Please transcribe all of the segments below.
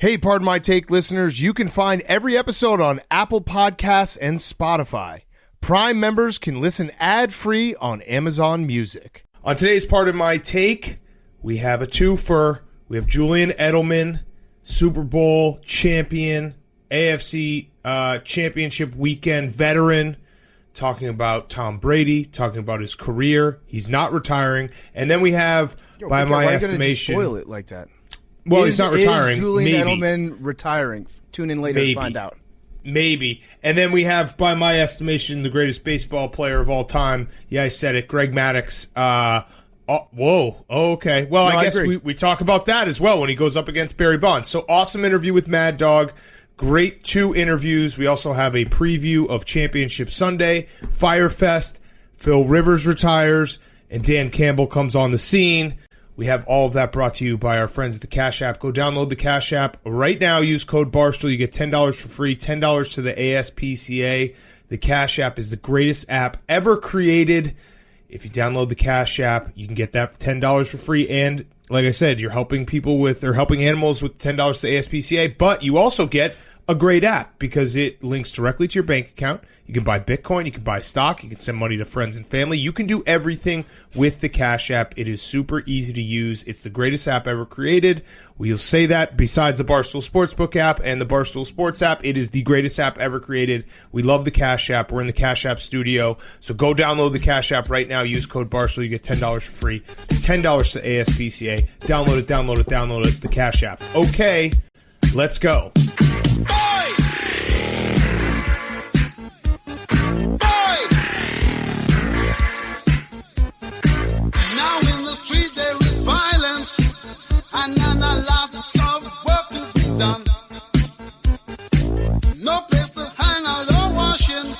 Hey, Pardon My Take listeners, you can find every episode on Apple Podcasts and Spotify. Prime members can listen ad-free on Amazon Music. On today's Pardon My Take, we have a twofer. We have Julian Edelman, Super Bowl champion, AFC championship weekend veteran, talking about Tom Brady, talking about his career. He's not retiring. And then we have, by my estimation... Why are you going to spoil it like that? Well, he's not retiring. Is Julian maybe. Edelman retiring? Tune in later to find out. Maybe. And then we have, by my estimation, the greatest baseball player of all time. Yeah, I said it. Greg Maddux. Whoa. Okay. Well, no, I guess we talk about that as well when he goes up against Barry Bonds. So awesome interview with Mad Dog. Great 2 interviews. We also have a preview of Championship Sunday, Fyre Fest, Phil Rivers retires, and Dan Campbell comes on the scene. We have all of that brought to you by our friends at the Cash App. Go download the Cash App right now. Use code Barstool. You get $10 for free, $10 to the ASPCA. The Cash App is the greatest app ever created. If you download the Cash App, you can get that for $10 for free. And like I said, you're helping helping animals with $10 to the ASPCA. But you also get a great app because it links directly to your bank account. You can buy Bitcoin, you can buy stock, you can send money to friends and family. You can do everything with the Cash App. It is super easy to use. It's the greatest app ever created. We'll say that besides the Barstool Sportsbook app and the Barstool Sports app, it is the greatest app ever created. We love the Cash App. We're in the Cash App studio. So go download the Cash App right now. Use code Barstool. You get $10 for free, $10 to ASPCA. Download it, the Cash App. Okay, let's go. And then a lot of work to be done. No place to hang out or washing.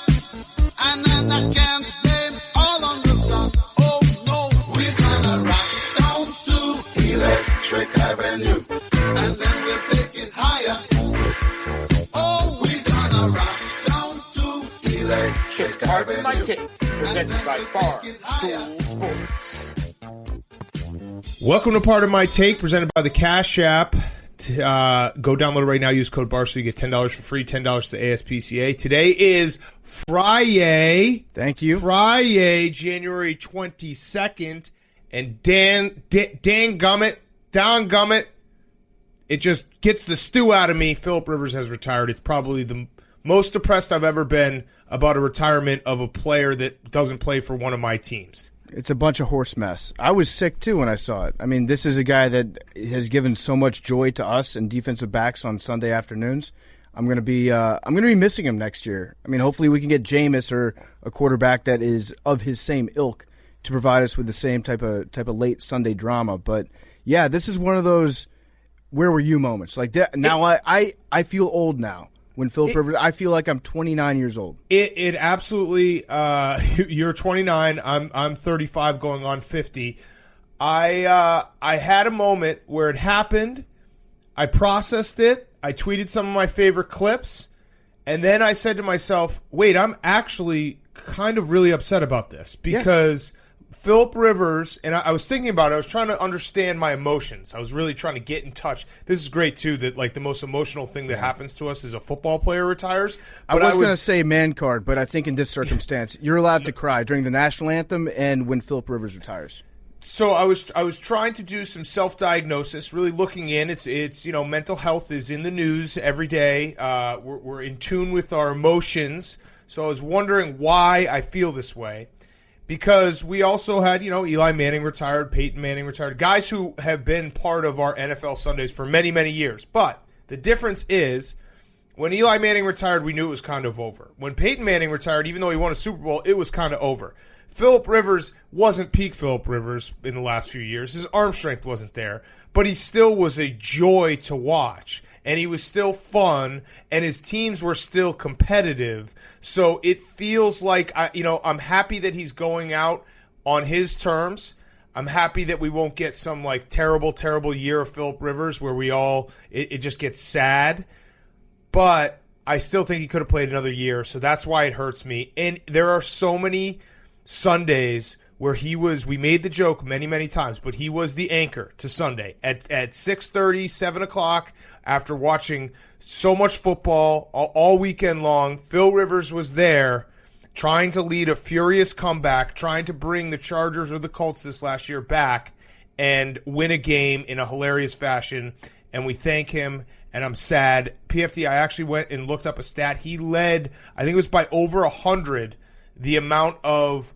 And then I can't blame all on the sun. Oh no, we're gonna rock down to Electric Avenue. And then we'll take it higher. Oh, we're gonna rock down to Electric Avenue. My Take, presented by Barstool Sports. Welcome to Pardon My Take, presented by the Cash App. Go download it right now. Use code Barstool. You get $10 for free, $10 to the ASPCA. Today is Friday. Thank you. Friday, January 22nd. And Dan Gummit, it just gets the stew out of me. Philip Rivers has retired. It's probably the most depressed I've ever been about a retirement of a player that doesn't play for one of my teams. It's a bunch of horse mess. I was sick, too, when I saw it. I mean, this is a guy that has given so much joy to us and defensive backs on Sunday afternoons. I'm going to be missing him next year. I mean, hopefully we can get Jameis or a quarterback that is of his same ilk to provide us with the same type of late Sunday drama. But, yeah, this is one of those where were you moments. Like now I feel old now. When Philip Rivers, I feel like I'm 29 years old. It absolutely. You're 29. I'm 35, going on 50. I had a moment where it happened. I processed it. I tweeted some of my favorite clips, and then I said to myself, "Wait, I'm actually kind of really upset about this because." Yes. Philip Rivers, and I was thinking about it. I was trying to understand my emotions. I was really trying to get in touch. This is great, too, that like the most emotional thing that happens to us is a football player retires. But I was going to say man card, but I think in this circumstance, you're allowed to cry during the national anthem and when Philip Rivers retires. So I was trying to do some self-diagnosis, really looking in. It's mental health is in the news every day. We're in tune with our emotions. So I was wondering why I feel this way. Because we also had, Eli Manning retired, Peyton Manning retired, guys who have been part of our NFL Sundays for many, many years. But the difference is when Eli Manning retired, we knew it was kind of over. When Peyton Manning retired, even though he won a Super Bowl, it was kind of over. Philip Rivers wasn't peak Philip Rivers in the last few years. His arm strength wasn't there, but he still was a joy to watch. And he was still fun, and his teams were still competitive. So it feels like, I'm happy that he's going out on his terms. I'm happy that we won't get some terrible, terrible year of Philip Rivers where it just gets sad. But I still think he could have played another year, so that's why it hurts me. And there are so many Sundays where we made the joke many, many times, but he was the anchor to Sunday at 6:30, 7 o'clock after watching so much football all weekend long. Phil Rivers was there trying to lead a furious comeback, trying to bring the Chargers or the Colts this last year back and win a game in a hilarious fashion. And we thank him, and I'm sad. PFT, I actually went and looked up a stat. He led, I think it was by over 100, the amount of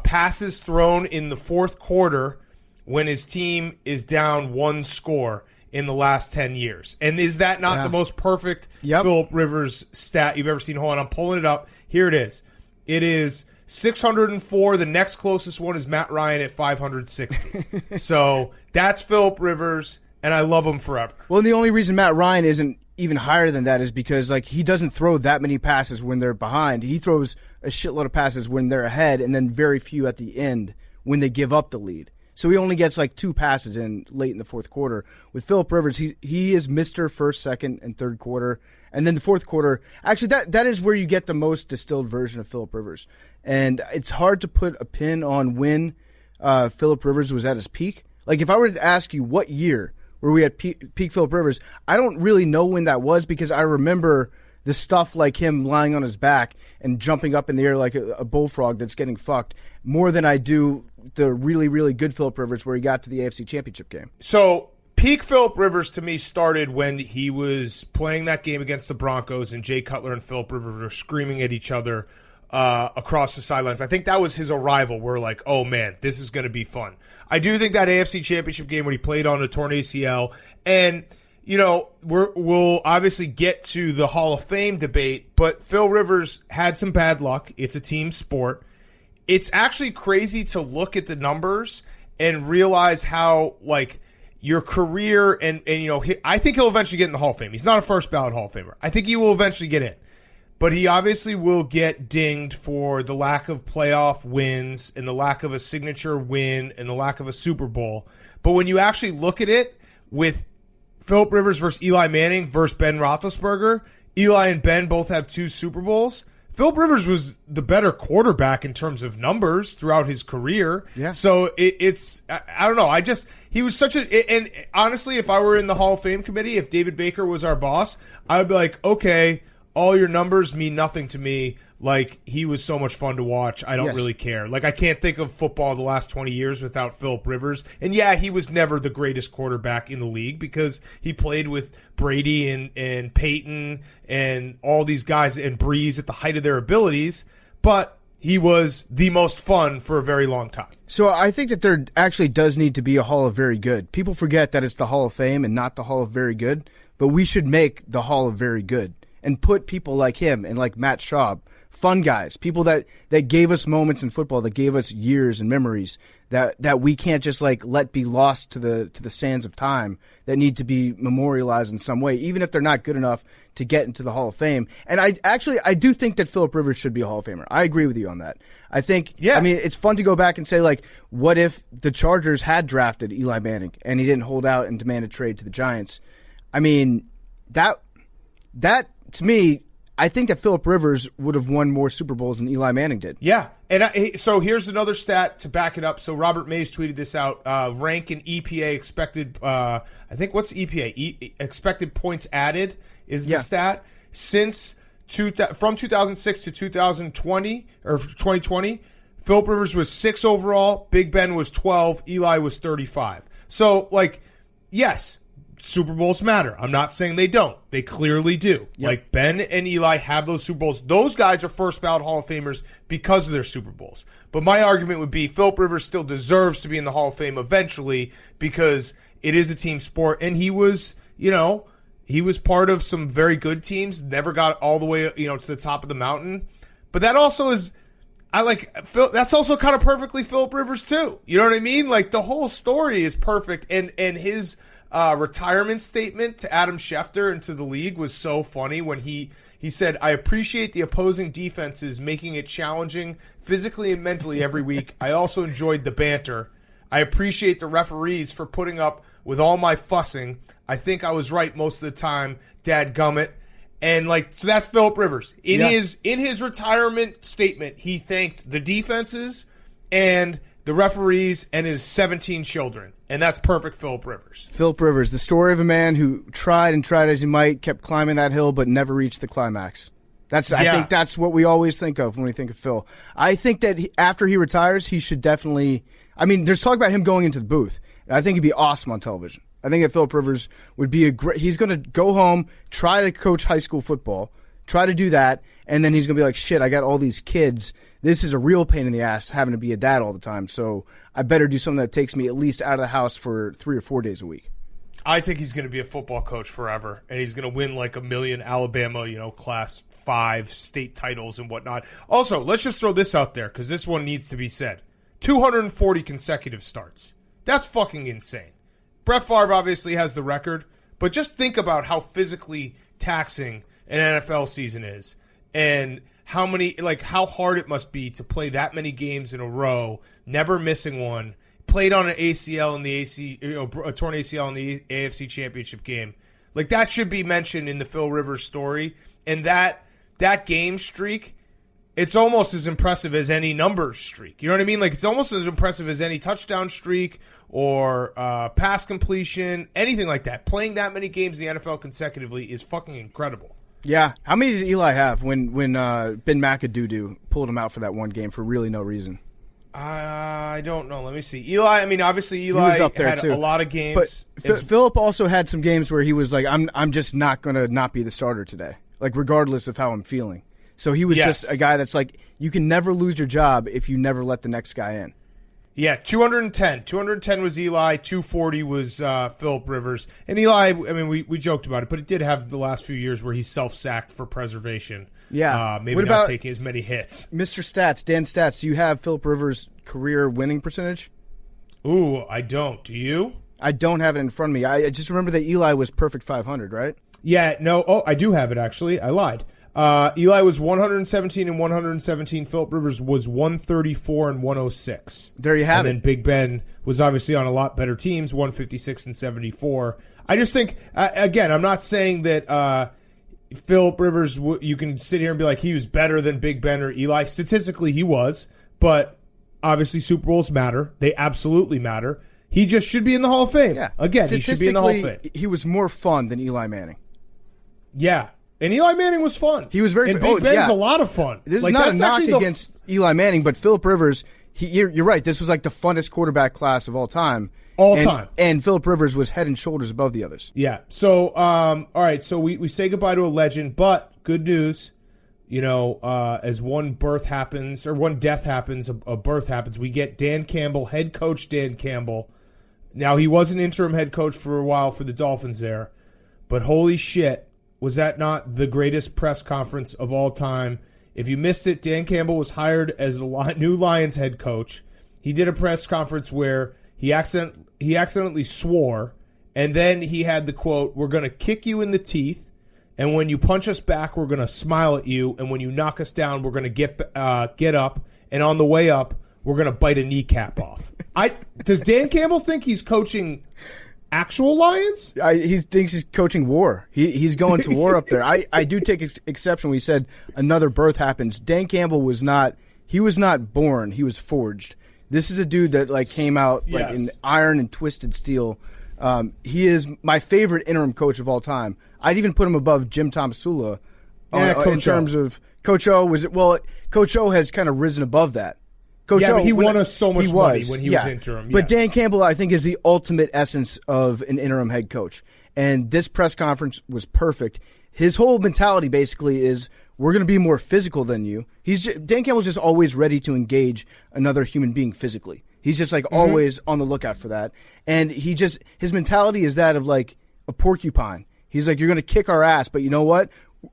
passes thrown in the fourth quarter when his team is down one score in the last 10 years. And is that not the most perfect Philip Rivers stat you've ever seen? Hold on, I'm pulling it up. Here it is. It is 604. The next closest one is Matt Ryan at 560. So that's Philip Rivers, and I love him forever. Well, the only reason Matt Ryan isn't even higher than that is because he doesn't throw that many passes when they're behind. He throws a shitload of passes when they're ahead, and then very few at the end when they give up the lead. So he only gets 2 passes in late in the fourth quarter. With Philip Rivers, he is Mr. First, Second, and Third quarter. And then the fourth quarter, actually that is where you get the most distilled version of Philip Rivers. And it's hard to put a pin on when Philip Rivers was at his peak. If I were to ask you what year were we at peak Philip Rivers, I don't really know when that was because I remember the stuff like him lying on his back and jumping up in the air like a bullfrog that's getting fucked more than I do the really, really good Philip Rivers where he got to the AFC Championship game. So peak Philip Rivers to me started when he was playing that game against the Broncos and Jay Cutler and Philip Rivers were screaming at each other across the sidelines. I think that was his arrival. We're like, oh man, this is going to be fun. I do think that AFC Championship game when he played on a torn ACL, and we'll obviously get to the Hall of Fame debate, but Phil Rivers had some bad luck. It's a team sport. It's actually crazy to look at the numbers and realize how your career and I think he'll eventually get in the Hall of Fame. He's not a first ballot Hall of Famer. I think he will eventually get in. But he obviously will get dinged for the lack of playoff wins and the lack of a signature win and the lack of a Super Bowl. But when you actually look at it with Philip Rivers versus Eli Manning versus Ben Roethlisberger, Eli and Ben both have 2 Super Bowls. Philip Rivers was the better quarterback in terms of numbers throughout his career. Yeah. So it's I don't know. He was such and honestly, if I were in the Hall of Fame committee, if David Baker was our boss, I would be like, okay, all your numbers mean nothing to me. He was so much fun to watch. I don't really care. I can't think of football the last 20 years without Philip Rivers. And yeah, he was never the greatest quarterback in the league because he played with Brady and Peyton and all these guys and Breeze at the height of their abilities. But he was the most fun for a very long time. So I think that there actually does need to be a Hall of Very Good. People forget that it's the Hall of Fame and not the Hall of Very Good. But we should make the Hall of Very Good and put people like him and like Matt Schaub, fun guys, people that gave us moments in football, that gave us years and memories that we can't just let be lost to the sands of time, that need to be memorialized in some way, even if they're not good enough to get into the Hall of Fame. And I do think that Philip Rivers should be a Hall of Famer. I agree with you on that. I think, I mean, it's fun to go back and say, what if the Chargers had drafted Eli Manning and he didn't hold out and demand a trade to the Giants? I mean, that to me, I think that Philip Rivers would have won more Super Bowls than Eli Manning did. Yeah, and so here's another stat to back it up. So Robert Mays tweeted this out. Rank and EPA expected, I think what's EPA? Expected points added is the stat. Since from 2006 to 2020, or 2020, Philip Rivers was 6 overall, Big Ben was 12, Eli was 35. So, yes, Super Bowls matter. I'm not saying they don't. They clearly do. Yep. Ben and Eli have those Super Bowls. Those guys are first ballot Hall of Famers because of their Super Bowls. But my argument would be Philip Rivers still deserves to be in the Hall of Fame eventually because it is a team sport. And he was, he was part of some very good teams, never got all the way, to the top of the mountain. But that also is, that's also kind of perfectly Philip Rivers too. You know what I mean? The whole story is perfect. And his retirement statement to Adam Schefter and to the league was so funny when he said, I appreciate the opposing defenses making it challenging physically and mentally every week. I also enjoyed the banter. I appreciate the referees for putting up with all my fussing. I think I was right most of the time, dadgummit. And so that's Philip Rivers. In his retirement statement, he thanked the defenses and the referees, and his 17 children. And that's perfect Phillip Rivers. Phillip Rivers, the story of a man who tried and tried as he might, kept climbing that hill, but never reached the climax. I think that's what we always think of when we think of Phil. I think that after he retires, he should definitely – I mean, there's talk about him going into the booth. I think he'd be awesome on television. I think that Phillip Rivers would be a great – he's going to go home, try to coach high school football, try to do that, and then he's going to be like, shit, I got all these kids. This is a real pain in the ass having to be a dad all the time, so I better do something that takes me at least out of the house for 3 or 4 days a week. I think he's going to be a football coach forever, and he's going to win like 1 million Alabama, Class 5 state titles and whatnot. Also, let's just throw this out there because this one needs to be said. 240 consecutive starts. That's fucking insane. Brett Favre obviously has the record, but just think about how physically taxing an NFL season is, and how hard it must be to play that many games in a row, never missing one. Played on an ACL in the a torn ACL in the AFC Championship game. Like, that should be mentioned in the Phil Rivers story. And that game streak, it's almost as impressive as any numbers streak. You know what I mean? Like, it's almost as impressive as any touchdown streak or pass completion, anything like that. Playing that many games in the NFL consecutively is fucking incredible. Yeah. How many did Eli have when Ben McAdoo pulled him out for that one game for really no reason? I don't know. Let me see. Eli, obviously Eli was up there had too. A lot of games. But Phillip also had some games where he was like, I'm just not going to not be the starter today, like regardless of how I'm feeling. So he was just a guy that's like, you can never lose your job if you never let the next guy in. Yeah, 210. 210 was Eli. 240 was Phillip Rivers. And Eli, we joked about it, but it did have the last few years where he self-sacked for preservation. Yeah. Maybe what not about taking as many hits. Mr. Stats, Dan Stats, do you have Phillip Rivers' career winning percentage? Ooh, I don't. Do you? I don't have it in front of me. I just remember that Eli was perfect 500, right? Yeah, no. Oh, I do have it, actually. I lied. Eli was 117 and 117. Phillip Rivers was 134 and 106. There you have it. And then Big Ben was obviously on a lot better teams, 156 and 74. I just think, again, I'm not saying that Phillip Rivers, you can sit here and be like, he was better than Big Ben or Eli. Statistically, he was, but obviously Super Bowls matter. They absolutely matter. He just should be in the Hall of Fame. Yeah. Again, he should be in the Hall of Fame. He was more fun than Eli Manning. Yeah. And Eli Manning was fun. He was very fun. fun. And Big Ben's a lot of fun. This is not a knock against Eli Manning, but Phillip Rivers, you're right. This was like the funnest quarterback class of all time. And Phillip Rivers was head and shoulders above the others. Yeah. So, all right. So we say goodbye to a legend, but good news, as one death happens, a birth happens. We get Dan Campbell, head coach Dan Campbell. Now, he was an interim head coach for a while for the Dolphins there, but holy shit, was that not the greatest press conference of all time? If you missed it, Dan Campbell was hired as the new Lions head coach. He did a press conference where he accidentally swore, and then he had the quote, "We're going to kick you in the teeth, and when you punch us back, we're going to smile at you, and when you knock us down, we're going to get up, and on the way up, we're going to bite a kneecap off." Does Dan Campbell think he's coaching actual Lions? He thinks he's coaching war. He's going to war up there. I do take exception when he said another birth happens. Dan Campbell was not born. He was forged. This is a dude that came out in iron and twisted steel. He is my favorite interim coach of all time. I'd even put him above Jim Tomsula in terms of Coach O. Coach O has kind of risen above that. But he won us so much money when he was interim. But Dan Campbell, I think, is the ultimate essence of an interim head coach. And this press conference was perfect. His whole mentality basically is, we're going to be more physical than you. Dan Campbell's just always ready to engage another human being physically. He's just always on the lookout for that. And his mentality is that of like a porcupine. He's like, you're going to kick our ass, but you know what?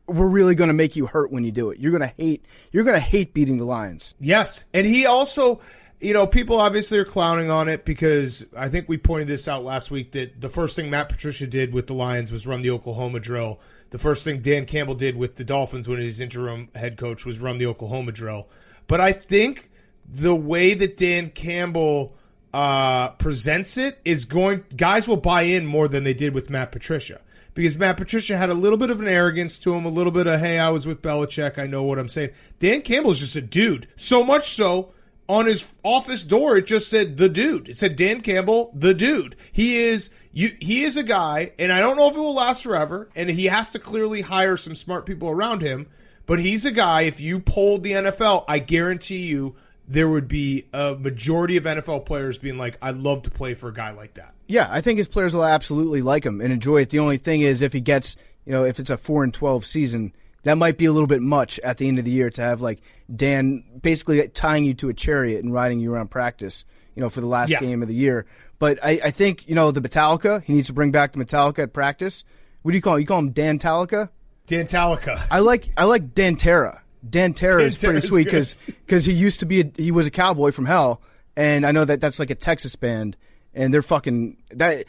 We're really going to make you hurt when you do it. You're going to hate beating the Lions. Yes. And he also, people obviously are clowning on it because I think we pointed this out last week that the first thing Matt Patricia did with the Lions was run the Oklahoma drill. The first thing Dan Campbell did with the Dolphins when he was interim head coach was run the Oklahoma drill. But I think the way that Dan Campbell presents it is guys will buy in more than they did with Matt Patricia. Because Matt Patricia had a little bit of an arrogance to him, a little bit of, hey, I was with Belichick, I know what I'm saying. Dan Campbell's just a dude. So much so, on his office door, it just said the dude. It said Dan Campbell, the dude. He is a guy, and I don't know if it will last forever, and he has to clearly hire some smart people around him, but he's a guy, if you polled the NFL, I guarantee you there would be a majority of NFL players being like, I'd love to play for a guy like that. Yeah, I think his players will absolutely like him and enjoy it. The only thing is if he gets, if it's a 4-12 season, that might be a little bit much at the end of the year to have like Dan basically tying you to a chariot and riding you around practice, for the last game of the year. But I think, the Metallica, he needs to bring back the Metallica at practice. What do you call him? You call him Dan Talica? Dan Talica. I like Dan Terra. Dan Terra is pretty sweet because he used to be he was a cowboy from hell, and I know that's like a Texas band, and they're fucking that.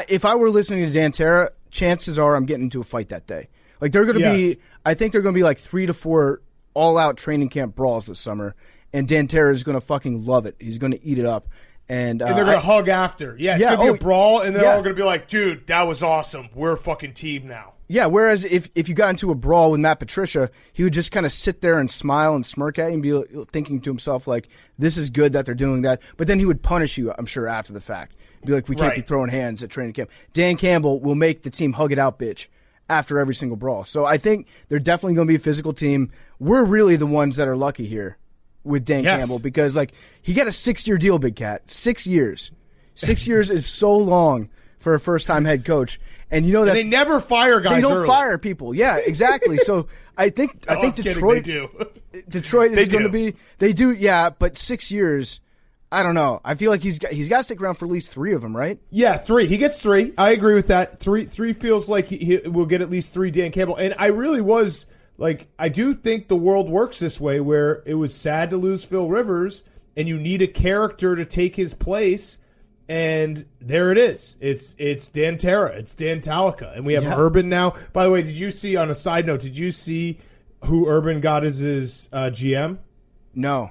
If I were listening to Dan Terra, chances are I'm getting into a fight that day. Like they're going to be, I think they're going to be like 3 to 4 all-out training camp brawls this summer, and Dan Terra is going to fucking love it. He's going to eat it up. And they're going to hug after. Yeah, it's going to be a brawl, and they're all going to be like, dude, that was awesome. We're a fucking team now. Yeah, whereas if you got into a brawl with Matt Patricia, he would just kind of sit there and smile and smirk at you and be thinking to himself, like, this is good that they're doing that. But then he would punish you, I'm sure, after the fact. Be like, we can't be throwing hands at training camp. Dan Campbell will make the team hug it out, bitch, after every single brawl. So I think they're definitely going to be a physical team. We're really the ones that are lucky here with Dan Campbell because, like, he got a 6-year deal, Big Cat. 6 years. 6 years is so long for a first-time head coach. And that they never fire guys. They don't early. fire people. Yeah, exactly. So I think Detroit. They do. Detroit is going to be. They do. Yeah, but 6 years. I don't know. I feel like he's got to stick around for at least 3 of them, right? Yeah, 3. He gets 3. I agree with that. 3 feels like he will get at least 3 Dan Campbell. And I really was like, I do think the world works this way, where it was sad to lose Phil Rivers, and you need a character to take his place. And there it is. It's Dan Terra. It's Dan Talica. And we have Urban now. By the way, did you see, on a side note, did you see who Urban got as his GM? No.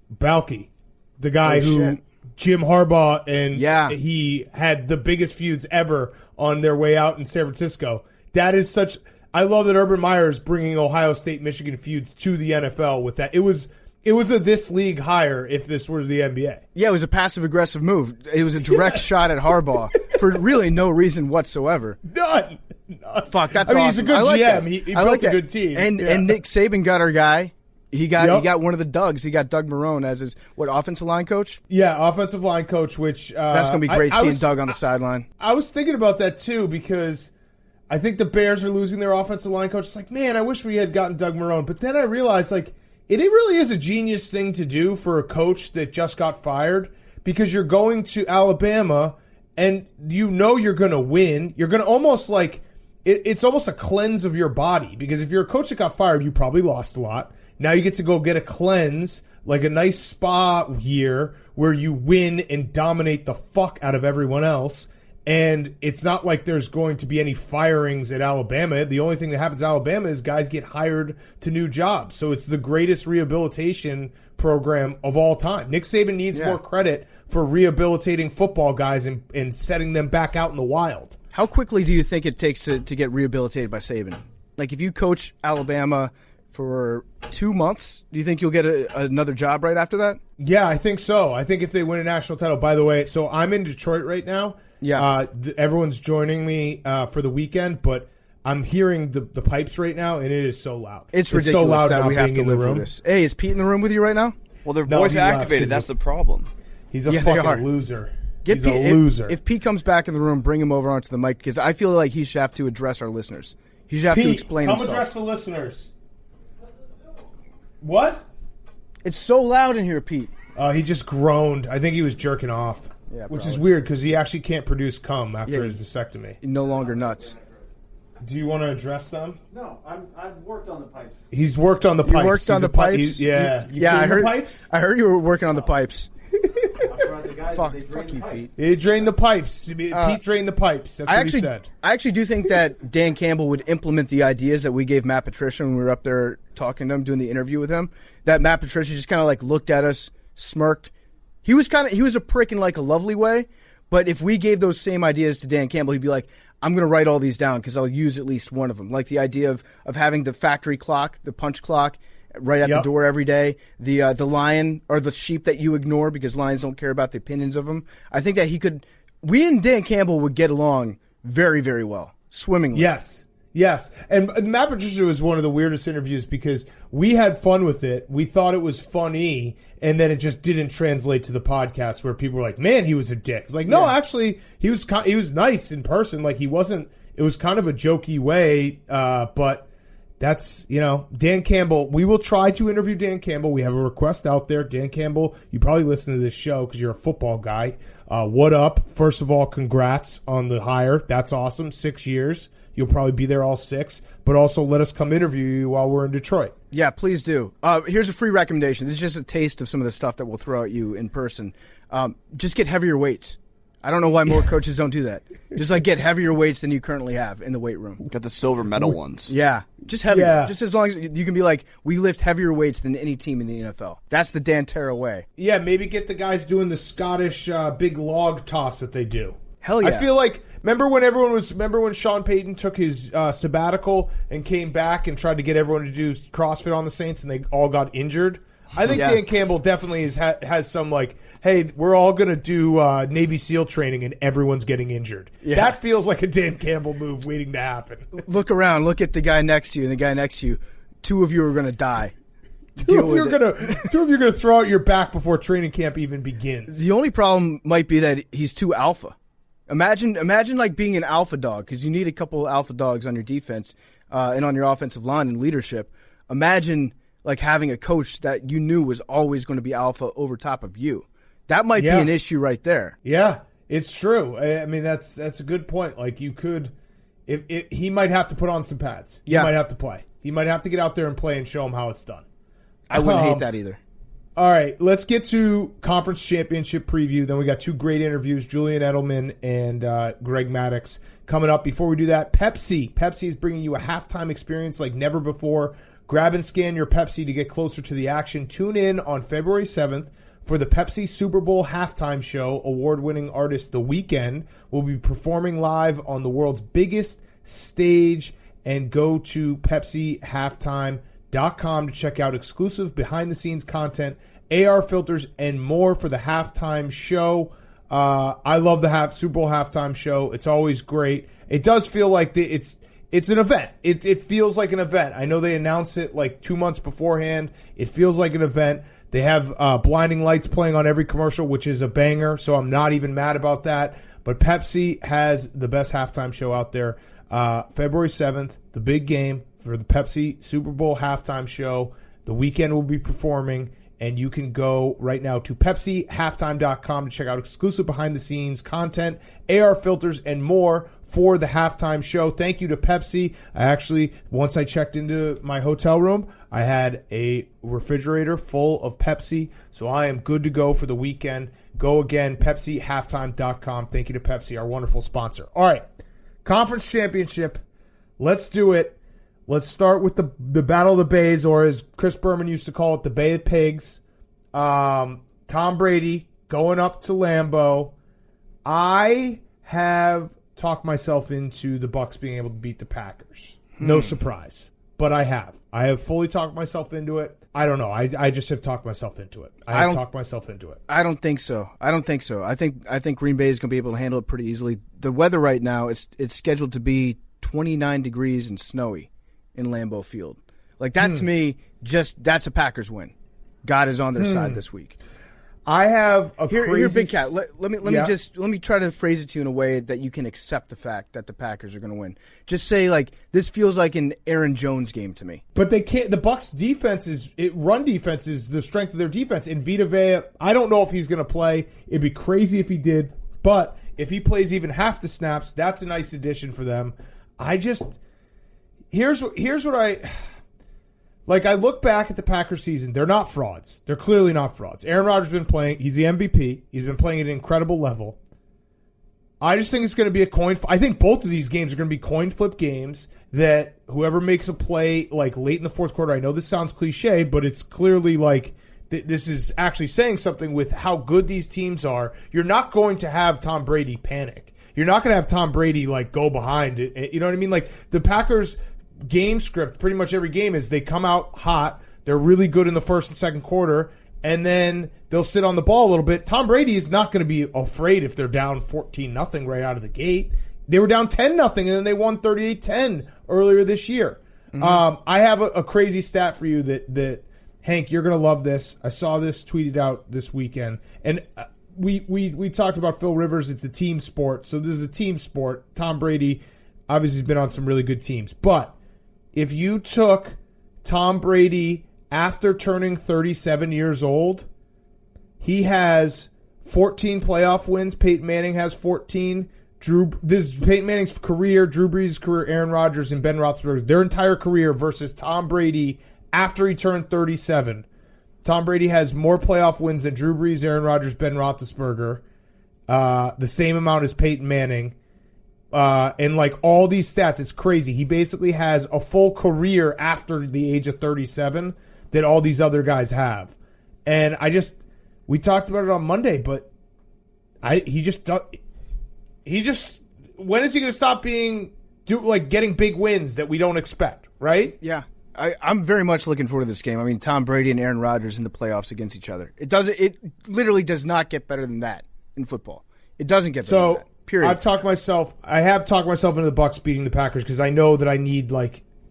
Balky. The guy who Jim Harbaugh and he had the biggest feuds ever on their way out in San Francisco. That is such – I love that Urban Meyer is bringing Ohio State-Michigan feuds to the NFL with that. It was a this league hire if this were the NBA. Yeah, it was a passive-aggressive move. It was a direct shot at Harbaugh for really no reason whatsoever. None. Fuck, that's awesome. He's a good GM. He built a good team. And Nick Saban got our guy. He got one of the Dougs. He got Doug Marrone as his, offensive line coach? Yeah, offensive line coach, which... that's going to be great seeing Doug on the sideline. I was thinking about that, too, because I think the Bears are losing their offensive line coach. It's like, man, I wish we had gotten Doug Marrone. But then I realized, like, it really is a genius thing to do for a coach that just got fired, because you're going to Alabama and you're going to win. You're going to almost like... It's almost a cleanse of your body, because if you're a coach that got fired, you probably lost a lot. Now you get to go get a cleanse, like a nice spa year where you win and dominate the fuck out of everyone else. And it's not like there's going to be any firings at Alabama. The only thing that happens at Alabama is guys get hired to new jobs. So it's the greatest rehabilitation program of all time. Nick Saban needs more credit for rehabilitating football guys and setting them back out in the wild. How quickly do you think it takes to get rehabilitated by Saban? Like, if you coach Alabama for 2 months, do you think you'll get another job right after that? Yeah, I think so. I think if they win a national title, by the way, so I'm in Detroit right now. Yeah. Everyone's joining me for the weekend, but I'm hearing the pipes right now, and it is so loud. It's ridiculous so loud that we have to live through this. Hey, is Pete in the room with you right now? Well, they're voice activated. That's the problem. He's a fucking loser. He's a loser. If Pete comes back in the room, bring him over onto the mic, because I feel like he should have to address our listeners. He should have to explain himself. Come address the listeners. What? It's so loud in here, Pete. He just groaned. I think he was jerking off, which is weird because he actually can't produce cum after his vasectomy. No longer nuts. Do you want to address them? No, I've worked on the pipes. He's worked on the pipes. You worked on the pipes? I heard. Pipes? I heard you were working on the pipes. Fuck you, Pete. He drained the pipes. Pete drained the pipes. That's what he said. I actually do think that Dan Campbell would implement the ideas that we gave Matt Patricia when we were up there talking to him, doing the interview with him. That Matt Patricia just kind of like looked at us, smirked. He was a prick in like a lovely way, but if we gave those same ideas to Dan Campbell, he'd be like, I'm going to write all these down because I'll use at least one of them. Like the idea of having the factory clock, the punch clock, right at the door every day. The lion or the sheep that you ignore because lions don't care about the opinions of them. I think that we and Dan Campbell would get along very, very well, swimmingly. Yes. And Matt Patricia was one of the weirdest interviews because we had fun with it. We thought it was funny, and then it just didn't translate to the podcast where people were like, man, he was a dick. It's like, no, actually, he was nice in person. Like, he wasn't – it was kind of a jokey way, but that's, Dan Campbell. We will try to interview Dan Campbell. We have a request out there. Dan Campbell, you probably listen to this show because you're a football guy. What up? First of all, congrats on the hire. That's awesome. 6 years. You'll probably be there all 6, but also let us come interview you while we're in Detroit. Yeah, please do. Here's a free recommendation. This is just a taste of some of the stuff that we'll throw at you in person. Just get heavier weights. I don't know why more coaches don't do that. Just get heavier weights than you currently have in the weight room. Got the silver medal ones. Yeah, just heavier. Yeah. Just as long as you can be like, we lift heavier weights than any team in the NFL. That's the Dan Terra way. Yeah, maybe get the guys doing the Scottish big log toss that they do. Hell yeah. I feel like, remember when Sean Payton took his sabbatical and came back and tried to get everyone to do CrossFit on the Saints and they all got injured? I think Dan Campbell definitely has some hey, we're all going to do Navy SEAL training and everyone's getting injured. Yeah. That feels like a Dan Campbell move waiting to happen. Look around. Look at the guy next to you and the guy next to you. 2 of you are going to die. Two of you are going to throw out your back before training camp even begins. The only problem might be that he's too alpha. Imagine being an alpha dog because you need a couple alpha dogs on your defense and on your offensive line and leadership. Imagine having a coach that you knew was always going to be alpha over top of you. That might be an issue right there. Yeah, it's true. I mean, that's a good point. You could, if he might have to put on some pads. He might have to play. He might have to get out there and play and show him how it's done. I wouldn't hate that either. All right, let's get to conference championship preview. Then we got 2 great interviews, Julian Edelman and Greg Maddux coming up. Before we do that, Pepsi. Pepsi is bringing you a halftime experience like never before. Grab and scan your Pepsi to get closer to the action. Tune in on February 7th for the Pepsi Super Bowl halftime show. Award-winning artist The Weeknd will be performing live on the world's biggest stage. And go to PepsiHalftime.com to check out exclusive behind-the-scenes content, AR filters, and more for the halftime show. I love the Super Bowl halftime show. It's always great. It does feel like it's an event. It feels like an event. I know they announce it 2 months beforehand. It feels like an event. They have blinding lights playing on every commercial, which is a banger, so I'm not even mad about that. But Pepsi has the best halftime show out there. February 7th, the big game for the Pepsi Super Bowl halftime show. The Weeknd will be performing, and you can go right now to PepsiHalftime.com to check out exclusive behind-the-scenes content, AR filters, and more for the halftime show. Thank you to Pepsi. Once I checked into my hotel room, I had a refrigerator full of Pepsi, so I am good to go for the weekend. Go again, PepsiHalftime.com. Thank you to Pepsi, our wonderful sponsor. All right, conference championship. Let's do it. Let's start with the Battle of the Bays, or as Chris Berman used to call it, the Bay of Pigs. Tom Brady going up to Lambeau. I have talked myself into the Bucs being able to beat the Packers. No surprise, but I have. I have fully talked myself into it. I don't know. I just have talked myself into it. I don't think so. I think Green Bay is going to be able to handle it pretty easily. The weather right now, it's scheduled to be 29 degrees and snowy in Lambeau Field. That to me, that's a Packers win. God is on their side this week. I have a here, Big Cat. Let me try to phrase it to you in a way that you can accept the fact that the Packers are going to win. Just say this feels like an Aaron Jones game to me. But they can't. The Bucs run defense is the strength of their defense. And Vita Vea, I don't know if he's going to play. It'd be crazy if he did. But if he plays even half the snaps, that's a nice addition for them. Here's what I look back at the Packers season. They're not frauds. They're clearly not frauds. Aaron Rodgers has been playing. He's the MVP. He's been playing at an incredible level. I just think it's going to be a coin. I think both of these games are going to be coin flip games that whoever makes a play late in the fourth quarter. I know this sounds cliche, but it's clearly this is actually saying something with how good these teams are. You're not going to have Tom Brady panic. You're not going to have Tom Brady go behind it. You know what I mean? The Packers game script, pretty much every game is they come out hot They're really good in the first and second quarter, and then they'll sit on the ball a little bit. Tom Brady is not going to be afraid if they're down 14-0 right out of the gate. They were down 10-0, and then they won 38-10 earlier this year. Mm-hmm. I have a crazy stat for you that Hank, you're going to love this. I saw this tweeted out this weekend, and we talked about Phil Rivers. It's a team sport, so this is a team sport. Tom Brady obviously has been on some really good teams, but if you took Tom Brady after turning 37 years old, he has 14 playoff wins. Peyton Manning has 14. This is Peyton Manning's career, Drew Brees' career, Aaron Rodgers, and Ben Roethlisberger, their entire career versus Tom Brady after he turned 37. Tom Brady has more playoff wins than Drew Brees, Aaron Rodgers, Ben Roethlisberger, the same amount as Peyton Manning. And like all these stats, it's crazy. He basically has a full career after the age of 37 that all these other guys have. And we talked about it on Monday, but when is he going to stop getting big wins that we don't expect, right? Yeah. I'm very much looking forward to this game. I mean, Tom Brady and Aaron Rodgers in the playoffs against each other. It literally does not get better than that in football. It doesn't get better than that. Period. I have talked myself into the Bucs beating the Packers because I know that I need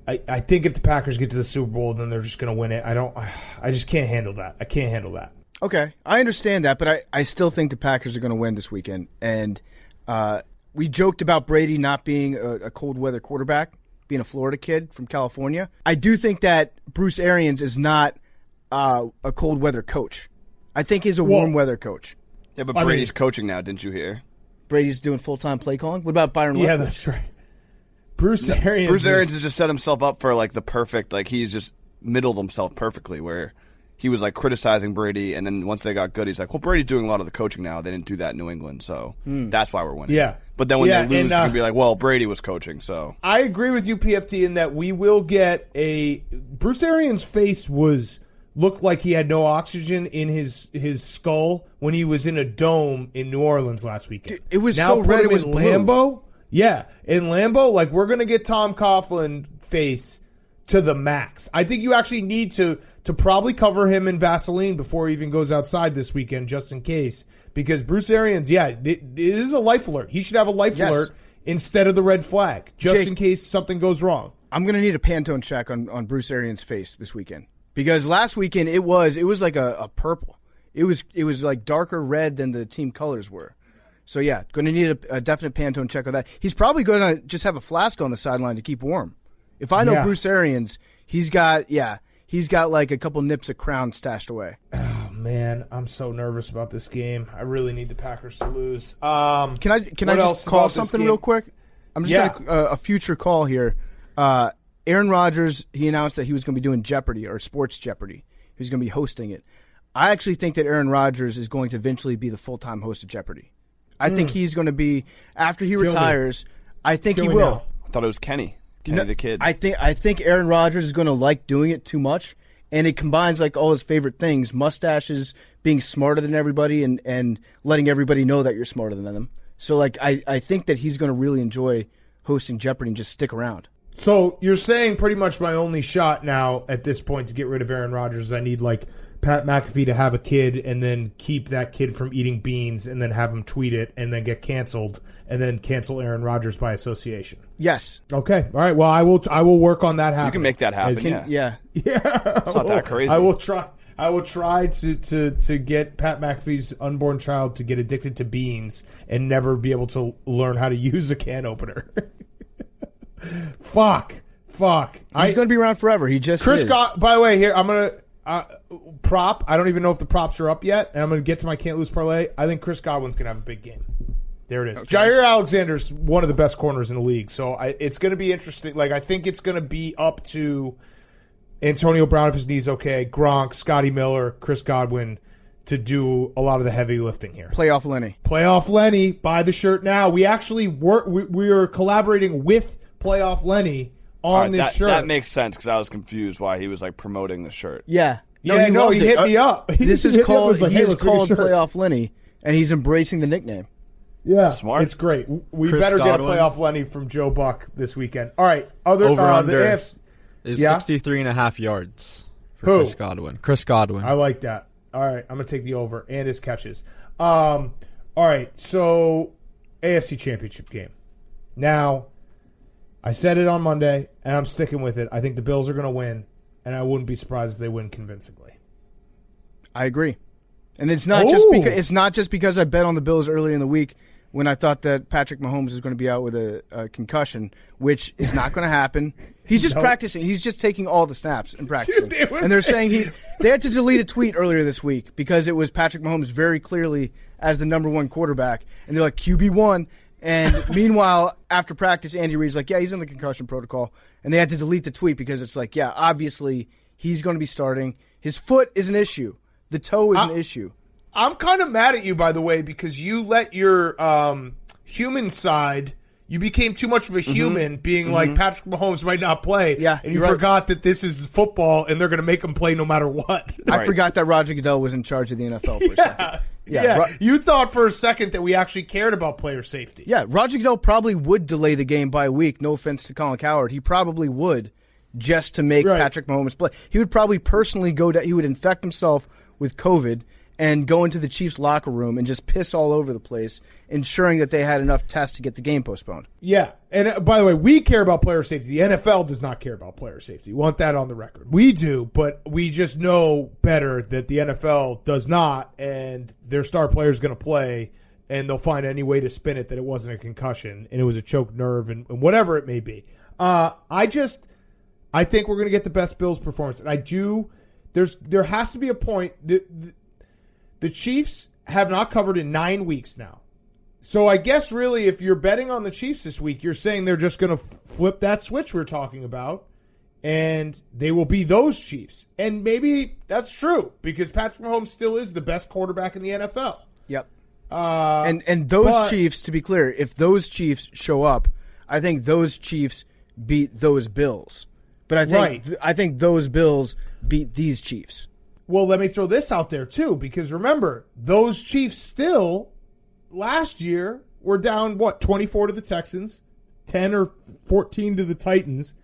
I think if the Packers get to the Super Bowl, then they're just going to win it. I just can't handle that. I can't handle that. Okay, I understand that, but I still think the Packers are going to win this weekend. And we joked about Brady not being a cold weather quarterback, being a Florida kid from California. I do think that Bruce Arians is not a cold weather coach. I think he's a warm weather coach. Yeah, but Brady's coaching now, didn't you hear? Brady's doing full-time play calling? What about Byron Leftwich? Yeah, that's right. Bruce Arians has just set himself up for the perfect, he's just middled himself perfectly where he was criticizing Brady, and then once they got good, he's like, well, Brady's doing a lot of the coaching now. They didn't do that in New England, so that's why we're winning. Yeah. But then when they lose, you can be like, well, Brady was coaching, so. I agree with you, PFT, in that we will get Bruce Arians' face looked like he had no oxygen in his skull when he was in a dome in New Orleans last weekend. It was now so put red him it was in blue. Lambeau. Yeah, in Lambeau, we're going to get Tom Coughlin face to the max. I think you actually need to probably cover him in Vaseline before he even goes outside this weekend, just in case. Because Bruce Arians, it is a life alert. He should have a life alert instead of the red flag, just in case something goes wrong. I'm going to need a Pantone check on Bruce Arians' face this weekend. Because last weekend it was like a purple. It was darker red than the team colors were. So yeah, going to need a definite Pantone check on that. He's probably going to just have a flask on the sideline to keep warm. If I know Bruce Arians, he's got a couple nips of Crown stashed away. Oh man, I'm so nervous about this game. I really need the Packers to lose. Can I just call something real quick? I'm just going to a future call here. Aaron Rodgers, he announced that he was going to be doing Jeopardy or Sports Jeopardy. He was going to be hosting it. I actually think that Aaron Rodgers is going to eventually be the full-time host of Jeopardy. I think he's going to be, after he retires, I think he will. I thought it was Kenny the kid. I think Aaron Rodgers is going to like doing it too much, and it combines all his favorite things, mustaches, being smarter than everybody, and letting everybody know that you're smarter than them. So I think that he's going to really enjoy hosting Jeopardy and just stick around. So you're saying pretty much my only shot now at this point to get rid of Aaron Rodgers is I need Pat McAfee to have a kid and then keep that kid from eating beans and then have him tweet it and then get canceled and then cancel Aaron Rodgers by association. Yes. Okay. All right. Well, I will work on that happening. You can make that happen. Yeah. It's not that crazy. I will try to get Pat McAfee's unborn child to get addicted to beans and never be able to learn how to use a can opener. Fuck. He's going to be around forever. He just Chris Scott, by the way, here, I'm going to prop. I don't even know if the props are up yet, and I'm going to get to my Can't Lose Parlay. I think Chris Godwin's going to have a big game. There it is. Okay. Jair Alexander's one of the best corners in the league, so it's going to be interesting. I think it's going to be up to Antonio Brown if his knee's okay, Gronk, Scotty Miller, Chris Godwin to do a lot of the heavy lifting here. Playoff Lenny, buy the shirt now. We actually we are collaborating with Playoff Lenny on this shirt. That makes sense because I was confused why he was promoting the shirt. Yeah. He hit me up. This is called Playoff Lenny, and he's embracing the nickname. Yeah, smart. It's great. We better get a Playoff Lenny from Joe Buck this weekend. All right, over under is 63.5 yards. for Who? Chris Godwin. Chris Godwin. I like that. All right, I'm going to take the over and his catches. All right, so AFC Championship game. Now, I said it on Monday, and I'm sticking with it. I think the Bills are going to win, and I wouldn't be surprised if they win convincingly. I agree. And it's not just because I bet on the Bills earlier in the week when I thought that Patrick Mahomes was going to be out with a concussion, which is not going to happen. He's just practicing. He's just taking all the snaps and practicing. Dude, and they're saying they had to delete a tweet earlier this week because it was Patrick Mahomes very clearly as the number one quarterback. And they're like, QB1. And meanwhile, after practice, Andy Reid's like, yeah, he's in the concussion protocol. And they had to delete the tweet because it's like, yeah, obviously he's going to be starting. His foot is an issue. The toe is an issue. I'm kind of mad at you, by the way, because you let your human side, you became too much of a human, being like Patrick Mahomes might not play, and you forgot that this is football and they're going to make him play no matter what. I forgot that Roger Goodell was in charge of the NFL for a second. Yeah. You thought for a second that we actually cared about player safety. Yeah, Roger Goodell probably would delay the game by a week. No offense to Colin Cowherd. He probably would just to make Patrick Mahomes play. He would probably personally he would infect himself with COVID and go into the Chiefs' locker room and just piss all over the place, ensuring that they had enough tests to get the game postponed. Yeah, and by the way, we care about player safety. The NFL does not care about player safety. We want that on the record. We do, but we just know better that the NFL does not, and their star player is going to play, and they'll find any way to spin it that it wasn't a concussion, and it was a choked nerve, and whatever it may be. I think we're going to get the best Bills performance, and I do. There has to be a point. The Chiefs have not covered in 9 weeks now. So I guess really if you're betting on the Chiefs this week, you're saying they're just going to flip that switch we're talking about, and they will be those Chiefs. And maybe that's true because Patrick Mahomes still is the best quarterback in the NFL. Yep. And those Chiefs, to be clear, if those Chiefs show up, I think those Chiefs beat those Bills. But I think those Bills beat these Chiefs. Well, let me throw this out there, too, because remember, those Chiefs still, last year, were down, 24 to the Texans, 10 or 14 to the Titans.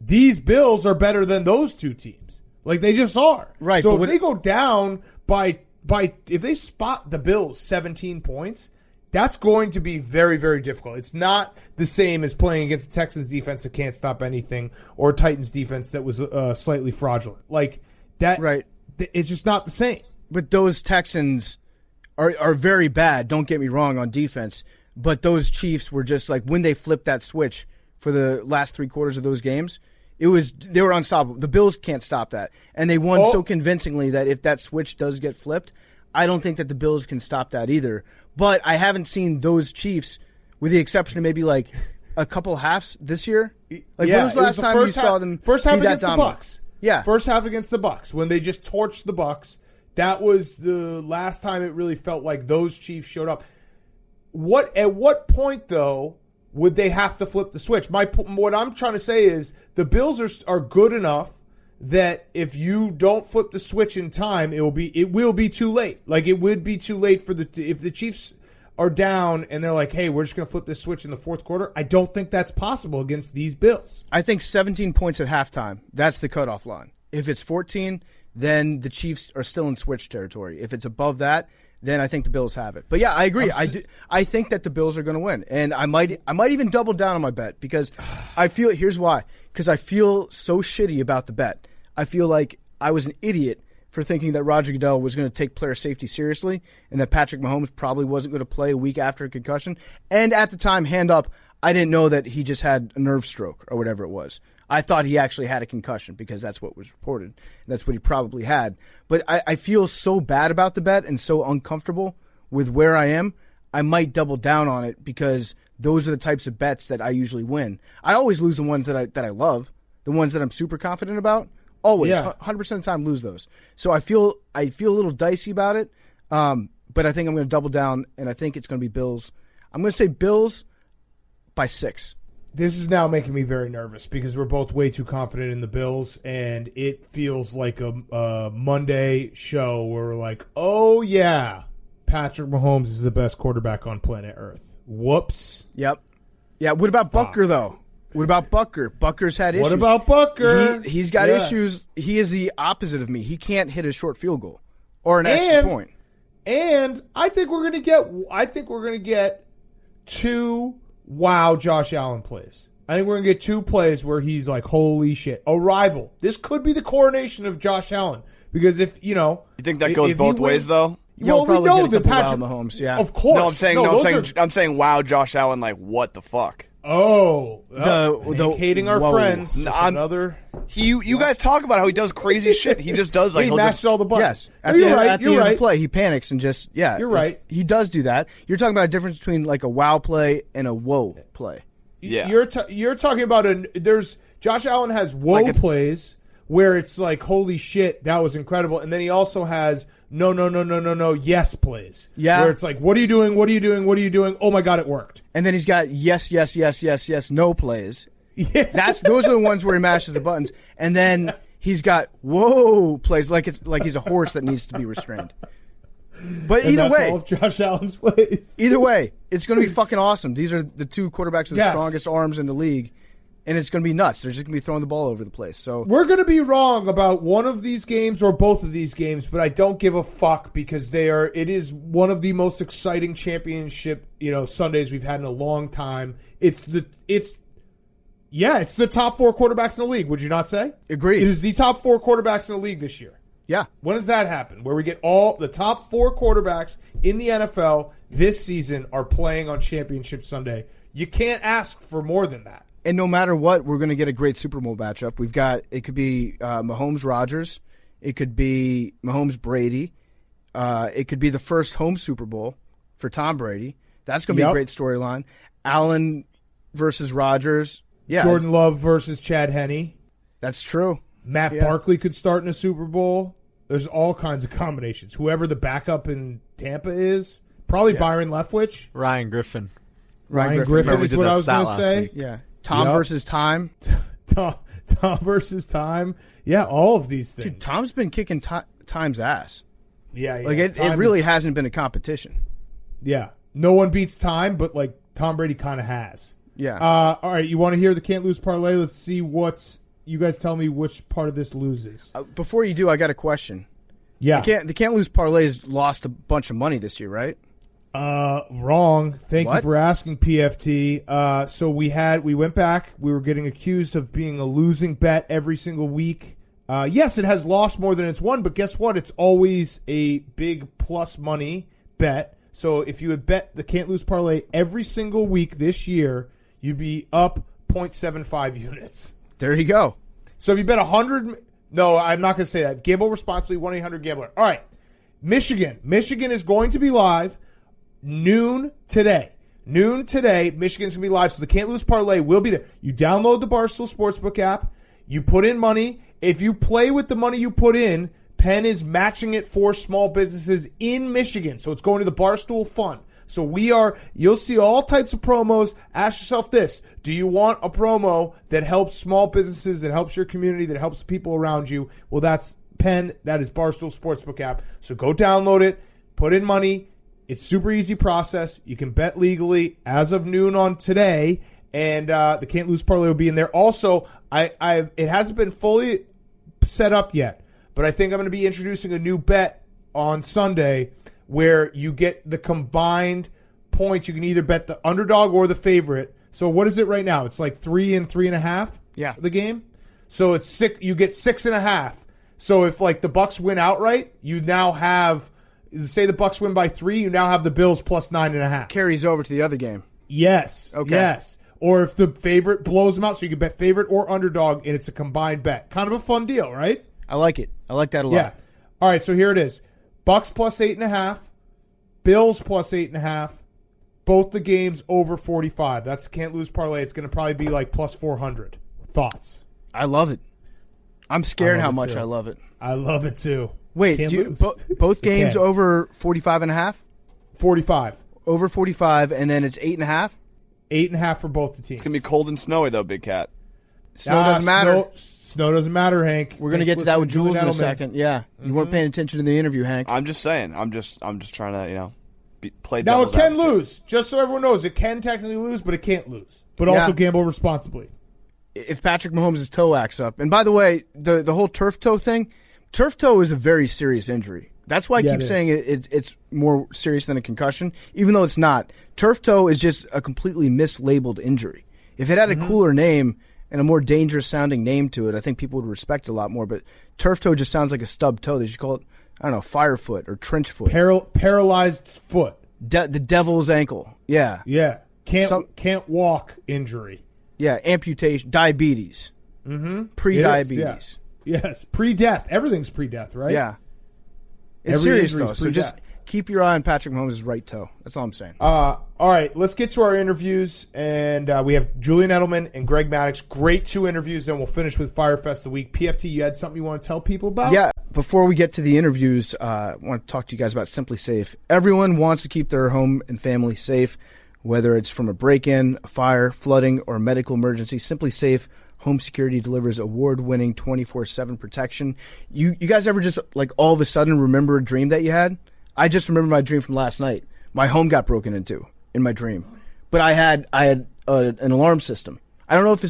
These Bills are better than those two teams. Like, they just are. Right. So if they go down if they spot the Bills 17 points, that's going to be very, very difficult. It's not the same as playing against the Texans defense that can't stop anything or Titans defense that was slightly fraudulent. Like, that. Right. It's just not the same. But those Texans are very bad, don't get me wrong, on defense. But those Chiefs were just like, when they flipped that switch for the last 3 quarters of those games, they were unstoppable. The Bills can't stop that. And they won so convincingly that if that switch does get flipped, I don't think that the Bills can stop that either. But I haven't seen those Chiefs, with the exception of maybe like a couple halves this year. Like, when was the last time you saw them first half against the Bucs? Yeah. First half against the Bucs, when they just torched the Bucs. That was the last time it really felt like those Chiefs showed up. At what point, though, would they have to flip the switch? What I'm trying to say is the Bills are good enough that if you don't flip the switch in time, it will be too late. Like, it would be too late if the Chiefs are down and they're like, hey, we're just going to flip this switch in the fourth quarter. I don't think that's possible against these Bills. I think 17 points at halftime, that's the cutoff line. If it's 14, then the Chiefs are still in switch territory. If it's above that, then I think the Bills have it. But yeah, I agree. I think that the Bills are going to win. And I might even double down on my bet because here's why. Because I feel so shitty about the bet. I feel like I was an idiot for thinking that Roger Goodell was going to take player safety seriously and that Patrick Mahomes probably wasn't going to play a week after a concussion. And at the time, hand up, I didn't know that he just had a nerve stroke or whatever it was. I thought he actually had a concussion because that's what was reported. That's what he probably had. But I feel so bad about the bet and so uncomfortable with where I am, I might double down on it because those are the types of bets that I usually win. I always lose the ones that I love, the ones that I'm super confident about. Always, 100% of the time, lose those. So I feel a little dicey about it, but I think I'm going to double down, and I think it's going to be Bills. I'm going to say Bills by 6. This is now making me very nervous because we're both way too confident in the Bills, and it feels like a Monday show where we're like, oh, yeah, Patrick Mahomes is the best quarterback on planet Earth. Whoops. Yep. Yeah, what about Butker, though? What about Butker? Butker's had issues. What about Butker? He's got issues. He is the opposite of me. He can't hit a short field goal or an extra point. And I think we're gonna get 2 Josh Allen plays. I think we're gonna get 2 plays where he's like, holy shit, a rival. This could be the coronation of Josh Allen because if you think that goes both ways though. Well, we know that Patrick Mahomes, yeah, of course. I'm saying wow, Josh Allen, like what the fuck? Oh, the hating our friends. Another. You guys talk about how he does crazy shit. He just does like he mashes all the buttons. Yes, at the end of the play, he panics and just You're right. He does do that. You're talking about a difference between like a wow play and a whoa play. Yeah, you're talking about there's Josh Allen has whoa plays where it's like holy shit that was incredible, and then he also has no yes plays. Yeah, where it's like what are you doing? What are you doing? What are you doing? Oh my god, it worked. And then he's got yes no plays. Yeah. Those are the ones where he mashes the buttons, and then he's got whoa plays like he's a horse that needs to be restrained. But either way, all of Josh Allen's plays. Either way, it's going to be fucking awesome. These are the 2 quarterbacks with the strongest arms in the league, and it's going to be nuts. They're just going to be throwing the ball over the place. So we're going to be wrong about one of these games or both of these games, but I don't give a fuck because it is one of the most exciting championship, Sundays we've had in a long time. It's the top 4 quarterbacks in the league. Would you not say? Agreed. It is the top 4 quarterbacks in the league this year. Yeah. When does that happen? Where we get all the top 4 quarterbacks in the NFL this season are playing on Championship Sunday. You can't ask for more than that. And no matter what, we're going to get a great Super Bowl matchup. It could be Mahomes-Rodgers. It could be Mahomes-Brady. It could be the first home Super Bowl for Tom Brady. That's going to be a great storyline. Allen versus Rodgers. Yeah. Jordan Love versus Chad Henne. That's true. Matt Barkley could start in a Super Bowl. There's all kinds of combinations. Whoever the backup in Tampa is, probably Byron Leftwich. Ryan Griffin. Ryan Griffin is what I was going to say. Week. Yeah. Tom versus Time. Tom versus Time. Yeah, all of these things. Dude, Tom's been kicking Time's ass. Yeah. Like it really hasn't been a competition. Yeah. No one beats Time, but like Tom Brady kind of has. Yeah. All right, you want to hear the Can't Lose Parlay? Let's see you guys tell me which part of this loses. Before you do, I got a question. Yeah. The Can't Lose Parlays lost a bunch of money this year, right? Wrong. Thank you for asking, PFT. So we went back. We were getting accused of being a losing bet every single week. Yes, it has lost more than it's won, but guess what? It's always a big plus money bet. So if you had bet the Can't Lose Parlay every single week this year, you'd be up 0.75 units. There you go. So if you bet 100, no, I'm not going to say that. Gamble responsibly, 1-800-GAMBLER. All right, Michigan is going to be live noon today. Michigan's going to be live, so the Can't Lose Parlay will be there. You download the Barstool Sportsbook app. You put in money. If you play with the money you put in, Penn is matching it for small businesses in Michigan. So it's going to the Barstool Fund. So you'll see all types of promos. Ask yourself this. Do you want a promo that helps small businesses, that helps your community, that helps people around you? Well, that's Penn. That is Barstool Sportsbook app. So go download it. Put in money. It's super easy process. You can bet legally as of noon on today. And the Can't Lose Parlay will be in there. Also, it hasn't been fully set up yet, but I think I'm going to be introducing a new bet on Sunday where you get the combined points. You can either bet the underdog or the favorite. So what is it right now? It's like 3 and 3.5. Yeah, the game. So it's 6. You get 6.5. So if like the Bucks win outright, you now have, say the Bucks win by 3, you now have the Bills plus 9.5. Carries over to the other game. Yes. Okay. Yes. Or if the favorite blows them out, so you can bet favorite or underdog, and it's a combined bet. Kind of a fun deal, right? I like it. I like that a lot. Yeah. All right, so here it is. Bucks plus 8.5. Bills plus 8.5. Both the games over 45. That's Can't Lose Parlay. It's going to probably be like plus 400. Thoughts? I love it. I'm scared how much I love it. I love it too. Wait, both games over 45.5? 45. Over 45, and then it's 8.5? 8.5 for both the teams. It's going to be cold and snowy, though, Big Cat. Snow doesn't matter. Snow doesn't matter, Hank. We're going to get to that with Jules in a second. Yeah. You weren't paying attention to the interview, Hank. I'm just saying. I'm just trying to, play now devil's it can advocate. lose. Just so everyone knows, it can technically lose, but it can't lose. But also gamble responsibly. if Patrick Mahomes' toe acts up. And by the way, the whole turf toe thing, turf toe is a very serious injury. That's why I keep saying it's more serious than a concussion, even though it's not. Turf toe is just a completely mislabeled injury. If it had a cooler name and a more dangerous-sounding name to it, I think people would respect it a lot more. But turf toe just sounds like a stub toe. They should call it, I don't know, fire foot or trench foot. Paralyzed foot. The devil's ankle. Yeah. Yeah. Can't walk injury. Yeah, amputation, diabetes. Pre-diabetes. Yes, pre-death. Everything's pre-death, right? Yeah. It's serious, though, so just keep your eye on Patrick Mahomes' right toe. That's all I'm saying. All right, let's get to our interviews, and we have Julian Edelman and Greg Maddux. Great 2 interviews, then we'll finish with Fyre Fest of the week. PFT, you had something you want to tell people about? Yeah, before we get to the interviews, I want to talk to you guys about Simply Safe. Everyone wants to keep their home and family safe, whether it's from a break-in, a fire, flooding, or a medical emergency. Simply Safe Home Security delivers award-winning 24/7 protection. You guys ever just, like, all of a sudden remember a dream that you had? I just remember my dream from last night. My home got broken into in my dream. But I had an alarm system. I don't know if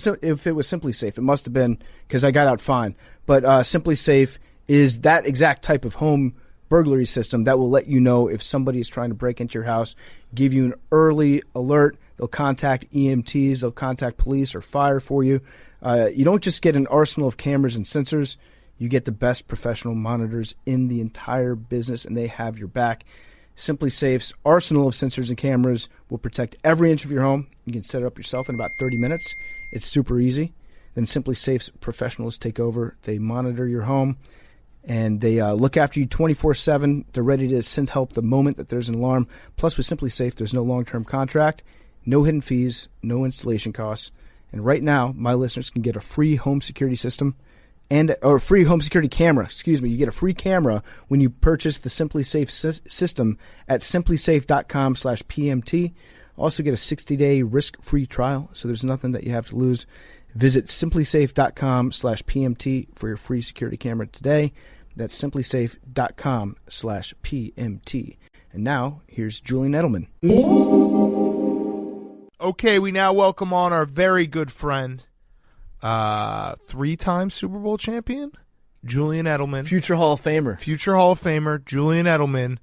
it was Simply Safe. It must have been because I got out fine. But Simply Safe is that exact type of home burglary system that will let you know if somebody is trying to break into your house, give you an early alert. They'll contact EMTs. They'll contact police or fire for you. You don't just get an arsenal of cameras and sensors. You get the best professional monitors in the entire business, and they have your back. Simply Safe's arsenal of sensors and cameras will protect every inch of your home. You can set it up yourself in about 30 minutes. It's super easy. Then Simply Safe's professionals take over. They monitor your home, and they look after you 24/7. They're ready to send help the moment that there's an alarm. Plus, with Simply Safe, there's no long-term contract, no hidden fees, no installation costs. And right now, my listeners can get a free home security system or free home security camera. You get a free camera when you purchase the Simply Safe system at simplysafe.com/PMT. Also get a 60-day risk-free trial, so there's nothing that you have to lose. Visit simplysafe.com/PMT for your free security camera today. That's simplysafe.com/PMT. And now, here's Julian Edelman. Okay, we now welcome on our very good friend, 3-time Super Bowl champion, Julian Edelman. Future Hall of Famer, Julian Edelman,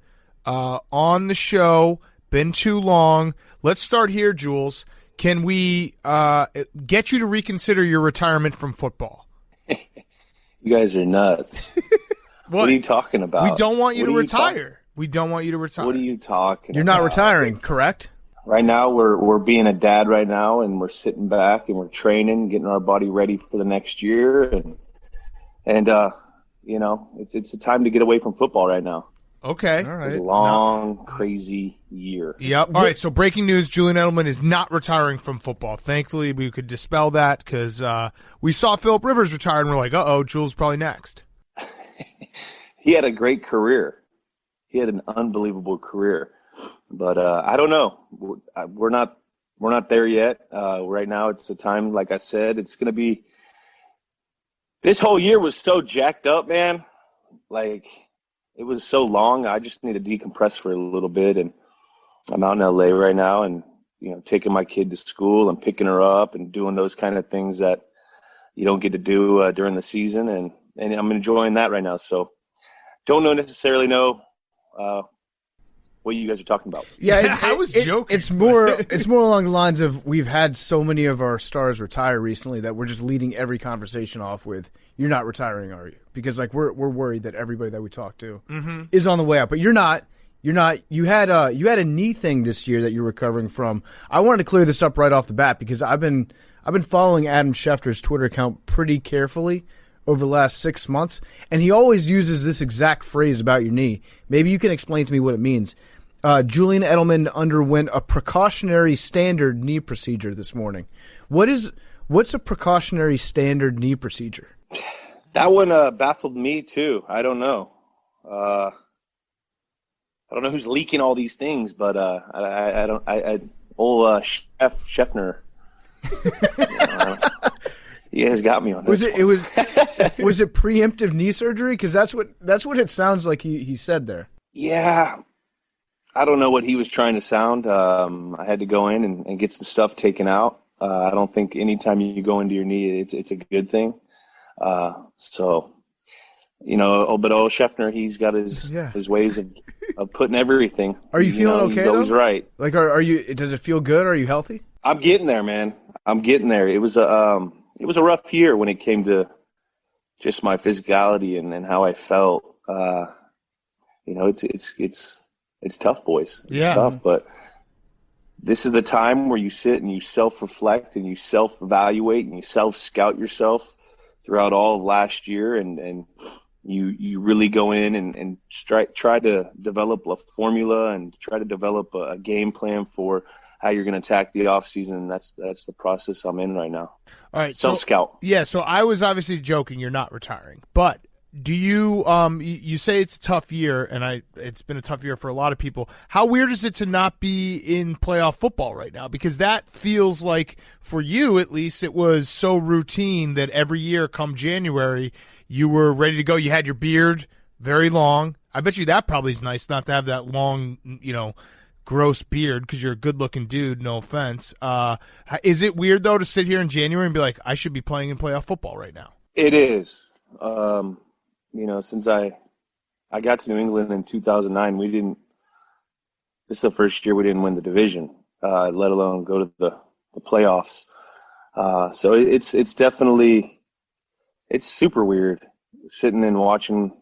on the show. Been too long. Let's start here, Jules. Can we get you to reconsider your retirement from football? You guys are nuts. What are you talking about? We don't want you to retire. We don't want you to retire. What are you talking about? You're not retiring, correct? Right now, we're being a dad right now, and we're sitting back and we're training, getting our body ready for the next year, and you know, it's a time to get away from football right now. Okay, all right. It was a long, crazy year. Yep. All right. So, breaking news: Julian Edelman is not retiring from football. Thankfully, we could dispel that because we saw Phillip Rivers retire, and we're like, "Uh-oh, Jules probably next." He had a great career. He had an unbelievable career. But I don't know. We're not there yet. Right now, it's a time, like I said, it's going to be. This whole year was so jacked up, man. Like, it was so long. I just need to decompress for a little bit. And I'm out in LA right now, and taking my kid to school and picking her up and doing those kind of things that you don't get to do during the season. And I'm enjoying that right now. So, don't necessarily know. What you guys are talking about? Yeah, I was joking. It's more along the lines of we've had so many of our stars retire recently that we're just leading every conversation off with "You're not retiring, are you?" Because like we're worried that everybody that we talk to is on the way out, but you're not. You're not. You had a knee thing this year that you're recovering from. I wanted to clear this up right off the bat because I've been following Adam Schefter's Twitter account pretty carefully over the last 6 months, and he always uses this exact phrase about your knee. Maybe you can explain to me what it means. Julian Edelman underwent a precautionary standard knee procedure this morning. What's a precautionary standard knee procedure? That one baffled me too. I don't know. I don't know who's leaking all these things, but old Schefter. He has got me on this. Was it preemptive knee surgery? Because that's what it sounds like he said there. Yeah, I don't know what he was trying to sound. I had to go in and get some stuff taken out. I don't think anytime you go into your knee, it's a good thing. So, but old Scheffner, he's got his ways of putting everything. Are you feeling okay? He's always right. Like, are you? Does it feel good? Are you healthy? I'm getting there, man. I'm getting there. It was a rough year when it came to just my physicality and how I felt. It's tough, boys. It's tough, but this is the time where you sit and you self-reflect and you self-evaluate and you self-scout yourself throughout all of last year, and you really go in and try to develop a formula and try to develop a game plan for how you're going to attack the offseason, and that's the process I'm in right now. All right, self-scout. So I was obviously joking. You're not retiring, but do you you say it's a tough year, and it's been a tough year for a lot of people. How weird is it to not be in playoff football right now? Because that feels like, for you at least, it was so routine that every year come January you were ready to go. You had your beard very long. I bet you that probably is nice not to have that long, gross beard, because you're a good-looking dude, no offense. Is it weird, though, to sit here in January and be like, I should be playing in playoff football right now? It is. Since I got to New England in 2009, this is the first year we didn't win the division, let alone go to the playoffs. So it's definitely, it's super weird sitting and watching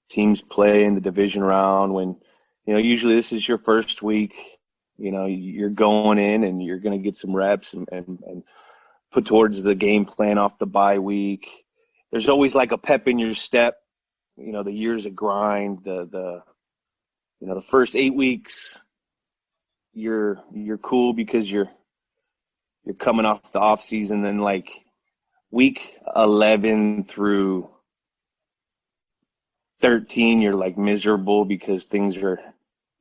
teams play in the division round when, usually this is your first week. You're going in and you're going to get some reps and put towards the game plan off the bye week. There's always like a pep in your step. The year's a grind. The first 8 weeks, you're cool because you're coming off the off season. Then like week 11 through 13, you're like miserable because things are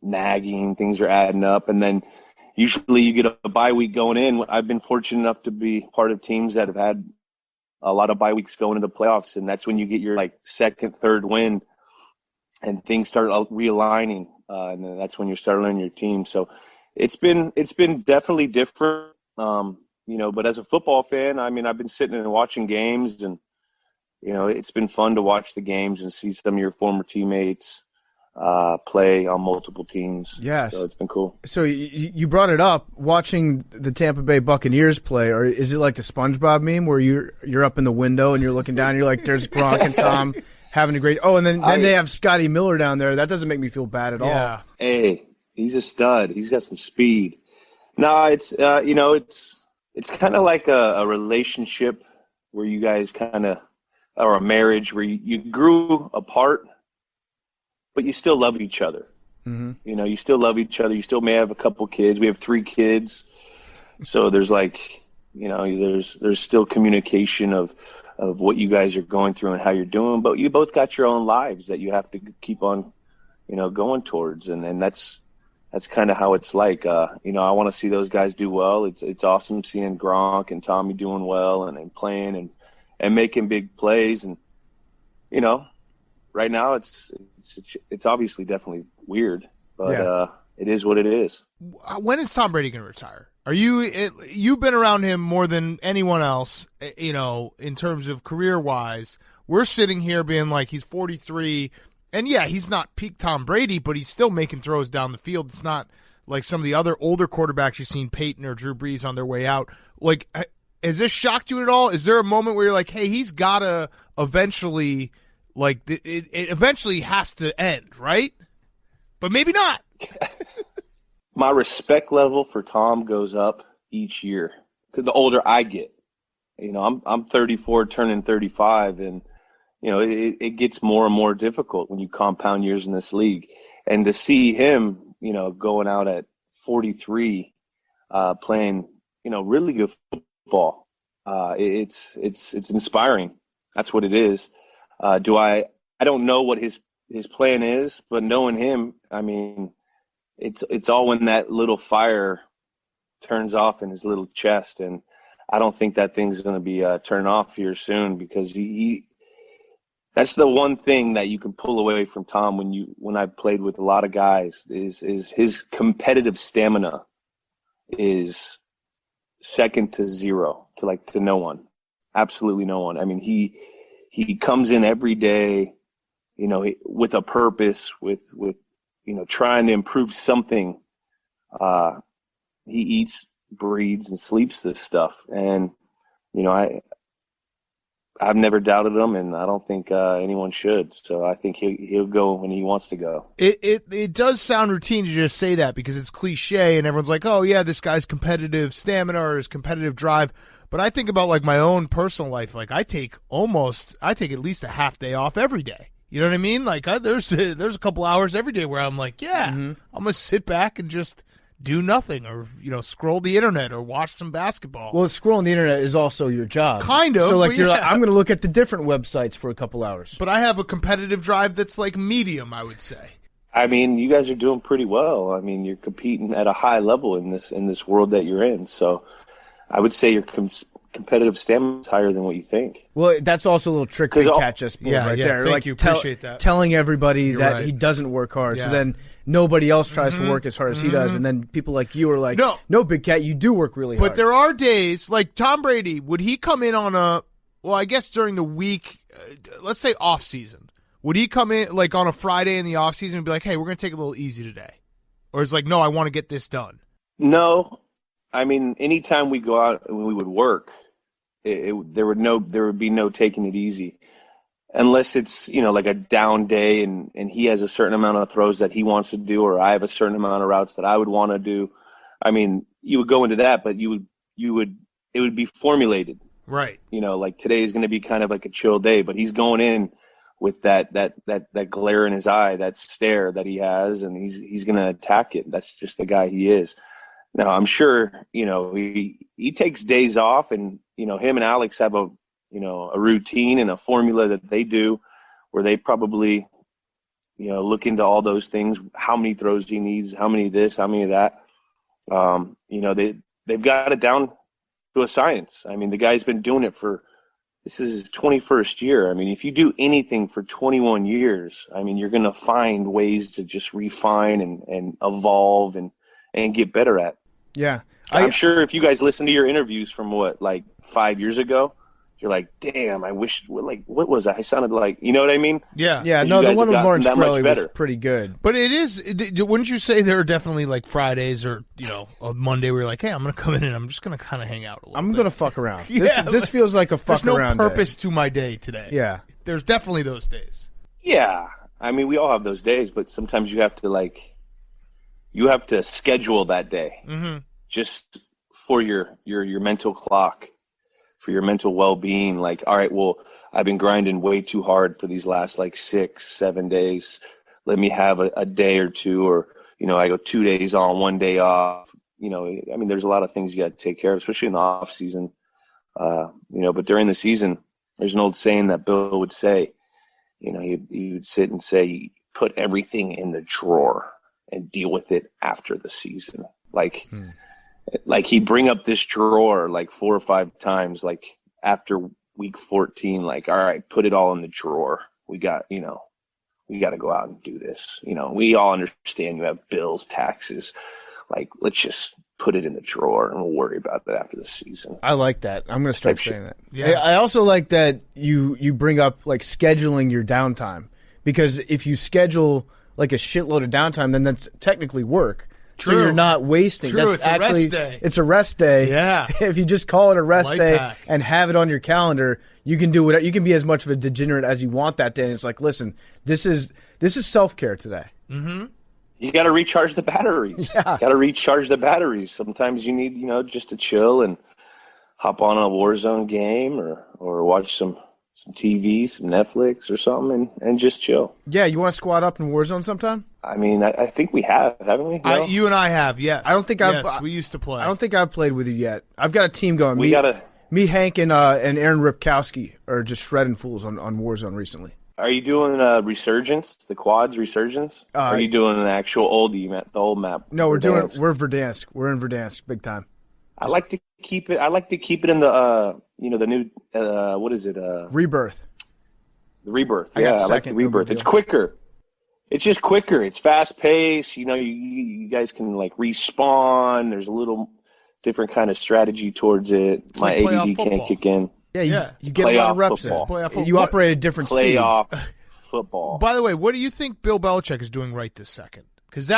nagging, things are adding up, and then usually you get a bye week going in. I've been fortunate enough to be part of teams that have had a lot of bye weeks going into the playoffs, and that's when you get your like second, third win, and things start realigning, and then that's when you start learning your team. So it's been definitely different, But as a football fan, I mean, I've been sitting and watching games, and it's been fun to watch the games and see some of your former teammates play on multiple teams. Yes. So it's been cool. So you brought it up, watching the Tampa Bay Buccaneers play, or is it like the SpongeBob meme where you're up in the window and you're looking down and you're like, there's Gronk and Tom having a great – oh, and then they have Scotty Miller down there. That doesn't make me feel bad at all. Hey, he's a stud. He's got some speed. No, it's it's kind of like a relationship where you guys kind of – or a marriage where you grew apart, but you still love each other. Mm-hmm. You still love each other. You still may have a couple kids. We have 3 kids. So there's like, there's still communication of what you guys are going through and how you're doing, but you both got your own lives that you have to keep on, going towards. And that's kind of how it's like. I want to see those guys do well. It's awesome seeing Gronk and Tommy doing well and playing and making big plays. And, right now it's obviously definitely weird, but it is what it is. When is Tom Brady going to retire? You've been around him more than anyone else, in terms of career-wise. We're sitting here being like, he's 43, and he's not peak Tom Brady, but he's still making throws down the field. It's not like some of the other older quarterbacks you've seen, Peyton or Drew Brees, on their way out. Like, has this shocked you at all? Is there a moment where you're like, hey, he's got to eventually – like, it eventually has to end, right? But maybe not. My respect level for Tom goes up each year. 'Cause the older I get, I'm 34, turning 35, and it gets more and more difficult when you compound years in this league. And to see him, going out at 43, playing, really good football, it's inspiring. That's what it is. I don't know what his plan is, but knowing him, I mean, it's all when that little fire turns off in his little chest, and I don't think that thing's going to be turned off here soon, because that's the one thing that you can pull away from Tom when I've played with a lot of guys is his competitive stamina is second to zero, to no one, absolutely no one. I mean, he comes in every day, with a purpose, with trying to improve something. He eats, breathes, and sleeps this stuff, and I've never doubted him, and I don't think anyone should. So I think he'll go when he wants to go. It does sound routine to just say that because it's cliche, and everyone's like, oh, yeah, this guy's competitive stamina or his competitive drive. But I think about, like, my own personal life. Like, I take at least a half day off every day. You know what I mean? Like, there's a couple hours every day where I'm like, yeah, I'm going to sit back and just do nothing or, scroll the internet or watch some basketball. Well, scrolling the internet is also your job. Kind of. So, like, you're like, I'm going to look at the different websites for a couple hours. But I have a competitive drive that's, like, medium, I would say. I mean, you guys are doing pretty well. I mean, you're competing at a high level in this world that you're in. So I would say your competitive stamina is higher than what you think. Well, that's also a little trick to catch us right there. Thank like, you. Appreciate that. Telling everybody You're that right. he doesn't work hard. Yeah. So then nobody else tries to work as hard as he does. And then people like you are like, no, Big Cat, you do work really hard. But there are days, like Tom Brady, would he come in on I guess during the week, let's say off season, would he come in like on a Friday in the off season and be like, hey, we're going to take it a little easy today? Or it's like, no, I want to get this done. No. I mean, anytime we go out and we would work, there would be no taking it easy, unless it's like a down day and he has a certain amount of throws that he wants to do, or I have a certain amount of routes that I would want to do. I mean, you would go into that, but it would be formulated, right? Like today is going to be kind of like a chill day, but he's going in with that glare in his eye, that stare that he has, and he's going to attack it. That's just the guy he is. Now, I'm sure, he takes days off, and, him and Alex have a routine and a formula that they do where they probably, look into all those things, how many throws he needs, how many of this, how many of that. They've got it down to a science. I mean, the guy's been doing it this is his 21st year. I mean, if you do anything for 21 years, I mean, you're going to find ways to just refine and evolve and get better at. Yeah. I'm sure if you guys listen to your interviews from 5 years ago, you're like, damn, I wish, what was I? I sounded like, you know what I mean? Yeah. Yeah, no, the one with Lauren Scully was pretty good. But wouldn't you say there are definitely like Fridays or, a Monday where you're like, hey, I'm going to come in and I'm just going to kind of hang out a little bit. I'm going to fuck around. Yeah, this feels like a fuck around. There's no purpose to my day today. Yeah. There's definitely those days. Yeah. I mean, we all have those days, but sometimes you have to schedule that day. Mm-hmm. Just for your mental clock, for your mental well-being. Like, all right, well, I've been grinding way too hard for these last 6-7 days. Let me have a day or two, or I go 2 days on, 1 day off. I mean, there's a lot of things you got to take care of, especially in the off season. But during the season, there's an old saying that Bill would say. He would sit and say, put everything in the drawer and deal with it after the season. Like he'd bring up this drawer 4 or 5 times, after week 14, all right, put it all in the drawer. We got to go out and do this. We all understand you have bills, taxes. Let's just put it in the drawer and we'll worry about that after the season. I like that. I'm going to start saying that. Yeah. I also like that you bring up scheduling your downtime, because if you schedule a shitload of downtime, then that's technically work. True. So you're not wasting. True. That's It's actually a rest day. It's a rest day. Yeah. If you just call it a rest Life day hack. and have it on your calendar, you can do whatever. You can be as much of a degenerate as you want that day. And it's like, listen, this is self-care today. Mm-hmm. You got to recharge the batteries. Yeah. Got to recharge the batteries. Sometimes you need, just to chill and hop on a Warzone game or watch some TV, some Netflix or something, and just chill. Yeah, you want to squat up in Warzone sometime? I mean, I think we have, haven't we? No? You and I have, yes. I don't think we used to play. I don't think I've played with you yet. I've got a team going. Me, Hank, and Aaron Ripkowski are just shredding fools on Warzone recently. Are you doing Resurgence, the quads Resurgence? Or are you doing an actual oldie map, the old map? No, we're Verdansk. We're in Verdansk, big time. I like to keep it in the the new what is it? Rebirth. The Rebirth. I like the Rebirth. It's quicker. It's just quicker. It's fast paced. You guys can respawn. There's a little different kind of strategy towards it. It's My like playoff ADD can't football. kick in. Yeah, you get a lot of reps in. Playoff football. You operate at a different speed. Playoff football. By the way, what do you think Bill Belichick is doing right this second? Because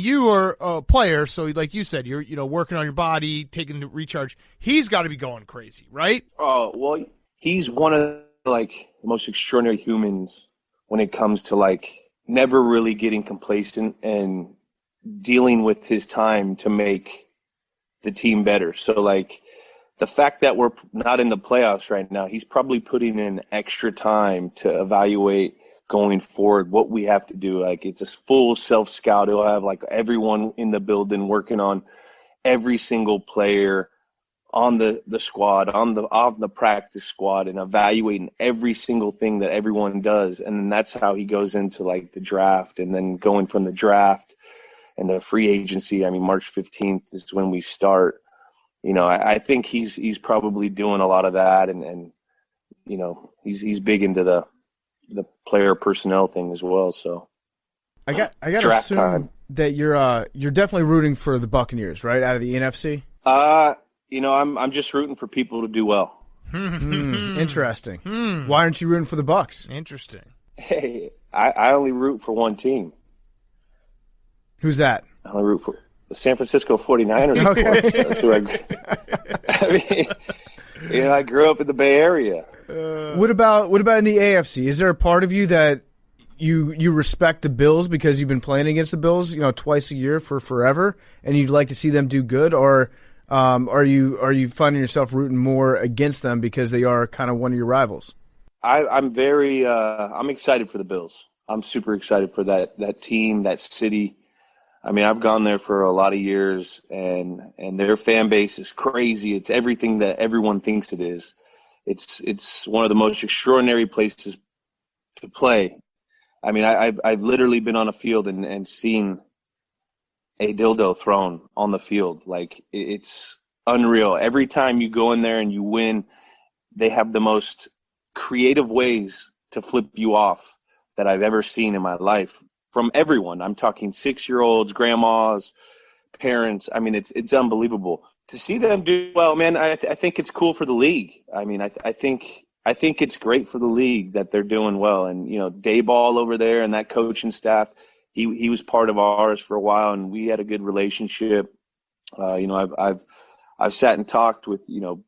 you are a player, so like you said, you're working on your body, taking the recharge. He's got to be going crazy, right? Oh, well, he's one of the most extraordinary humans when it comes to never really getting complacent and dealing with his time to make the team better. So the fact that we're not in the playoffs right now, he's probably putting in extra time to evaluate going forward what we have to do. It's a full self-scout. He'll have everyone in the building working on every single player on the squad, on the practice squad, and evaluating every single thing that everyone does. And then that's how he goes into the draft, and then going from the draft and the free agency. March 15th is when we start. I think he's probably doing a lot of that, and he's big into the player personnel thing as well. So I got to assume time. That you're definitely rooting for the Buccaneers, right, out of the NFC. I'm just rooting for people to do well. Interesting. Why aren't you rooting for the Bucs? Interesting. Hey, I only root for one team. Who's that? I only root for the San Francisco 49ers. Okay. That's who I grew up in the Bay Area. What about in the AFC? Is there a part of you that you respect the Bills because you've been playing against the Bills, twice a year for forever, and you'd like to see them do good, or are you finding yourself rooting more against them because they are kind of one of your rivals? I'm very I'm excited for the Bills. I'm super excited for that team, that city. I've gone there for a lot of years, and their fan base is crazy. It's everything that everyone thinks it is. It's one of the most extraordinary places to play. I've literally been on a field and seen a dildo thrown on the field. It's unreal. Every time you go in there and you win, they have the most creative ways to flip you off that I've ever seen in my life. From everyone. I'm talking 6-year-olds, grandmas, parents. It's unbelievable to see them do well, man. I think it's cool for the league. I think it's great for the league that they're doing well. And Dayball over there and that coaching staff, he was part of ours for a while, and we had a good relationship. I've sat and talked with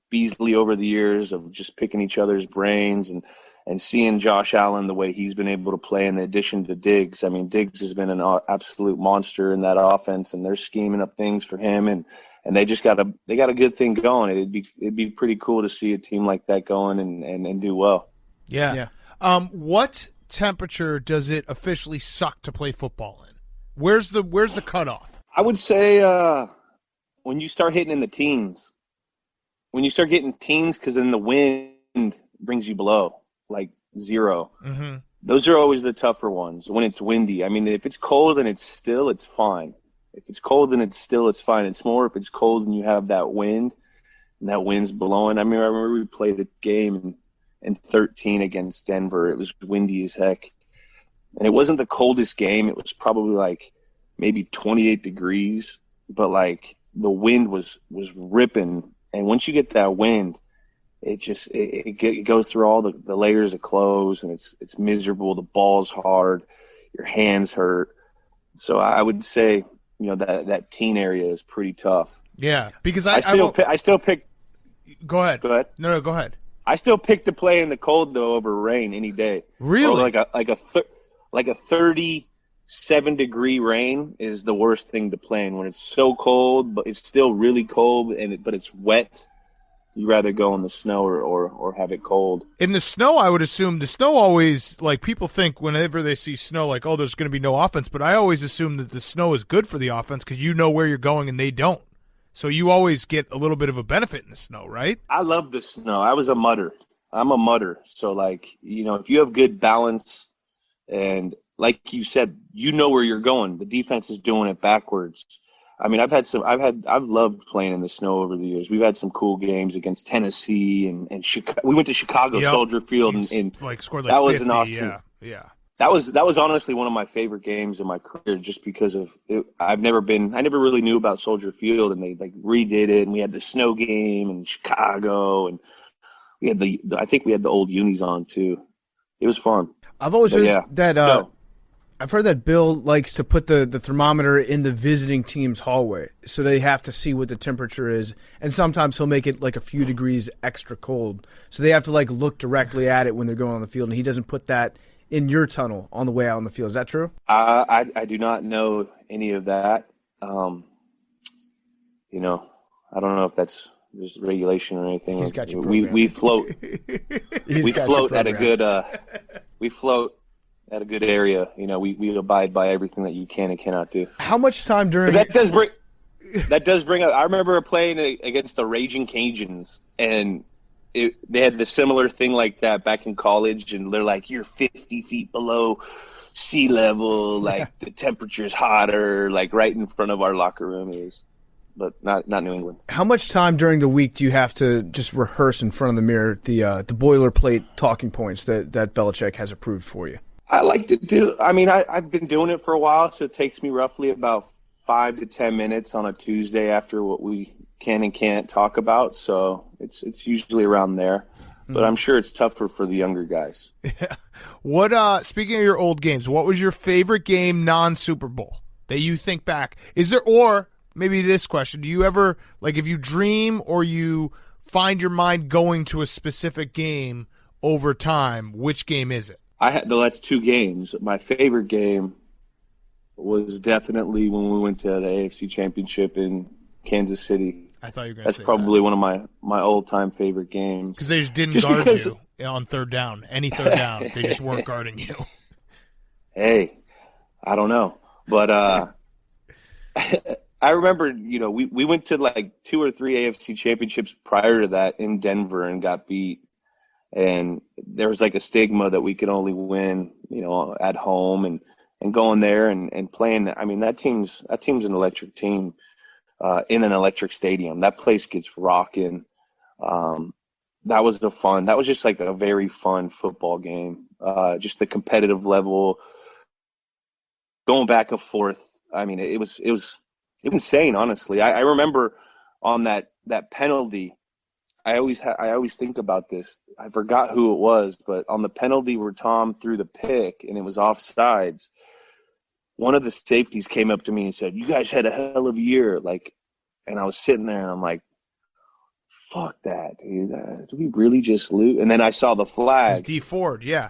Beasley over the years of just picking each other's brains and seeing Josh Allen the way he's been able to play in addition to Diggs. Diggs has been an absolute monster in that offense, and they're scheming up things for him, and they got a good thing going. It'd be pretty cool to see a team like that going and do well. Yeah. What temperature does it officially suck to play football in? Where's the cutoff? I would say when you start hitting in the teens. When you start getting teens, because then the wind brings you below. 0. Mm-hmm. Those are always the tougher ones when it's windy. If it's cold and it's still, it's fine. If it's cold and it's still, it's fine. It's more if it's cold and you have that wind and that wind's blowing. I remember we played a game in 13 against Denver. It was windy as heck. And it wasn't the coldest game. It was probably maybe 28 degrees, but the wind was ripping. And once you get that wind, it goes through all the layers of clothes, and it's miserable. The ball's hard, your hands hurt. So I would say that teen area is pretty tough. Yeah, because I still pick. Go ahead. Go ahead. No, go ahead. I still pick to play in the cold though over rain any day. Really? Or like a 37-degree rain is the worst thing to play in when it's so cold, but it's still really cold but it's wet. You rather go in the snow or have it cold. In the snow, I would assume the snow always, people think whenever they see snow, there's going to be no offense. But I always assume that the snow is good for the offense because you know where you're going and they don't. So you always get a little bit of a benefit in the snow, right? I love the snow. I was a mudder. I'm a mudder. So, if you have good balance and, like you said, you know where you're going. The defense is doing it backwards. I've loved playing in the snow over the years. We've had some cool games against Tennessee and Chicago. We went to Chicago Soldier Field and scored that 50, was an awesome. Yeah. That was honestly one of my favorite games in my career, just because of it. I never really knew about Soldier Field, and they like redid it, and we had the snow game in Chicago, and we had I think we had the old unis on too. It was fun. I've always heard that. I've heard that Bill likes to put the thermometer in the visiting team's hallway, so they have to see what the temperature is, and sometimes he'll make it like a few degrees extra cold, so they have to like look directly at it when they're going on the field, and he doesn't put that in your tunnel on the way out on the field. Is that true? I do not know any of that. You know, I don't know if that's just regulation or anything. He's got you we float. We float at a good. We float at a good area. You know, we abide by everything that you can and cannot do. How much time during that does bring up. I remember playing against the Raging Cajuns, and they had the similar thing like that back in college, and they're like, you're 50 feet below sea level, like the temperature's hotter, like right in front of our locker room is. But not New England. How much time during the week do you have to just rehearse in front of the mirror the boilerplate talking points that Belichick has approved for you? I like to do. I mean, I've been doing it for a while, so it takes me roughly about 5 to 10 minutes on a Tuesday after what we can and can't talk about. So it's usually around there. But I'm sure it's tougher for the younger guys. Yeah. What? Speaking of your old games, what was your favorite game non-Super Bowl that you think back? Is there, or maybe this question, do you ever, like, if you dream or you find your mind going to a specific game over time, which game is it? That's 2 games. My favorite game was definitely when we went to the AFC Championship in Kansas City. I thought you were going to say probably one of my all-time favorite games. Because they just didn't guard you on third down. Any third down. They just weren't guarding you. Hey, I don't know. But I remember, you know, we went to like 2 or 3 AFC championships prior to that in Denver and got beat. And there was like a stigma that we could only win, you know, at home and going there and playing. I mean, that team's an electric team in an electric stadium. That place gets rocking. That was just like a very fun football game. Just the competitive level, going back and forth. I mean, it was insane, honestly. I remember on that penalty, I always think about this. I forgot who it was, but on the penalty where Tom threw the pick and it was offsides, one of the safeties came up to me and said, "You guys had a hell of a year." Like, and I was sitting there and I'm like, "Fuck that, dude! Did we really just lose?" And then I saw the flag. It was D Ford, yeah.